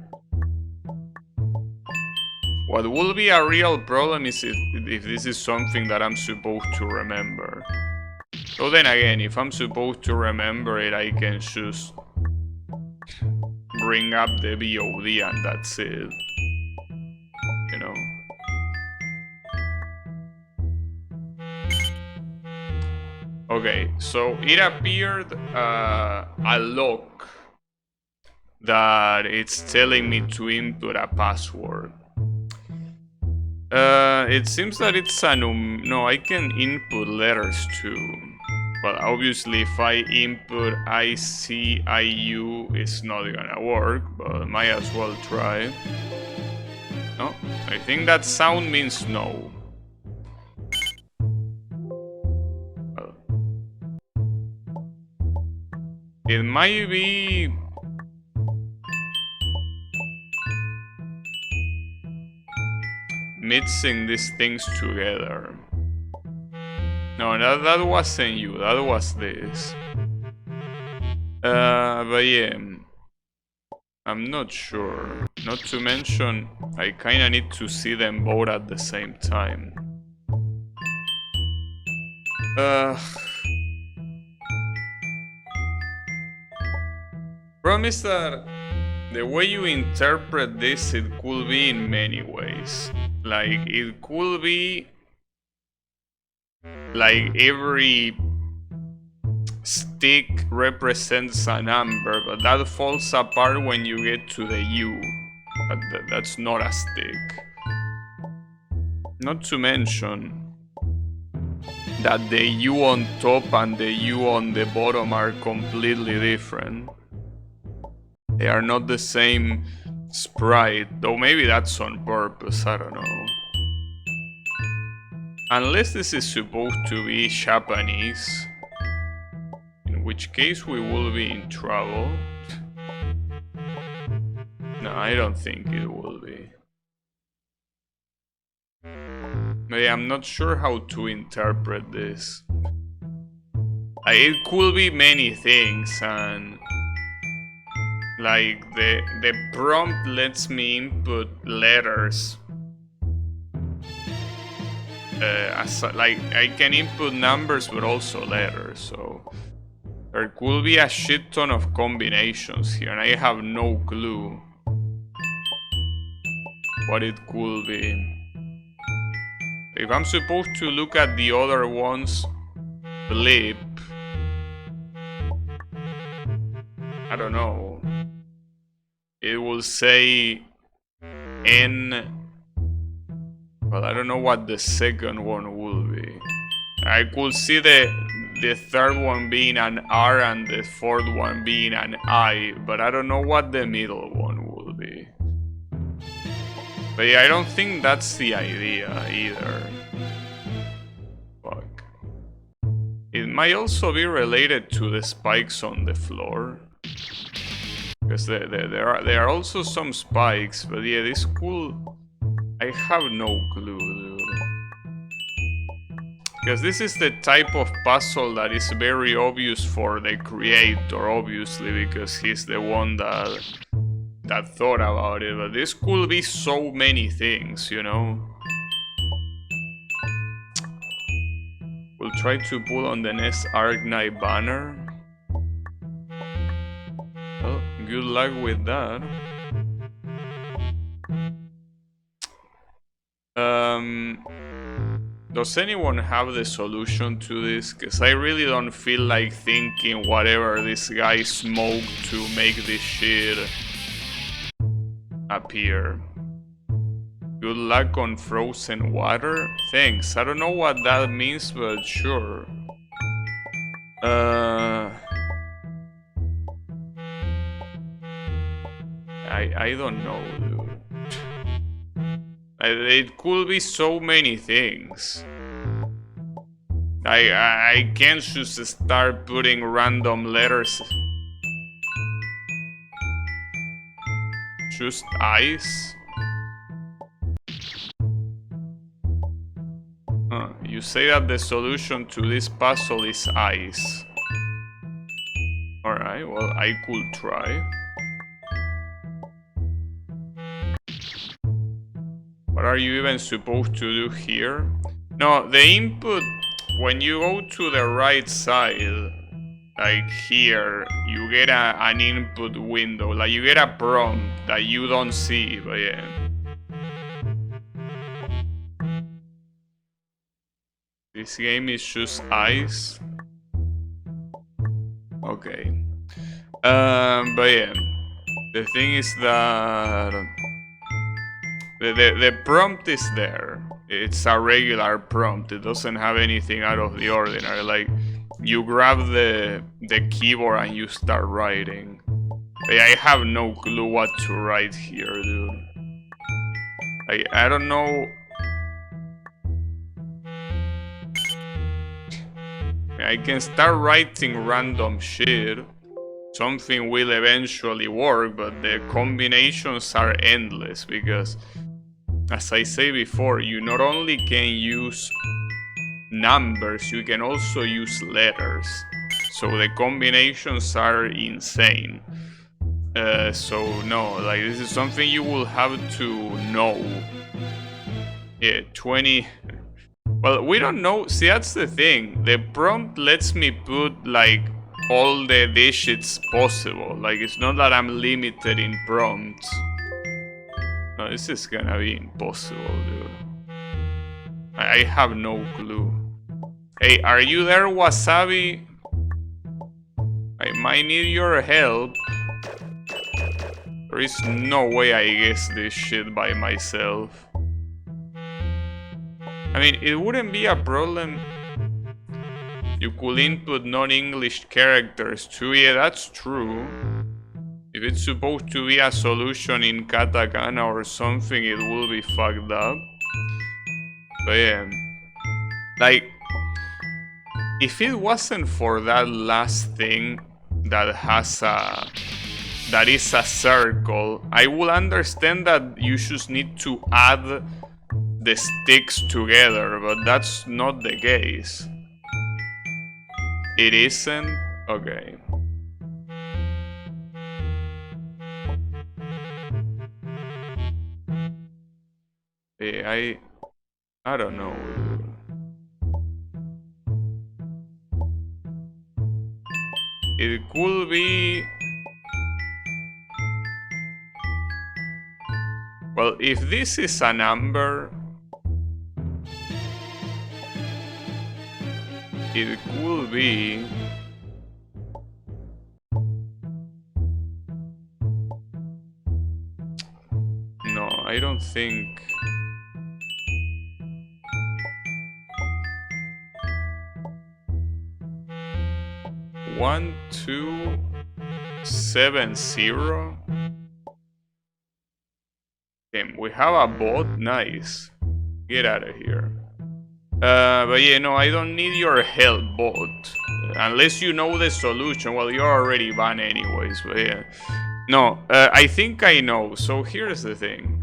What will be a real problem is if this is something that I'm supposed to remember. So then again, if I'm supposed to remember it, I can just bring up the VOD and that's it. You know. Okay, so it appeared a lock that it's telling me to input a password. It seems that it's a no, I can input letters too. But obviously if I input ICIU, it's not gonna work, but might as well try. No, I think that sound means no. Well, it might be... mixing these things together. No, that wasn't you, that was this. But yeah, I'm not sure. Not to mention, I kinda need to see them both at the same time. Problem is that the way you interpret this, it could be in many ways. Like, it could be like every stick represents a number, but that falls apart when you get to the U. That's not a stick. Not to mention that the U on top and the U on the bottom are completely different. They are not the same sprite, though maybe that's on purpose, I don't know. Unless this is supposed to be Japanese, in which case we will be in trouble. No, I don't think it will be. Maybe I'm not sure how to interpret this. It could be many things, and like the prompt lets me input letters. Like I can input numbers but also letters, so there could be a shit ton of combinations here and I have no clue what it could be. If I'm supposed to look at the other ones flip, I don't know, it will say N. Well, I don't know what the second one will be. I could see the third one being an R and the fourth one being an I, but I don't know what the middle one will be. But yeah, I don't think that's the idea either. Fuck. It might also be related to the spikes on the floor. Because there are also some spikes, but yeah, this could... I have no clue, dude. Because this is the type of puzzle that is very obvious for the creator, obviously, because he's the one that thought about it. But this could be so many things, you know? We'll Try to pull on the next Arknight banner. Well, good luck with that. Does anyone have the solution to this? Because I really don't feel like thinking whatever this guy smoked to make this shit appear. Good luck on frozen water? Thanks. I don't know what that means, but sure. I don't know, dude. It could be so many things. I can't just start putting random letters. Just ice? You say that the solution to this puzzle is ice. Alright, well, I could try. What are you even supposed to do here? No, the input, when you go to the right side, like here, you get an input window, like you get a prompt that you don't see, but yeah. This game is just ice. Okay. But yeah, the thing is that the prompt is there. It's a regular prompt. It doesn't have anything out of the ordinary. Like, you grab the keyboard and you start writing. I have no clue what to write here, dude. Like, I don't know. I can start writing random shit. Something will eventually work, but the combinations are endless because, as I say before, you not only can use numbers, you can also use letters. So the combinations are insane. So no, like this is something you will have to know. Yeah, 20... Well, we don't know. See, that's the thing. The prompt lets me put, like, all the digits possible. Like, it's not that I'm limited in prompts. No, this is gonna be impossible, dude. I have no clue. Hey, are you there, Wasabi? I might need your help. There is no way I guess this shit by myself. I mean, it wouldn't be a problem. You could input non-English characters too. Yeah, that's true. If it's supposed to be a solution in katakana or something, it will be fucked up. But yeah. Like, if it wasn't for that last thing that has a... that is a circle, I would understand that you just need to add the sticks together, but that's not the case. It isn't? Okay. Yeah, I don't know. It could be... Well, if this is a number, it could be... No, I don't think... 1, 2, 7, 0. Okay, we have a bot. Nice. Get out of here. But yeah, no, I don't need your help, bot. Unless you know the solution. Well, you're already banned anyways, but yeah. No, I think I know. So here's the thing.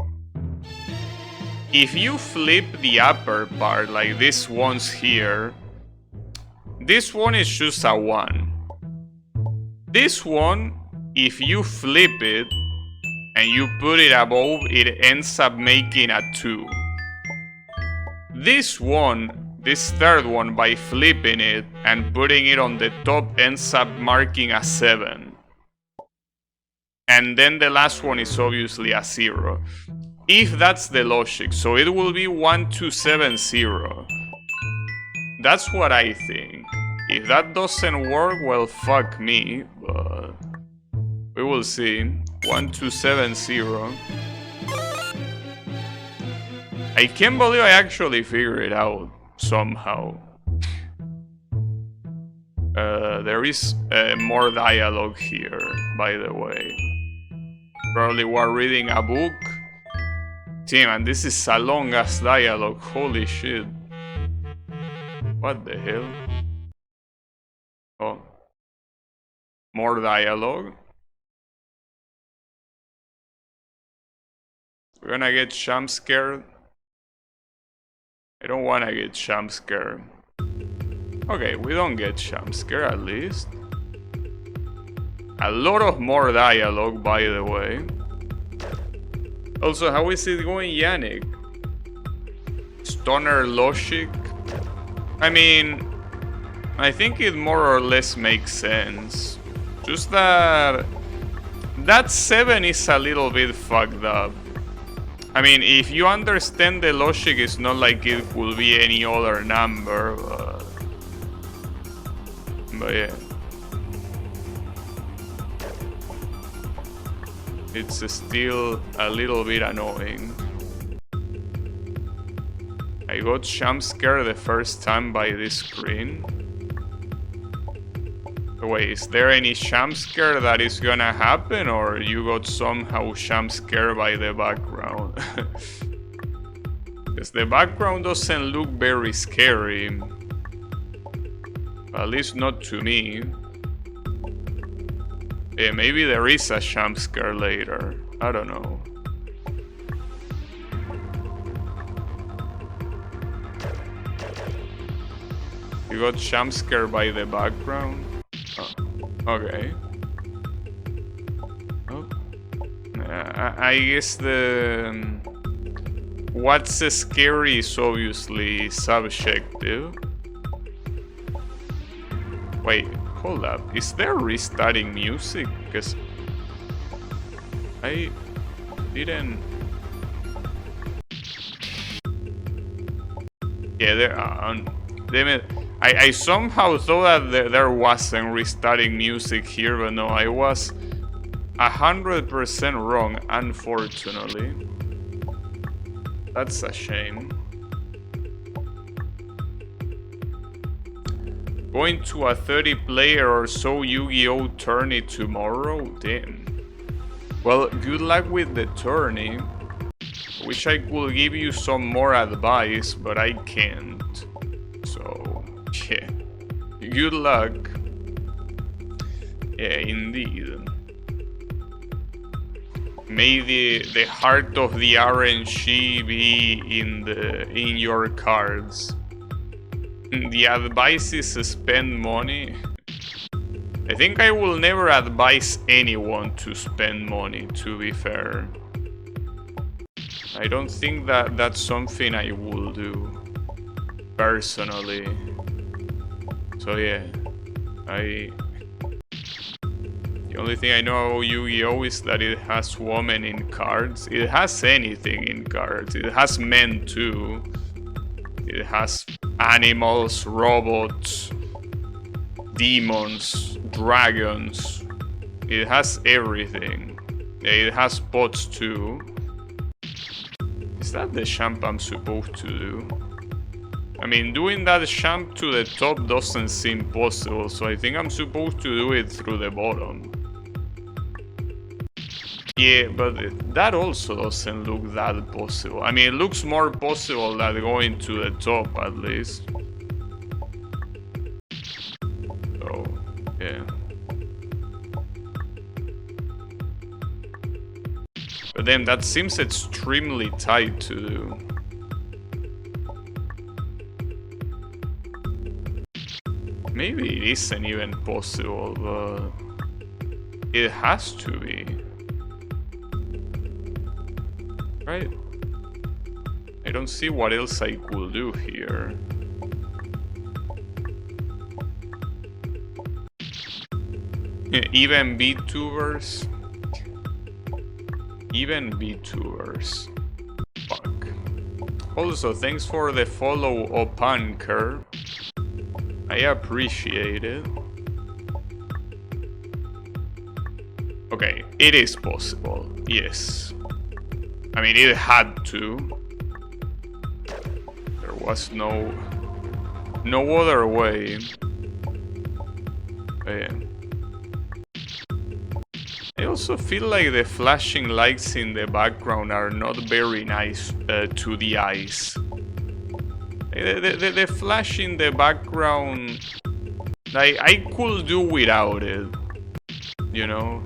If you flip the upper part, like this one's here, this one is just a 1. This one, if you flip it and you put it above, it ends up making a 2. This one, this third one, by flipping it and putting it on the top, ends up marking a 7. And then the last one is obviously a 0. If that's the logic, so it will be 1270. That's what I think. If that doesn't work, well, fuck me, but we will see. 1270. I can't believe I actually figured it out somehow. There is more dialogue here, by the way. Probably we're reading a book. Damn, and this is a long ass dialogue. Holy shit. What the hell? Oh. More dialogue. We're gonna get jump scared. I don't wanna get jump scared. Okay, we don't get jump scared at least. A lot of more dialogue, by the way. Also, how is it going, Yannick? Stoner logic? I mean, I think it more or less makes sense. Just that 7 is a little bit fucked up. I mean, if you understand the logic, it's not like it could be any other number, but yeah. It's still a little bit annoying. I got jump scared the first time by this screen. Wait, is there any jump scare that is gonna happen, or you got somehow jump scared by the background? Because the background doesn't look very scary. At least not to me. Yeah, maybe there is a jump scare later. I don't know. You got jump scared by the background? Oh, okay. Oh. I guess the... what's scary is obviously subjective. Wait, hold up. Is there restarting music? Because I didn't... Yeah, there are... Damn it. I somehow thought that there wasn't restarting music here, but no, I was 100% wrong, unfortunately. That's a shame. Going to a 30 player or so Yu-Gi-Oh tourney tomorrow? Damn. Well, good luck with the tourney. Wish I could give you some more advice, but I can't. So, yeah. Good luck. Yeah, indeed. May the heart of the RNG be in your cards. The advice is spend money. I think I will never advise anyone to spend money, to be fair. I don't think that that's something I will do, personally. So yeah, the only thing I know about Yu-Gi-Oh! Is that it has women in cards. It has anything in cards. It has men too. It has animals, robots, demons, dragons. It has everything. It has bots too. Is that the jump I'm supposed to do? I mean, doing that jump to the top doesn't seem possible, so I think I'm supposed to do it through the bottom. Yeah, but that also doesn't look that possible. I mean, it looks more possible than going to the top, at least. So, yeah. But then that seems extremely tight to do. Maybe it isn't even possible, but it has to be. Right? I don't see what else I could do here. Even VTubers. Even VTubers. Fuck. Also, thanks for the follow, Opanker. I appreciate it. Okay, it is possible, yes. I mean, it had to. There was no other way. Yeah. I also feel like the flashing lights in the background are not very nice to the eyes. The flash in the background, I could do without it, you know?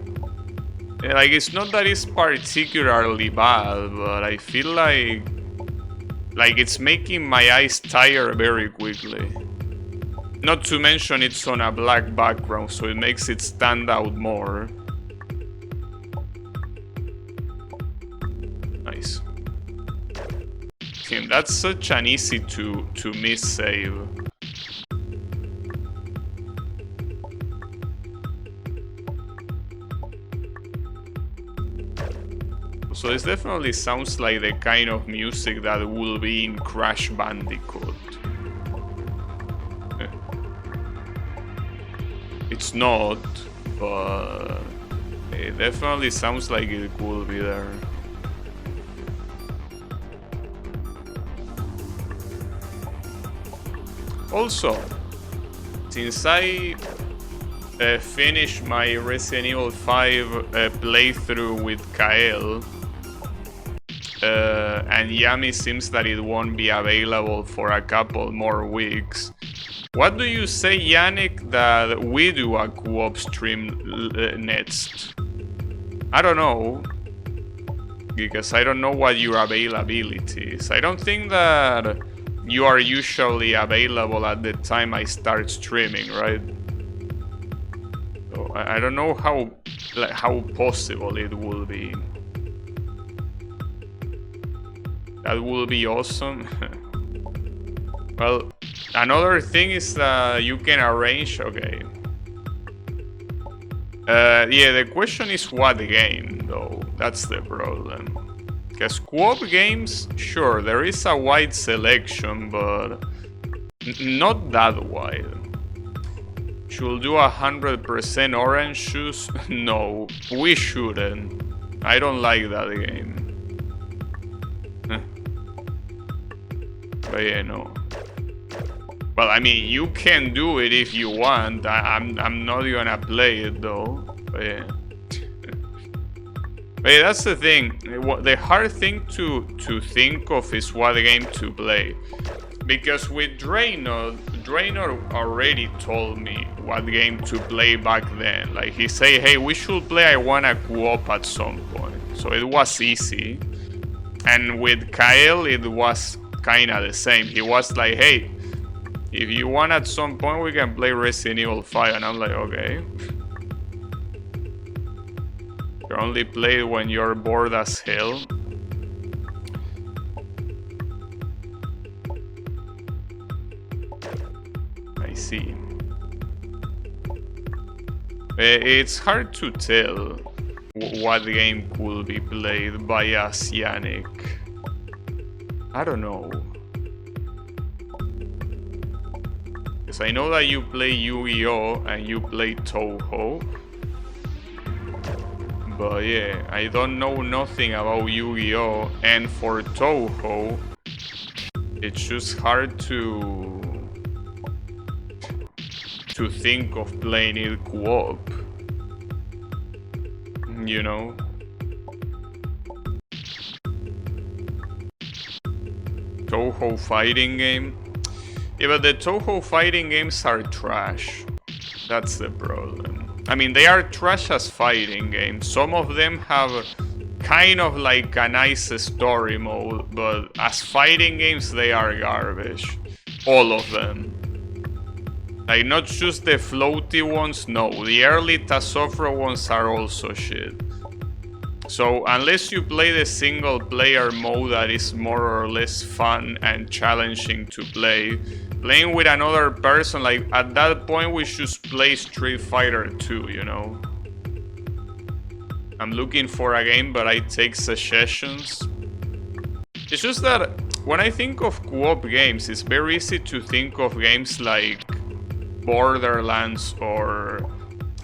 Like, it's not that it's particularly bad, but I feel like it's making my eyes tired very quickly. Not to mention it's on a black background, so it makes it stand out more. Nice. Damn, that's such an easy to miss save. So this definitely sounds like the kind of music that will be in Crash Bandicoot. It's not, but it definitely sounds like it will be there. Also, since I finished my Resident Evil 5 playthrough with Kael, and Yami seems that it won't be available for a couple more weeks. What do you say, Yannick, that we do a co-op stream next? I don't know, because I don't know what your availability is. I don't think that you are usually available at the time I start streaming, right? So I don't know how possible it will be. That will be awesome. Well, another thing is that you can arrange. Okay. Yeah, the question is what game, though. That's the problem. Because co-op games, sure, there is a wide selection, but not that wide. Should do 100% orange juice? No, we shouldn't. I don't like that game. But yeah, no. Well, I mean, you can do it if you want. I'm not gonna play it though. But yeah. But yeah, that's the thing. The hard thing to think of is what game to play. Because with Draenor already told me what game to play back then. Like, he say, hey, we should play I Wanna Co-op at some point. So it was easy. And with Kael, it was kinda the same. He was like, hey, if you want at some point, we can play Resident Evil 5. And I'm like, okay. You only play when you're bored as hell. I see. It's hard to tell what game could be played by us, Yannick. I don't know. Because I know that you play Yu-Gi-Oh! And you play Touhou. But yeah, I don't know nothing about Yu-Gi-Oh! And for Touhou, it's just hard to think of playing it co-op. You know? Touhou fighting game? Yeah, but the Touhou fighting games are trash. That's the problem. I mean, they are trash as fighting games. Some of them have kind of like a nice story mode, but as fighting games, they are garbage. All of them. Like, not just the floaty ones, no. The early Tasofra ones are also shit. So unless you play the single player mode that is more or less fun and challenging to play, playing with another person, like at that point we should play Street Fighter 2, you know? I'm looking for a game, but I take suggestions. It's just that when I think of co-op games, it's very easy to think of games like Borderlands or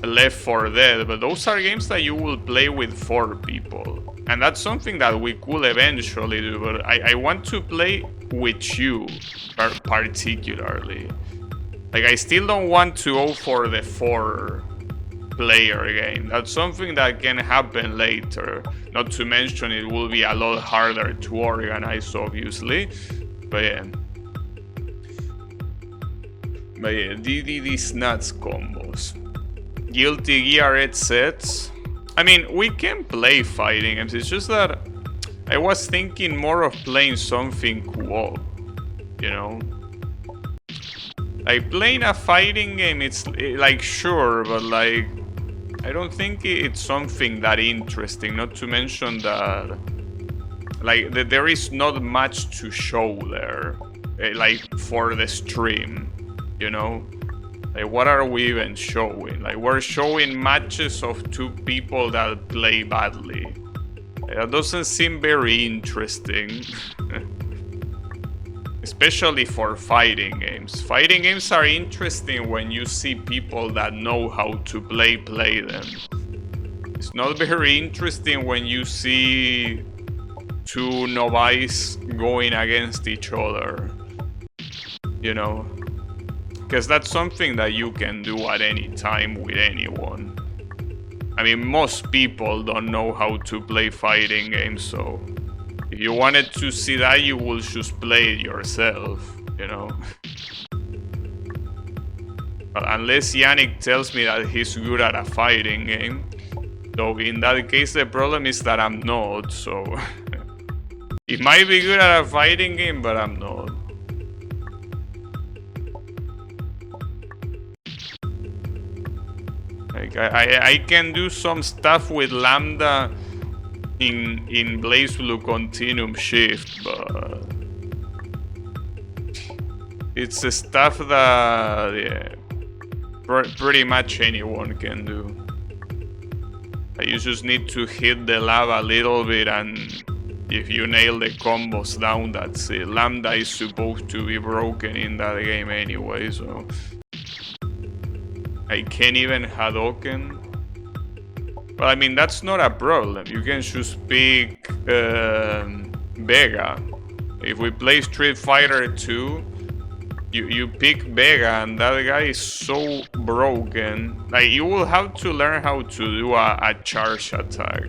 Left 4 Dead, but those are games that you will play with 4 people. And that's something that we could eventually do, but I want to play with you particularly. Like, I still don't want to go for the 4-player game. That's something that can happen later. Not to mention it will be a lot harder to organize, obviously. But yeah. DDD's nuts combos. Guilty Gear Red sets. I mean, we can play fighting games. It's just that I was thinking more of playing something co-op, you know? Like, playing a fighting game, it's like, sure, but like, I don't think it's something that interesting. Not to mention that, like, there is not much to show there, like, for the stream, you know? Like, what are we even showing? Like, we're showing matches of 2 people that play badly. That doesn't seem very interesting. Especially for fighting games. Fighting games are interesting when you see people that know how to play them. It's not very interesting when you see 2 novices going against each other. You know? Because that's something that you can do at any time with anyone. I mean, most people don't know how to play fighting games, so if you wanted to see that, you will just play it yourself, you know? But unless Yannick tells me that he's good at a fighting game, so in that case the problem is that I'm not, so he might be good at a fighting game, but I'm not. Like, I can do some stuff with Lambda in BlazBlue Continuum Shift, but it's the stuff that, yeah, pretty much anyone can do. You just need to hit the lava a little bit, and if you nail the combos down, that's it. Lambda is supposed to be broken in that game anyway, so I can't even Hadouken. Well, I mean, that's not a problem. You can just pick Vega. If we play Street Fighter 2, you pick Vega, and that guy is so broken. Like, you will have to learn how to do a charge attack.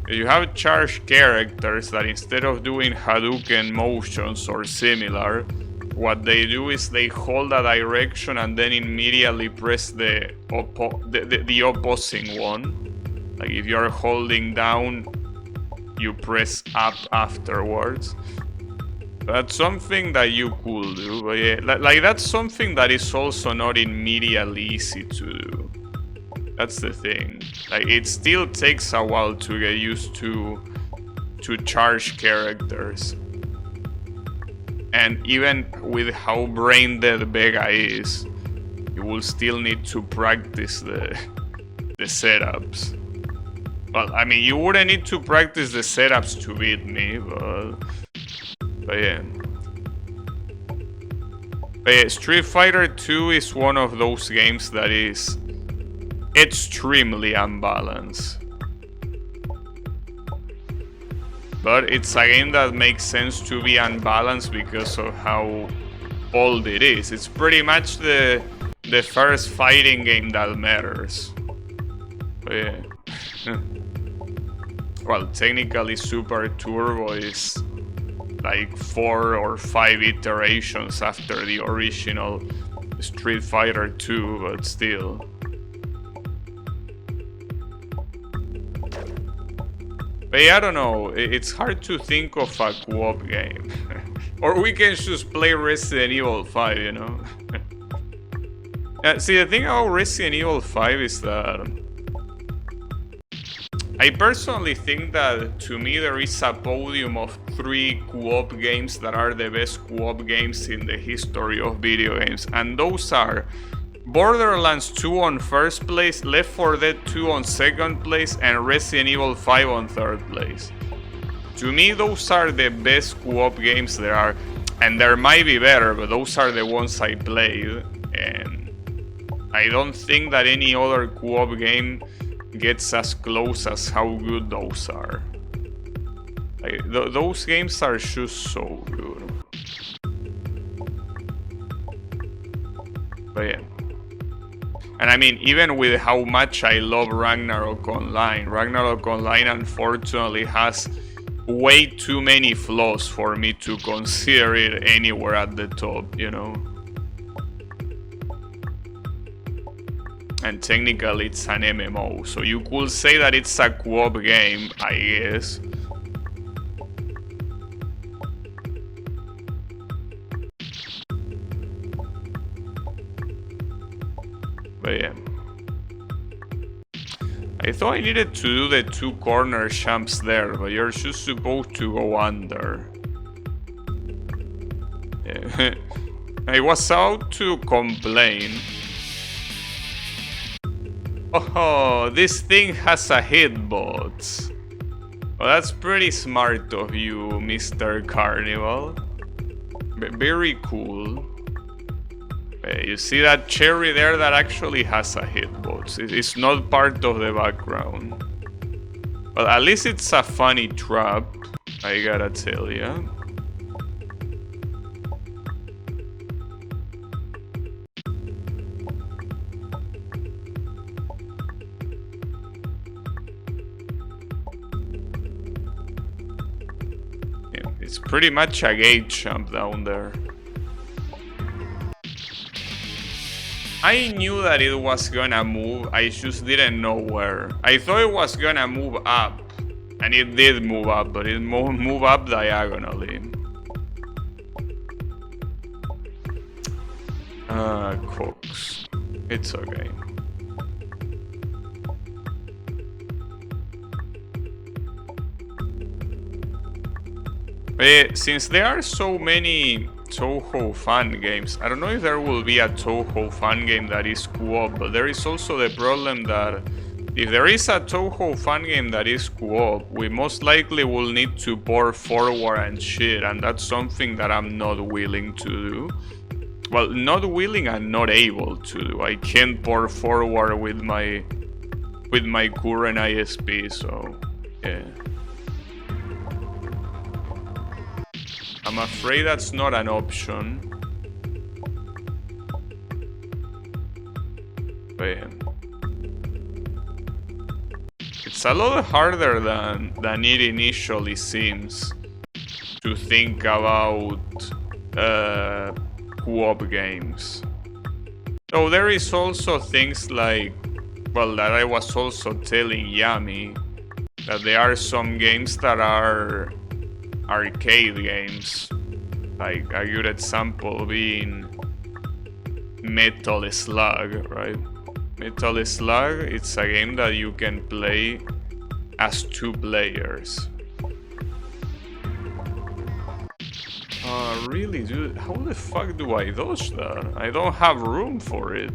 You have charged characters that instead of doing Hadouken motions or similar, what they do is they hold a direction and then immediately press the opposing one. Like, if you're holding down, you press up afterwards. That's something that you could do, but yeah, like that's something that is also not immediately easy to do. That's the thing. Like, it still takes a while to get used to charge characters. And even with how brain dead Vega is, you will still need to practice the setups. Well, I mean, you wouldn't need to practice the setups to beat me, but yeah. But yeah, Street Fighter 2 is one of those games that is extremely unbalanced. But it's a game that makes sense to be unbalanced because of how old it is. It's pretty much the first fighting game that matters. But yeah. Well, technically Super Turbo is like 4 or 5 iterations after the original Street Fighter 2, but still. But yeah, I don't know, it's hard to think of a co-op game. Or we can just play Resident Evil 5, you know? See, the thing about Resident Evil 5 is that I personally think that, to me, there is a podium of 3 co-op games that are the best co-op games in the history of video games, and those are Borderlands 2 on first place, Left 4 Dead 2 on second place, and Resident Evil 5 on third place. To me, those are the best co-op games there are, and there might be better, but those are the ones I played, and I don't think that any other co-op game gets as close as how good those are. Like, those games are just so good. But yeah. And I mean, even with how much I love Ragnarok Online unfortunately has way too many flaws for me to consider it anywhere at the top, you know? And technically it's an MMO, so you could say that it's a co-op game, I guess. But yeah. I thought I needed to do the 2 corner jumps there, but you're just supposed to go under. Yeah. I was out to complain. Oh, this thing has a hitbox. Well, that's pretty smart of you, Mr. Carnival. Very cool. You see that cherry there? That actually has a hitbox. It's not part of the background. Well, at least it's a funny trap, I gotta tell ya. It's pretty much a gate jump down there. I knew that it was gonna move, I just didn't know where. I thought it was gonna move up, and it did move up, but it moved up diagonally. Cooks. It's okay. Since there are so many Touhou fan games, I don't know if there will be a Touhou fan game that is co-op, but there is also the problem that if there is a Touhou fan game that is co-op, we most likely will need to port forward and shit, and that's something that I'm not willing to do. Well, not willing and not able to do. I can't port forward with my current ISP, so yeah. I'm afraid that's not an option. But yeah. It's a lot harder than it initially seems to think about co-op games. So there is also things like, well, that I was also telling Yami, that there are some games that are arcade games, like a good example being Metal Slug, right? Metal Slug, it's a game that you can play as 2 players. Really, dude? How the fuck do I dodge that? I don't have room for it.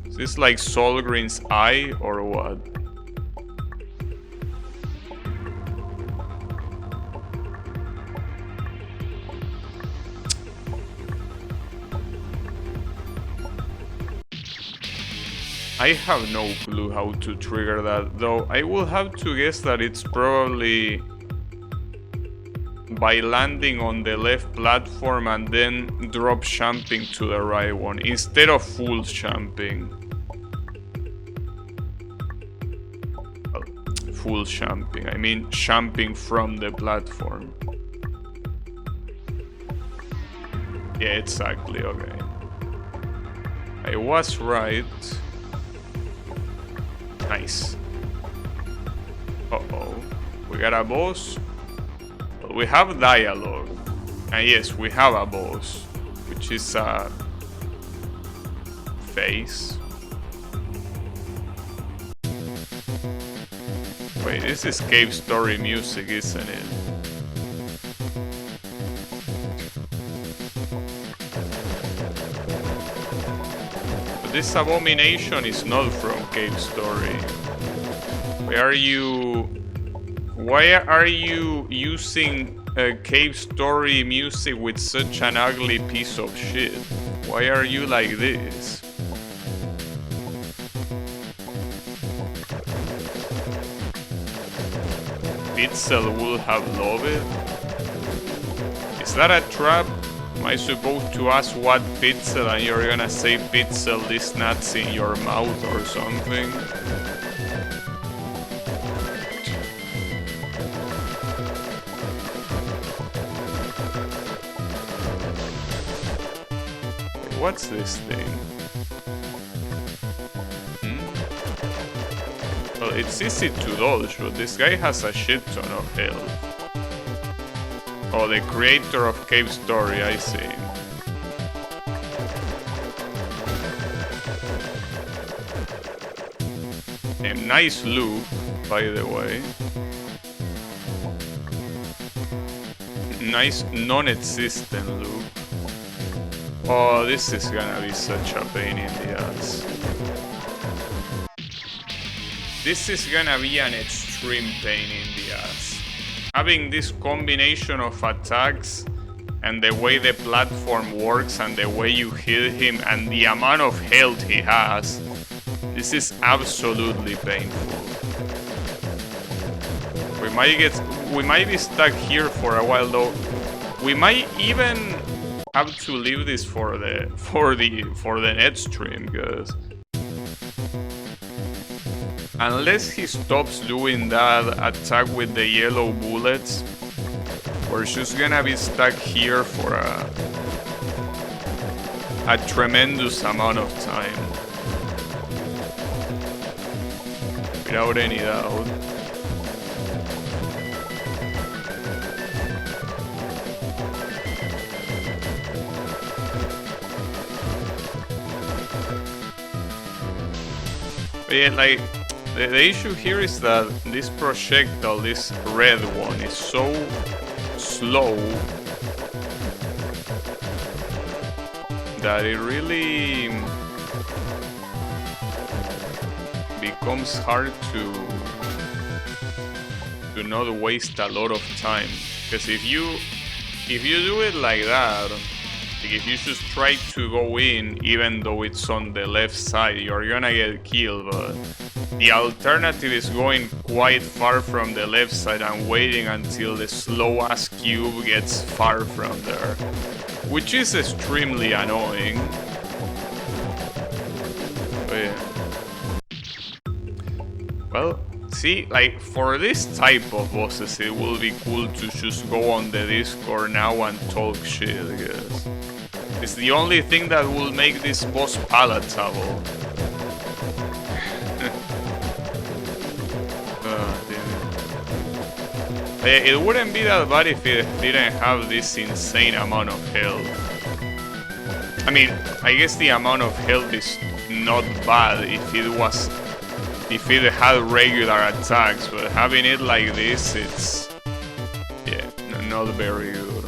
Is this like Solgrim's eye or what? I have no clue how to trigger that, though I will have to guess that it's probably by landing on the left platform and then drop jumping to the right one, instead of full jumping. Well, full jumping, I mean jumping from the platform. Yeah, exactly, okay. I was right. Nice. Uh-oh. We got a boss. Well, we have dialogue. And yes, we have a boss, which is a face. Wait, this is Cave Story music, isn't it? But this abomination is not from Cave Story. Why are you using Cave Story music with such an ugly piece of shit? Why are you like this? Pitzel will have loved it? Is that a trap? Am I supposed to ask what Pitzel and you're gonna say Pitzel this nuts in your mouth or something? What's this thing? Well, it's easy to dodge, but this guy has a shit ton of health. Oh, the creator of Cave Story, I see. A nice loop, by the way. Nice non-existent loop. Oh, this is gonna be such a pain in the ass. This is gonna be an extreme pain in the ass. Having this combination of attacks and the way the platform works and the way you hit him and the amount of health he has, this is absolutely painful. We might be stuck here for a while though. We might even have to leave this for the next stream, because unless he stops doing that attack with the yellow bullets, we're just gonna be stuck here for a tremendous amount of time. Without any doubt. But yeah, like, the issue here is that this projectile, this red one, is so slow that it really becomes hard to not waste a lot of time. Because if you do it like that, like if you just try to go in, even though it's on the left side, you're gonna get killed. But the alternative is going quite far from the left side and waiting until the slow-ass cube gets far from there, which is extremely annoying. But yeah. Well, see, like, for this type of bosses, it will be cool to just go on the Discord now and talk shit, because it's the only thing that will make this boss palatable. It wouldn't be that bad if it didn't have this insane amount of health. I mean, I guess the amount of health is not bad if it had regular attacks, but having it like this, it's, yeah, not very good.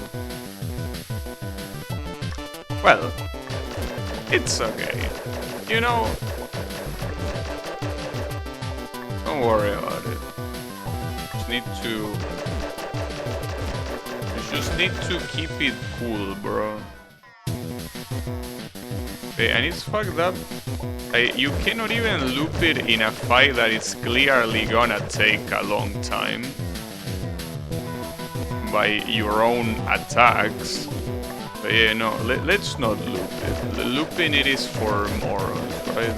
Well, it's okay. You know, don't worry about it. You just need to keep it cool, bro. Okay, and it's fucked up. You cannot even loop it in a fight that is clearly gonna take a long time by your own attacks. But yeah, no, let's not loop it. Looping it is for morons, right?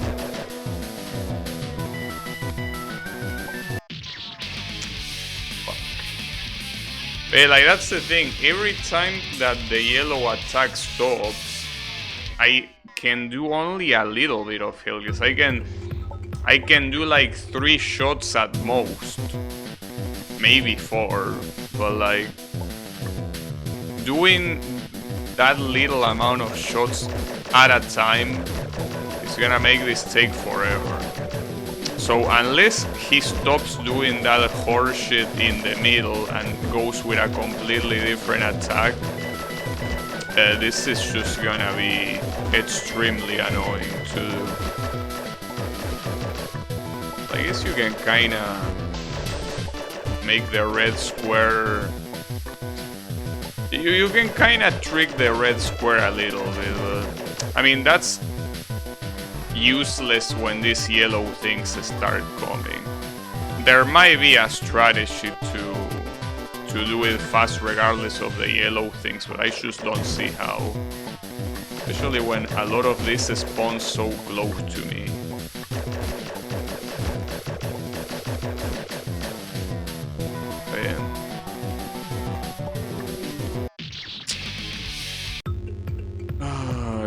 Fuck. But like, that's the thing. Every time that the yellow attack stops, I can do only a little bit of heal, because I can do like 3 shots at most, maybe 4, but like doing that little amount of shots at a time is gonna make this take forever. So unless he stops doing that horseshit in the middle and goes with a completely different attack, this is just gonna be extremely annoying to do. I guess you can kinda make the red square... You can kinda trick the red square a little bit, but... I mean, that's useless when these yellow things start coming. There might be a strategy to do it fast regardless of the yellow things, but I just don't see how. Especially when a lot of this spawns so close to me.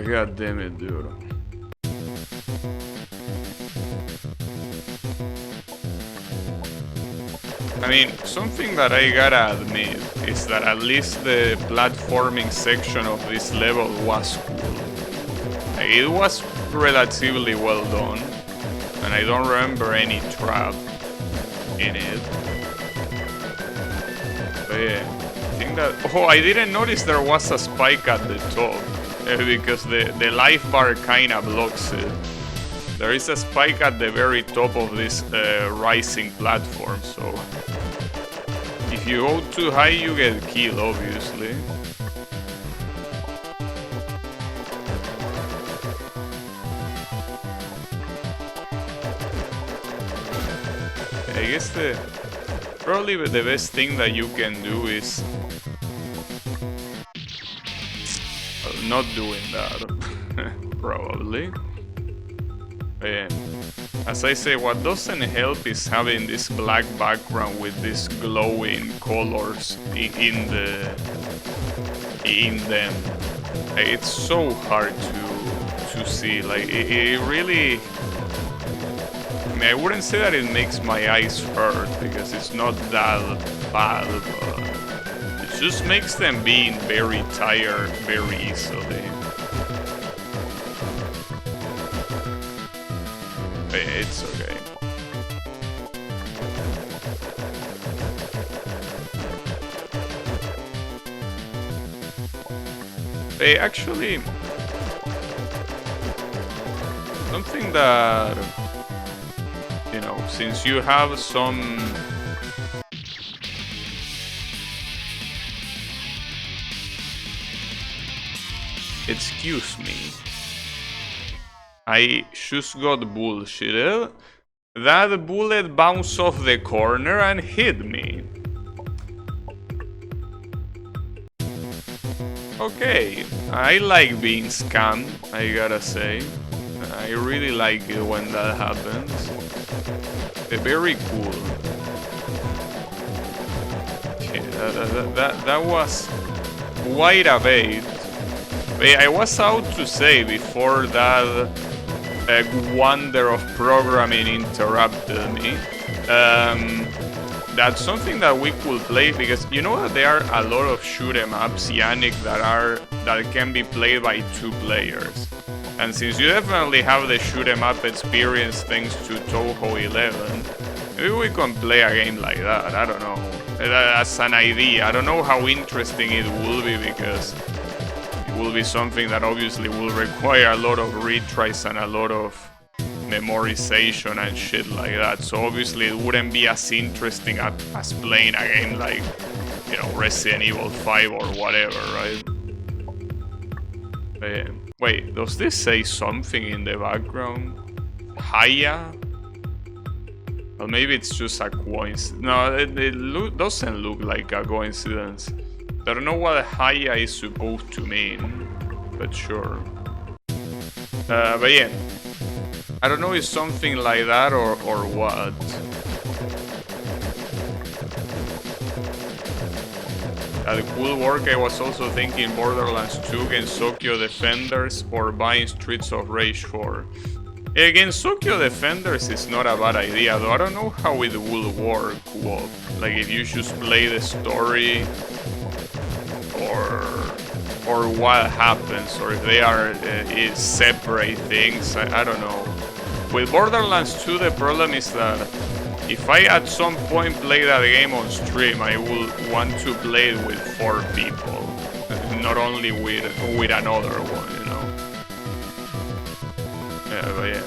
God damn it, dude. I mean, something that I gotta admit is that at least the platforming section of this level was cool. It was relatively well done, and I don't remember any trap in it. But yeah, I think that... Oh, I didn't notice there was a spike at the top, because the life bar kinda blocks it. There is a spike at the very top of this rising platform, so... If you go too high, you get killed, obviously. I guess probably the best thing that you can do is not doing that, probably. But yeah. As I say, what doesn't help is having this black background with these glowing colors in them. It's so hard to see. Like it really... I mean, I wouldn't say that it makes my eyes hurt because it's not that bad, but it just makes them being very tired very easily. It's okay. Hey, actually, something that, you know, since you have some... Excuse me. I just got bullshitted. That bullet bounced off the corner and hit me. Okay, I like being scammed, I gotta say. I really like it when that happens. Very cool. Okay, that was quite a bait. I was out to say before that wonder of programming interrupted me. That's something that we could play, because you know that there are a lot of shoot 'em ups, Yannick, that can be played by 2 players. And since you definitely have the shoot 'em up experience thanks to Touhou 11, maybe we can play a game like that. I don't know. That's an idea. I don't know how interesting it will be, because will be something that obviously will require a lot of retries and a lot of memorization and shit like that. So obviously it wouldn't be as interesting as playing a game like, you know, Resident Evil 5 or whatever, right? Wait, does this say something in the background? Haya? Well, maybe it's just a coincidence. No, it doesn't look like a coincidence. I don't know what Haya is supposed to mean, but sure. But yeah, I don't know if something like that or what. At cool work, I was also thinking Borderlands 2 against Tokyo Defenders or buying Streets of Rage 4. Against Tokyo Defenders is not a bad idea, though I don't know how it will work. Like if you just play the story, or what happens, or if they are separate things. I don't know. With Borderlands 2, the problem is that if I at some point play that game on stream, I will want to play it with 4 people, not only with another one, you know. Yeah, but yeah.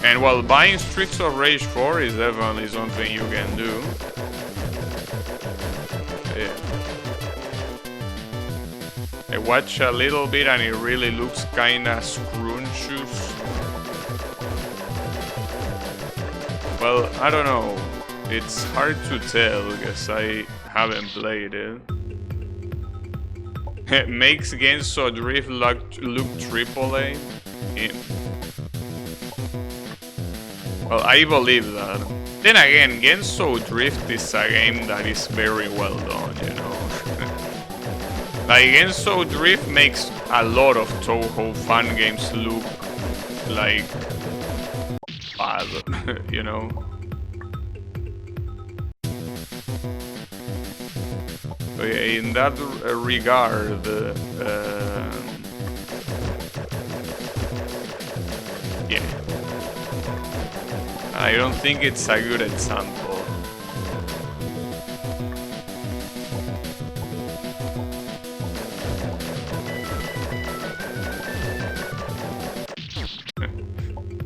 And while buying Streets of Rage 4 is definitely something you can do. Yeah. I watch a little bit and it really looks kinda scrumptious. Well, I don't know. It's hard to tell because I haven't played it. It makes Genso Drift look AAA. Well, I believe that. Then again, Genso Drift is a game that is very well done, you know. Like, Genso Drift makes a lot of Toho fan games look like bad, you know. Okay, in that regard, yeah, I don't think it's a good example.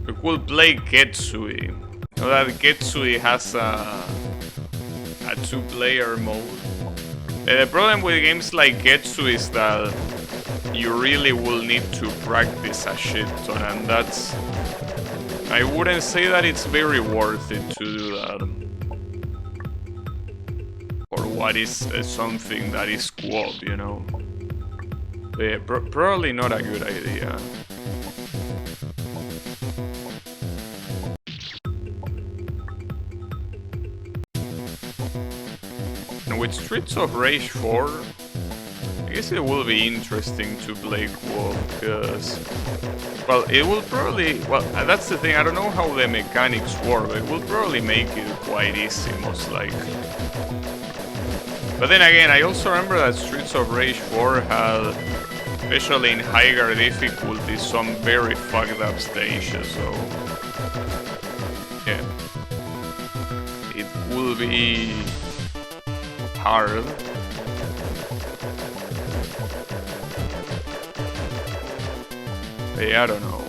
We could play Getsui. You know that Getsui has a 2-player mode. The problem with games like Getsui is that you really will need to practice a shit ton, and that's... I wouldn't say that it's very worth it to do that. Or what is something that is co-op, you know. But yeah, probably not a good idea. And with Streets of Rage 4, I guess it will be interesting to play co-op, because... Well, it will probably... Well, that's the thing, I don't know how the mechanics work, but it will probably make it quite easy, most likely. But then again, I also remember that Streets of Rage 4 had, especially in higher difficulty, some very fucked up stages, so... Yeah. It will be... hard. Hey, I don't know.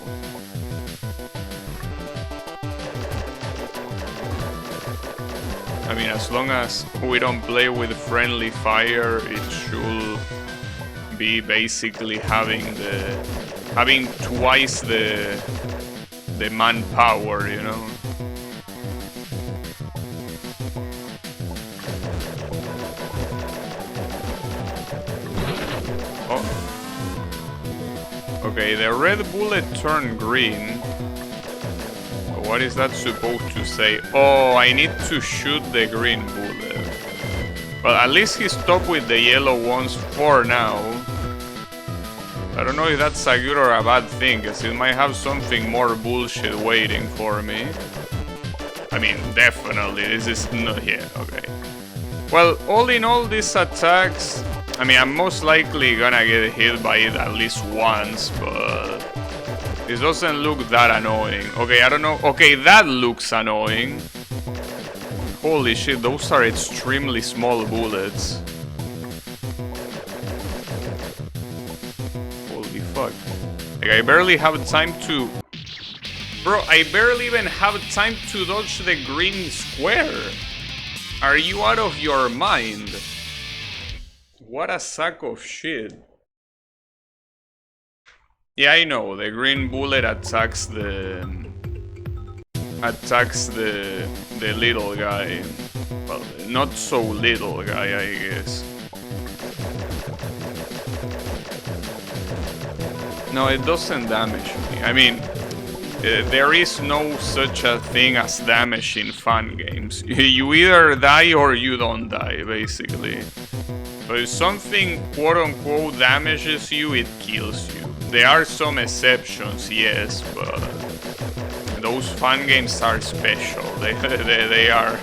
I mean, as long as we don't play with friendly fire, it should be basically having twice the manpower, you know. Okay, the red bullet turned green. What is that supposed to say? Oh, I need to shoot the green bullet. Well, at least he stopped with the yellow ones for now. I don't know if that's a good or a bad thing, because it might have something more bullshit waiting for me. I mean, definitely, this is not... Yeah, okay. Well, all in all, these attacks... I mean, I'm most likely gonna get hit by it at least once, but this doesn't look that annoying. Okay, I don't know. Okay, that looks annoying. Holy shit, those are extremely small bullets. Holy fuck. Like, I barely have time to... Bro, I barely even have time to dodge the green square. Are you out of your mind? What a sack of shit. Yeah, I know, the green bullet attacks the little guy. Well, not so little guy, I guess. No, it doesn't damage me. I mean, there is no such a thing as damage in fun games. You either die or you don't die, basically. But if something quote-unquote damages you, it kills you. There are some exceptions, yes, but those fun games are special. They are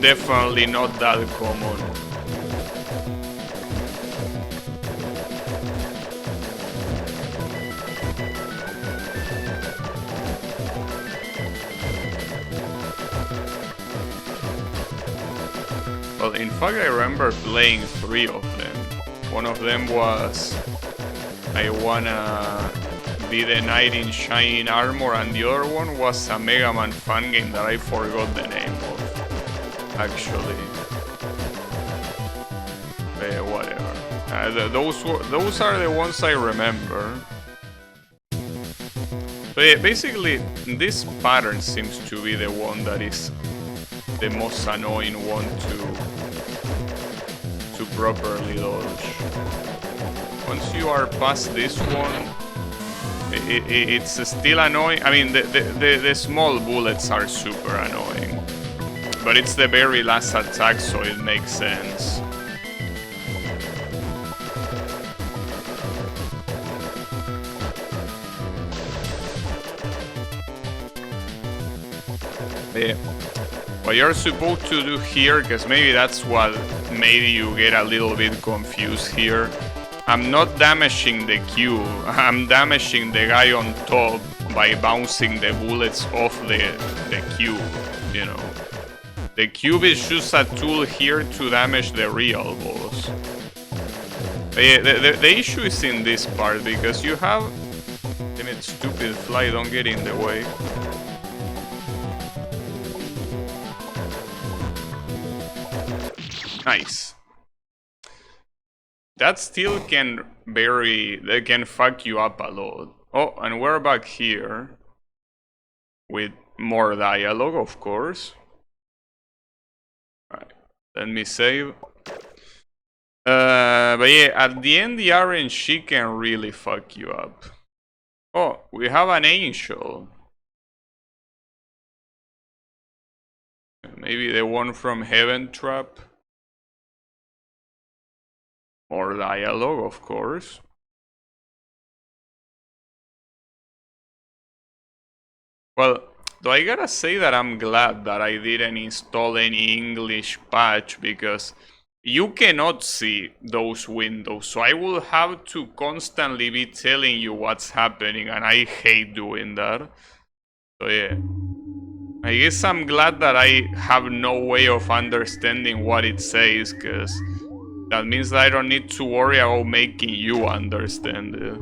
definitely not that common. Well, in fact, I remember playing 3 of them. One of them was I Wanna Be the Knight in Shining Armor, and the other one was a Mega Man fan game that I forgot the name of, actually. Whatever. Those are the ones I remember. But yeah, basically, this pattern seems to be the one that is the most annoying one to properly dodge. Once you are past this one, it's still annoying. I mean, the small bullets are super annoying, but it's the very last attack, so it makes sense. Yeah. What you're supposed to do here, because maybe that's what made you get a little bit confused here. I'm not damaging the cube, I'm damaging the guy on top by bouncing the bullets off the cube, you know. The cube is just a tool here to damage the real boss. But yeah, the issue is in this part, because you have... Damn it, stupid fly, don't get in the way. Nice. That still can fuck you up a lot. Oh, and we're back here with more dialogue, of course. Alright, let me save. But yeah, at the end the RNG can really fuck you up. Oh, we have an angel. Maybe the one from Heaven Trap. More dialogue, of course. Well, though I gotta say that I'm glad that I didn't install any English patch, because you cannot see those windows, so I will have to constantly be telling you what's happening, and I hate doing that. So yeah, I guess I'm glad that I have no way of understanding what it says, because that means that I don't need to worry about making you understand it.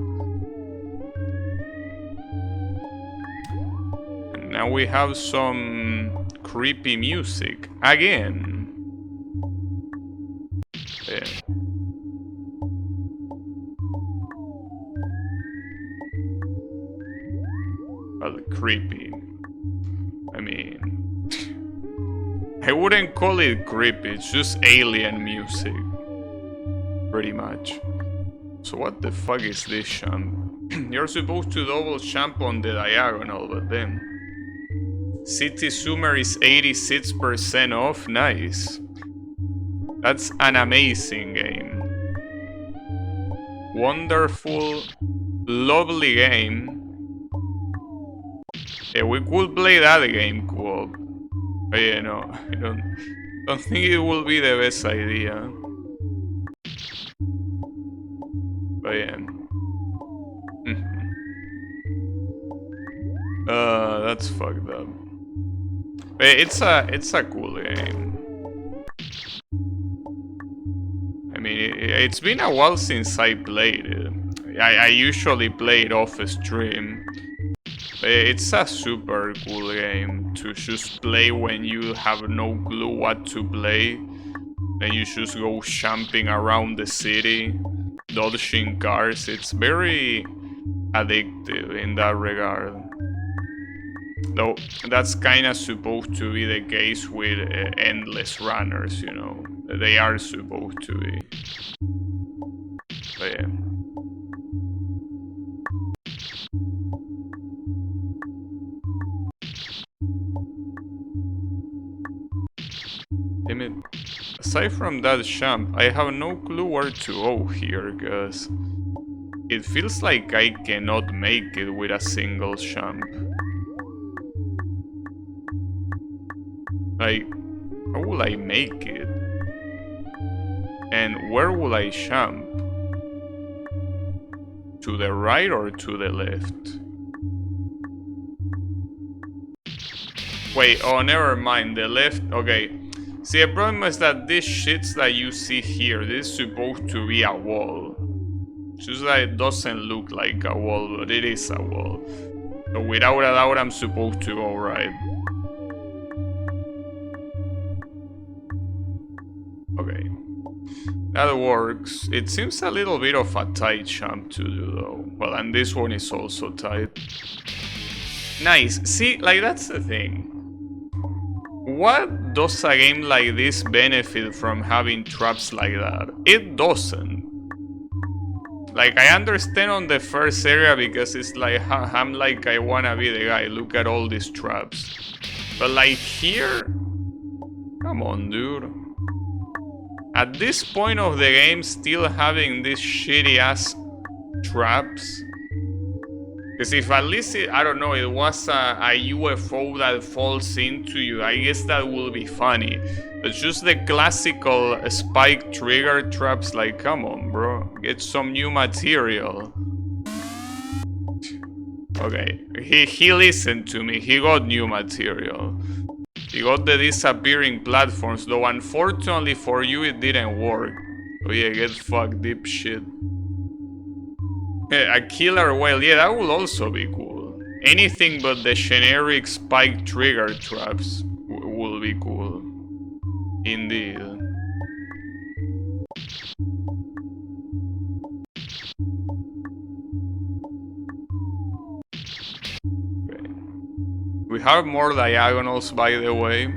And now we have some creepy music again. Yeah. Well, creepy. I mean, I wouldn't call it creepy, it's just alien music. Pretty much. So what the fuck is this champ? You're supposed to double champ on the diagonal, but then... City Summer is 86% off, nice. That's an amazing game. Wonderful, lovely game. Yeah, we could play that game co-op. But yeah, no, I don't think it will be the best idea. But yeah. That's fucked up. But it's a cool game. I mean, it's been a while since I played it. I usually play it off stream. But it's a super cool game to just play when you have no clue what to play. Then you just go jumping around the city, dodging cars. It's very addictive in that regard. Though that's kinda supposed to be the case with endless runners, you know. They are supposed to be. But yeah. Damn it. Aside from that champ, I have no clue where to go here, cause it feels like I cannot make it with a single champ. Like, how will I make it? And where will I jump? To the right or to the left? Wait, oh, never mind, the left, okay. See, the problem is that these shits that you see here, this is supposed to be a wall. Just that it doesn't look like a wall, but it is a wall. So without a doubt, I'm supposed to go right. Okay. That works. It seems a little bit of a tight jump to do though. Well, and this one is also tight. Nice. See, like that's the thing. What does a game like this benefit from having traps like that? It doesn't. Like, I understand on the first area because it's like, I'm like, I wanna be the guy, look at all these traps. But like here, come on dude. At this point of the game, still having these shitty ass traps. Because if at least, I don't know, it was a UFO that falls into you, I guess that will be funny. But just the classical spike trigger traps, like, come on, bro. Get some new material. Okay, he listened to me. He got new material. He got the disappearing platforms, though unfortunately for you it didn't work. Oh yeah, get fucked, dipshit. A killer whale, yeah, that would also be cool. Anything but the generic spike trigger traps will be cool. Indeed. Okay. We have more diagonals, by the way.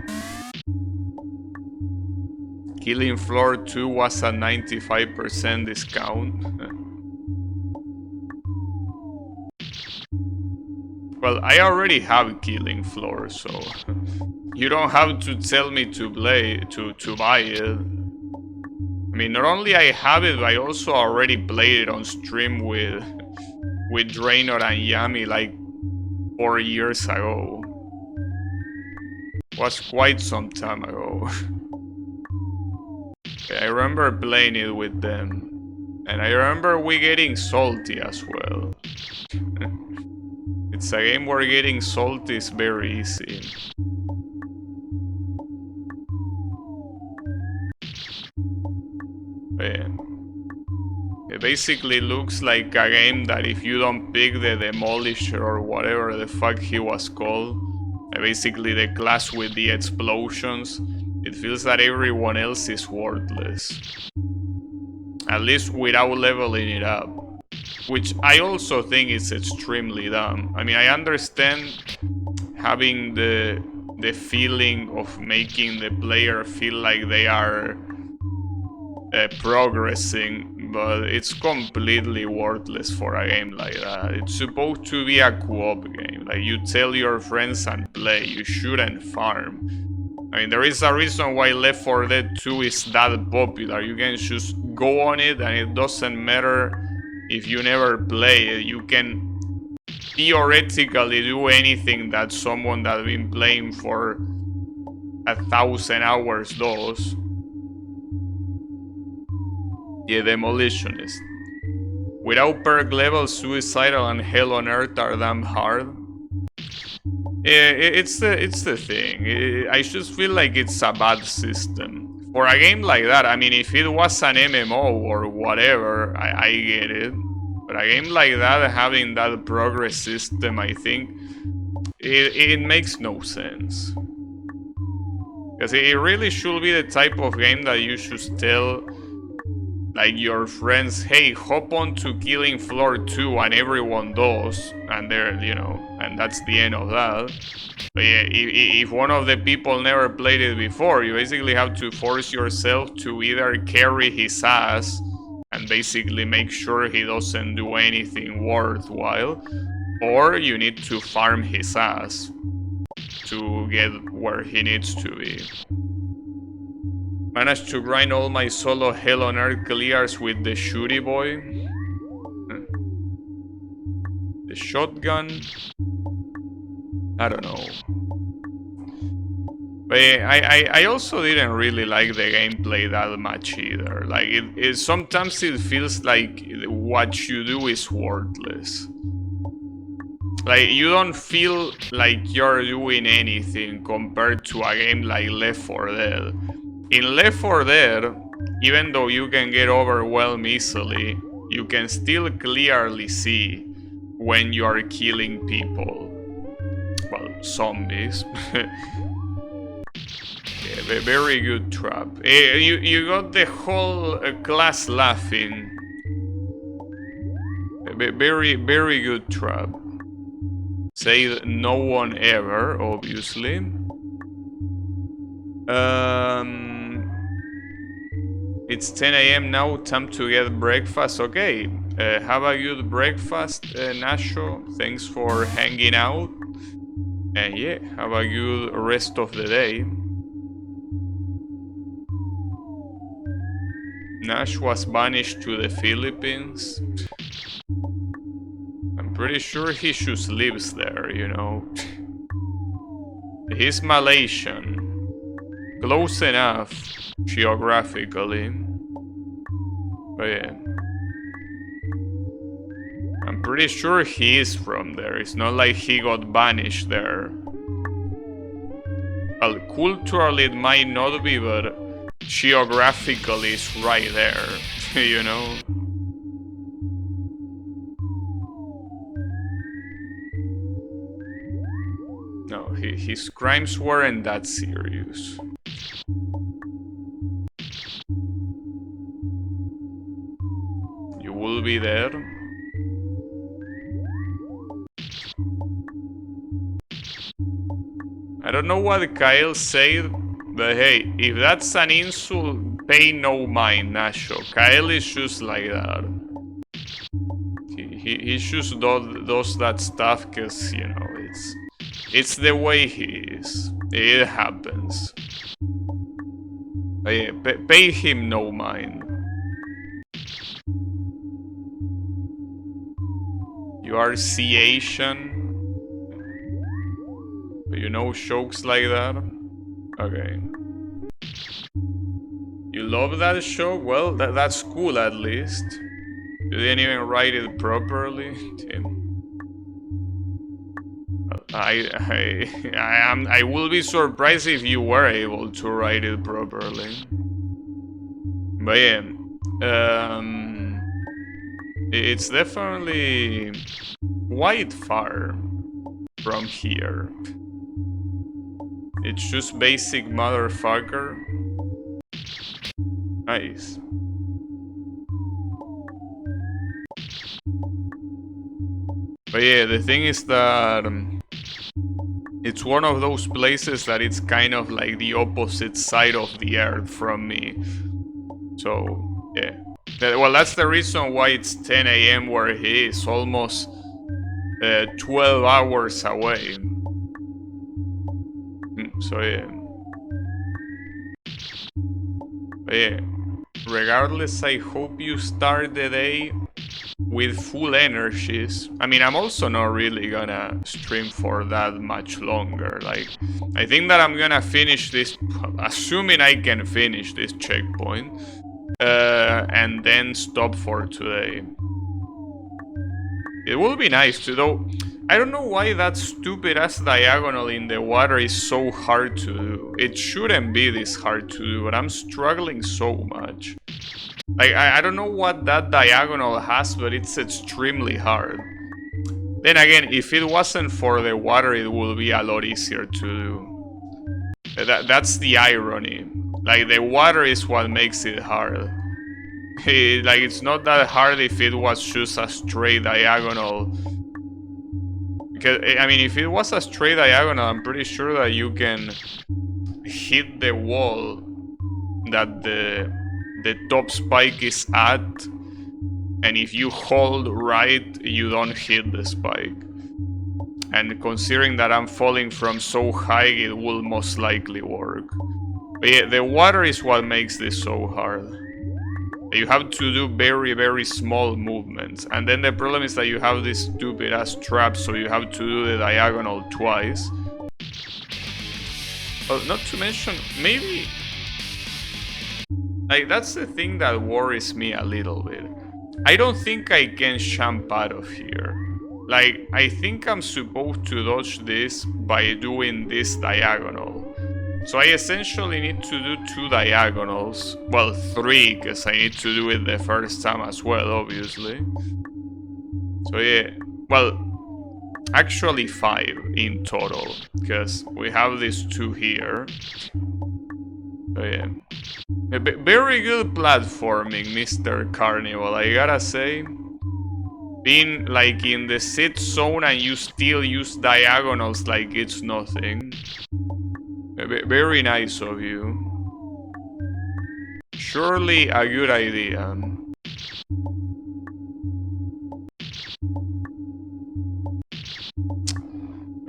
Killing Floor 2 was a 95% discount. Well, I already have Killing Floor, so you don't have to tell me to buy it. I mean, not only I have it, but I also already played it on stream with Draenor and Yami like 4 years ago. It was quite some time ago. I remember playing it with them, and I remember we getting salty as well. It's a game where getting salty is very easy. Yeah. It basically looks like a game that if you don't pick the Demolisher or whatever the fuck he was called, basically the class with the explosions, it feels that everyone else is worthless. At least without leveling it up. Which I also think is extremely dumb. I mean, I understand having the feeling of making the player feel like they are progressing, but it's completely worthless for a game like that. It's supposed to be a co-op game. Like, you tell your friends and play. You shouldn't farm. I mean, there is a reason why Left 4 Dead 2 is that popular. You can just go on it and it doesn't matter if you never play it. You can theoretically do anything that someone that's been playing for 1,000 hours does. Yeah, Demolitionist. Without perk levels, Suicidal and Hell on Earth are damn hard. It's the thing. I just feel like it's a bad system. For a game like that, I mean, if it was an MMO or whatever, I get it. But a game like that, having that progress system, I think, it makes no sense. Because it really should be the type of game that you should tell, like, your friends, hey, hop on to Killing Floor 2, and everyone does, and they're, you know, and that's the end of that. But yeah, if one of the people never played it before, you basically have to force yourself to either carry his ass and basically make sure he doesn't do anything worthwhile, or you need to farm his ass to get where he needs to be. Managed to grind all my solo Hell on Earth clears with the Shooty Boy. The shotgun. I don't know. But I also didn't really like the gameplay that much either. Like, sometimes it feels like what you do is worthless. Like, you don't feel like you're doing anything compared to a game like Left 4 Dead. In Left 4 Dead, even though you can get overwhelmed easily, you can still clearly see when you are killing people. Well, zombies. Yeah, very good trap. You got the whole class laughing. Very, very good trap. Say no one ever, obviously. It's 10 a.m. now, time to get breakfast. Okay, have a good breakfast, Nasho. Thanks for hanging out. And yeah, have a good rest of the day. Nash was banished to the Philippines. I'm pretty sure he just lives there, you know. He's Malaysian. Close enough, geographically. But yeah. I'm pretty sure he is from there. It's not like he got banished there. Well, culturally it might not be, but geographically it's right there, you know? No, his crimes weren't that serious. You will be there. I don't know what Kyle said, but hey, if that's an insult, pay no mind, Nasho. Kyle is just like that. He just does that stuff because, you know, it's the way he is. It happens. But yeah, pay him no mind. You are C-Asian? You know jokes like that? Okay. You love that show? Well, that's cool at least. You didn't even write it properly. Damn. I will be surprised if you were able to write it properly. But yeah, it's definitely quite far from here. It's just basic motherfucker. Nice. But yeah, the thing is that it's one of those places that it's kind of like the opposite side of the earth from me. So, yeah. Well, that's the reason why it's 10 a.m. where he is, almost 12 hours away. So, yeah. But yeah. Regardless, I hope you start the day with full energies. I mean, I'm also not really gonna stream for that much longer. Like, I think that I'm gonna finish this, assuming I can finish this checkpoint, and then stop for today. It will be nice to, though. I don't know why that stupid ass diagonal in the water is so hard to do. It shouldn't be this hard to do, but I'm struggling so much. Like, I don't know what that diagonal has, but it's extremely hard. Then again, if it wasn't for the water, it would be a lot easier to do. That's the irony. Like, the water is what makes it hard. Like, it's not that hard if it was just a straight diagonal. Because, I mean, if it was a straight diagonal, I'm pretty sure that you can hit the wall that the top spike is at, and if you hold right, you don't hit the spike. And considering that I'm falling from so high, it will most likely work. But yeah, the water is what makes this so hard. You have to do very, very small movements. And then the problem is that you have this stupid ass trap, so you have to do the diagonal twice. Well, not to mention, maybe... Like, that's the thing that worries me a little bit. I don't think I can jump out of here. Like, I think I'm supposed to dodge this by doing this diagonal. So I essentially need to do 2 diagonals. Well, 3, because I need to do it the first time as well, obviously. So yeah, well, actually 5 in total, because we have these 2 here. So yeah. Very good platforming, Mr. Carnival, I gotta say. Being like in the sit zone and you still use diagonals like it's nothing. Very nice of you. Surely a good idea.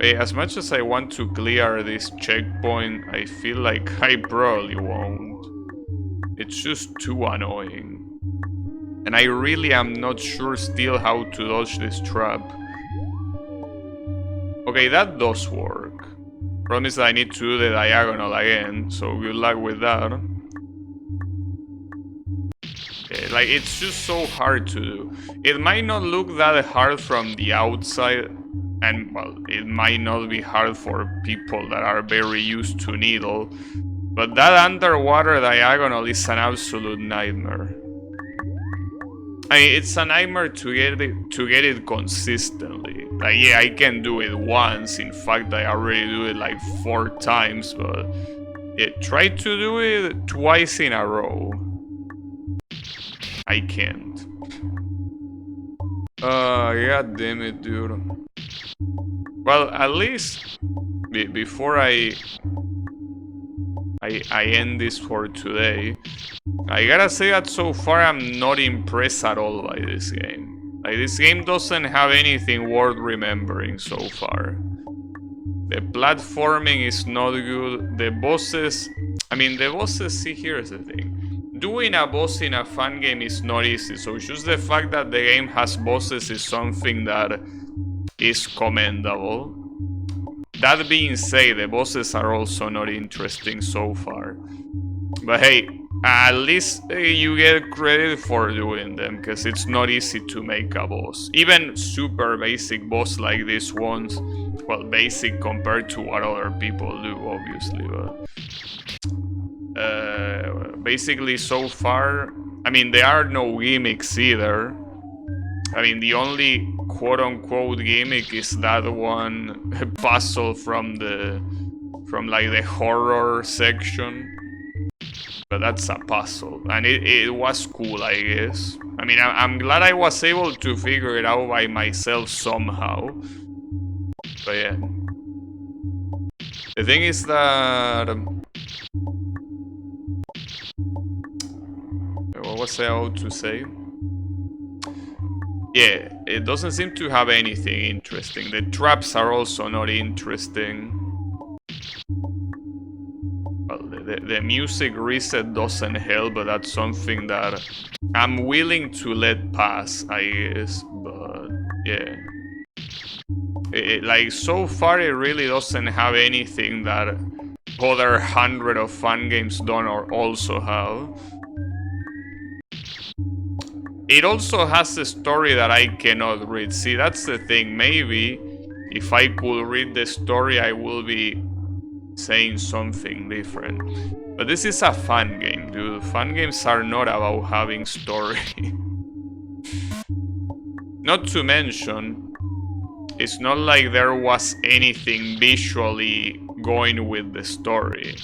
As much as I want to clear this checkpoint, I feel like I probably won't. It's just too annoying. And I really am not sure still how to dodge this trap. Okay, that does work. Problem is that I need to do the diagonal again, so good luck with that. Yeah, like, it's just so hard to do. It might not look that hard from the outside, and, well, it might not be hard for people that are very used to Needle, but that underwater diagonal is an absolute nightmare. I mean, it's a nightmare to get it consistently. Like, yeah, I can do it once. In fact, I already do it like 4 times, but yeah, try to do it twice in a row. I can't. God damn it, dude. Well, at least before I end this for today, I gotta say that so far I'm not impressed at all by this game. Like, this game doesn't have anything worth remembering so far. The platforming is not good. The bosses... I mean, the bosses... See, here's the thing. Doing a boss in a fan game is not easy, so just the fact that the game has bosses is something that is commendable. That being said, the bosses are also not interesting so far. But hey, at least you get credit for doing them, because it's not easy to make a boss. Even super basic boss like this ones, well, basic compared to what other people do, obviously, but basically so far, I mean, there are no gimmicks either. I mean, the only quote-unquote gimmick is that one puzzle from like the horror section. But that's a puzzle, and it was cool, I guess. I mean, I'm glad I was able to figure it out by myself somehow. But yeah. The thing is that... what was I about to say? Yeah, it doesn't seem to have anything interesting. The traps are also not interesting. Well, the music reset doesn't help, but that's something that I'm willing to let pass, I guess. But yeah, like, so far it really doesn't have anything that other 100 of fan games don't or also have. It also has a story that I cannot read. See, that's the thing. Maybe if I could read the story, I will be saying something different. But this is a fun game, dude. Fun games are not about having story. Not to mention, it's not like there was anything visually going with the story.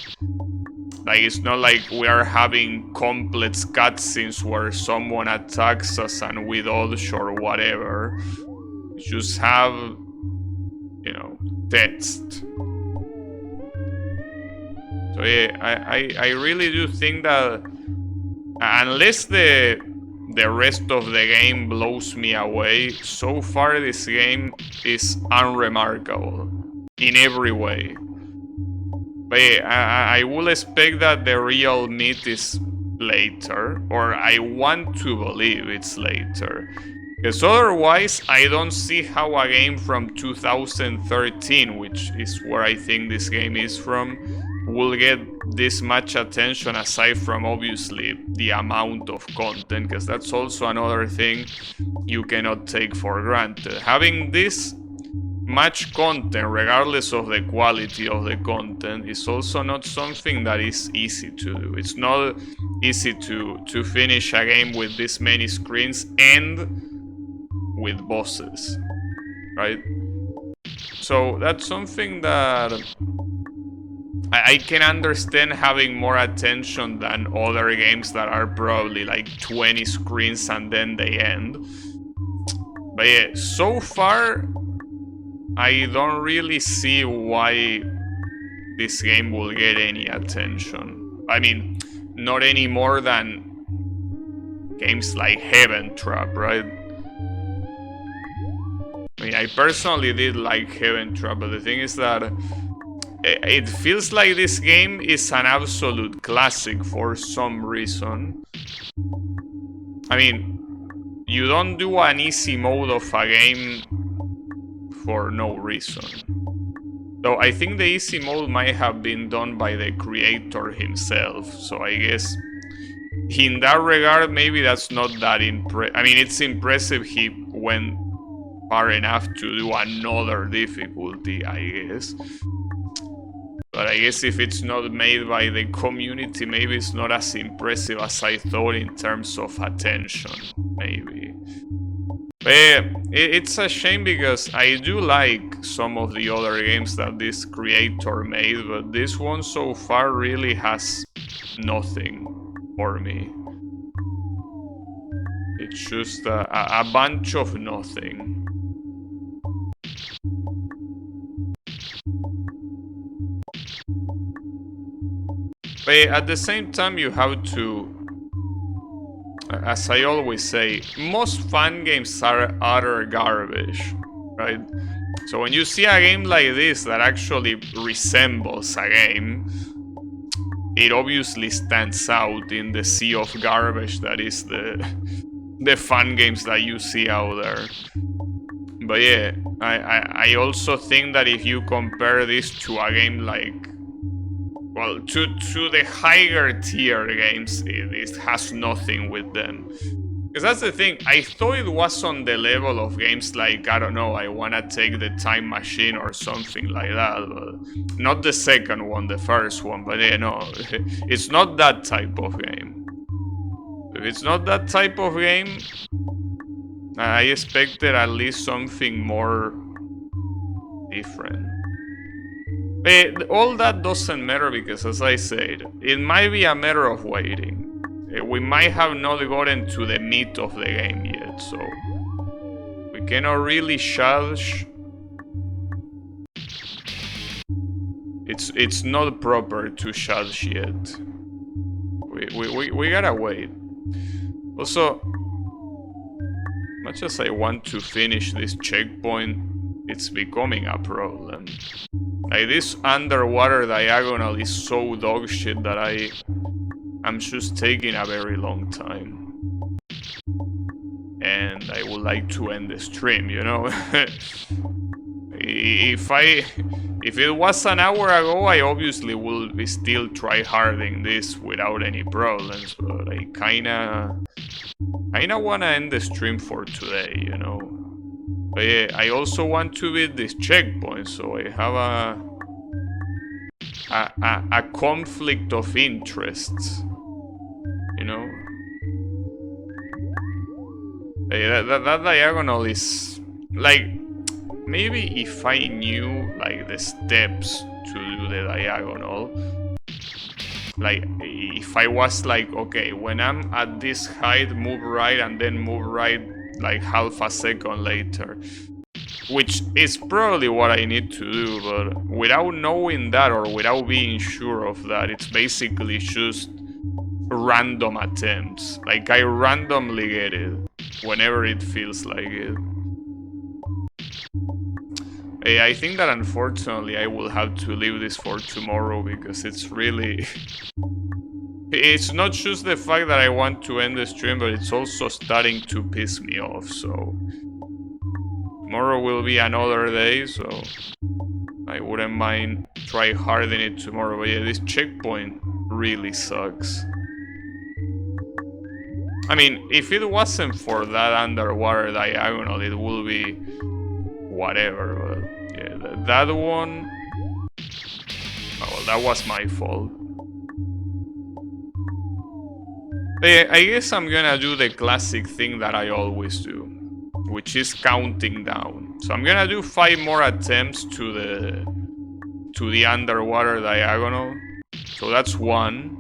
Like, it's not like we are having complex cutscenes where someone attacks us and we dodge or whatever. Just have, you know, text. So yeah, I really do think that unless the rest of the game blows me away, so far this game is unremarkable in every way. But yeah, I will expect that the real meat is later, or I want to believe it's later. Because otherwise, I don't see how a game from 2013, which is where I think this game is from, will get this much attention, aside from obviously the amount of content, because that's also another thing you cannot take for granted. Having this much content, regardless of the quality of the content, is also not something that is easy to do. It's not easy to finish a game with this many screens and with bosses, right? So that's something that I can understand having more attention than other games that are probably like 20 screens and then they end. But yeah, so far I don't really see why this game will get any attention. I mean, not any more than games like Heaven Trap, right? I mean, I personally did like Heaven Trap, but the thing is that it feels like this game is an absolute classic for some reason. I mean, you don't do an easy mode of a game for no reason. Though I think the easy mode might have been done by the creator himself, so I guess in that regard maybe that's not that impressive. I mean, it's impressive he went far enough to do another difficulty, I guess. But I guess if it's not made by the community, maybe it's not as impressive as I thought in terms of attention, maybe. But yeah, it's a shame because I do like some of the other games that this creator made, but this one so far really has nothing for me. It's just a bunch of nothing. But at the same time, you have to, as I always say, most fan games are utter garbage, right? So when you see a game like this that actually resembles a game, it obviously stands out in the sea of garbage that is the fun games that you see out there. But yeah, I also think that if you compare this to a game like, well, to the higher tier games, it has nothing with them. Because that's the thing, I thought it was on the level of games like, I don't know, I Wanna Take the Time Machine or something like that. But not the second one, the first one, but yeah, no, it's not that type of game. If it's not that type of game, I expected at least something more different. But all that doesn't matter because, as I said, it might be a matter of waiting. We might have not gotten to the meat of the game yet, so we cannot really judge. It's not proper to judge yet. We gotta wait. Also, much as I want to finish this checkpoint, it's becoming a problem. Like, this underwater diagonal is so dog shit that I'm just taking a very long time. And I would like to end the stream, you know? If it was an hour ago, I obviously would be still tryharding this without any problems, but I kinda wanna end the stream for today, you know? But yeah, I also want to beat this checkpoint, so I have a conflict of interests, you know? Yeah, that diagonal is like, maybe if I knew like the steps to do the diagonal, like if I was like, okay, when I'm at this height, move right and then move right like half a second later, which is probably what I need to do, but without knowing that or without being sure of that, it's basically just random attempts. Like, I randomly get it whenever it feels like it. I think that unfortunately I will have to leave this for tomorrow because it's really... It's not just the fact that I want to end the stream, but it's also starting to piss me off, so... Tomorrow will be another day, so... I wouldn't mind try hardening it tomorrow, but yeah, this checkpoint really sucks. I mean, if it wasn't for that underwater diagonal, it would be whatever, but yeah, that one... Oh, well, that was my fault. But yeah, I guess I'm gonna do the classic thing that I always do, which is counting down. So I'm gonna do 5 more attempts to the underwater diagonal. So that's 1.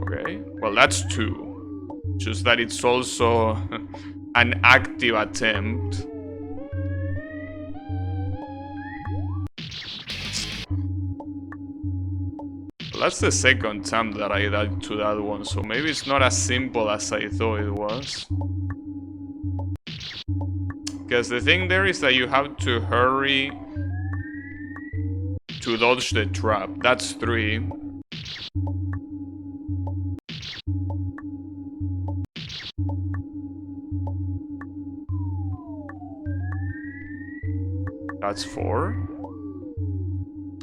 Okay, well that's 2. Just that it's also an active attempt. That's the second time that I died to that one, so maybe it's not as simple as I thought it was. Because the thing there is that you have to hurry to dodge the trap. That's 3. That's 4.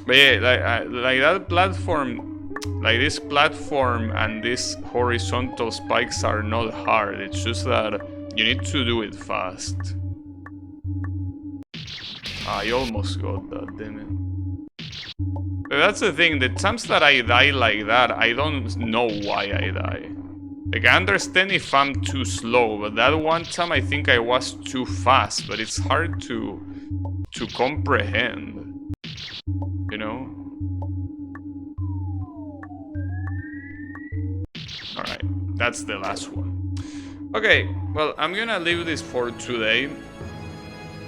But yeah, like that platform, like this platform and these horizontal spikes are not hard. It's just that you need to do it fast. I almost got that, damn it. But that's the thing, the times that I die like that, I don't know why I die. Like, I understand if I'm too slow, but that one time I think I was too fast, but it's hard to comprehend. You know? Alright, that's the last one. Okay, well, I'm gonna leave this for today.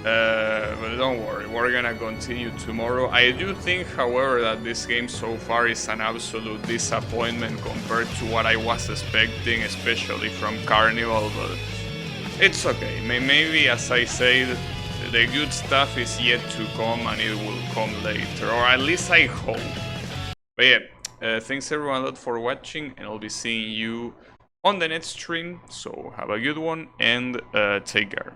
But don't worry, we're gonna continue tomorrow. I do think, however, that this game so far is an absolute disappointment compared to what I was expecting, especially from Carnival, but it's okay. Maybe, as I said, the good stuff is yet to come and it will come later, or at least I hope. But yeah, thanks everyone a lot for watching, and I'll be seeing you on the next stream, so have a good one and take care.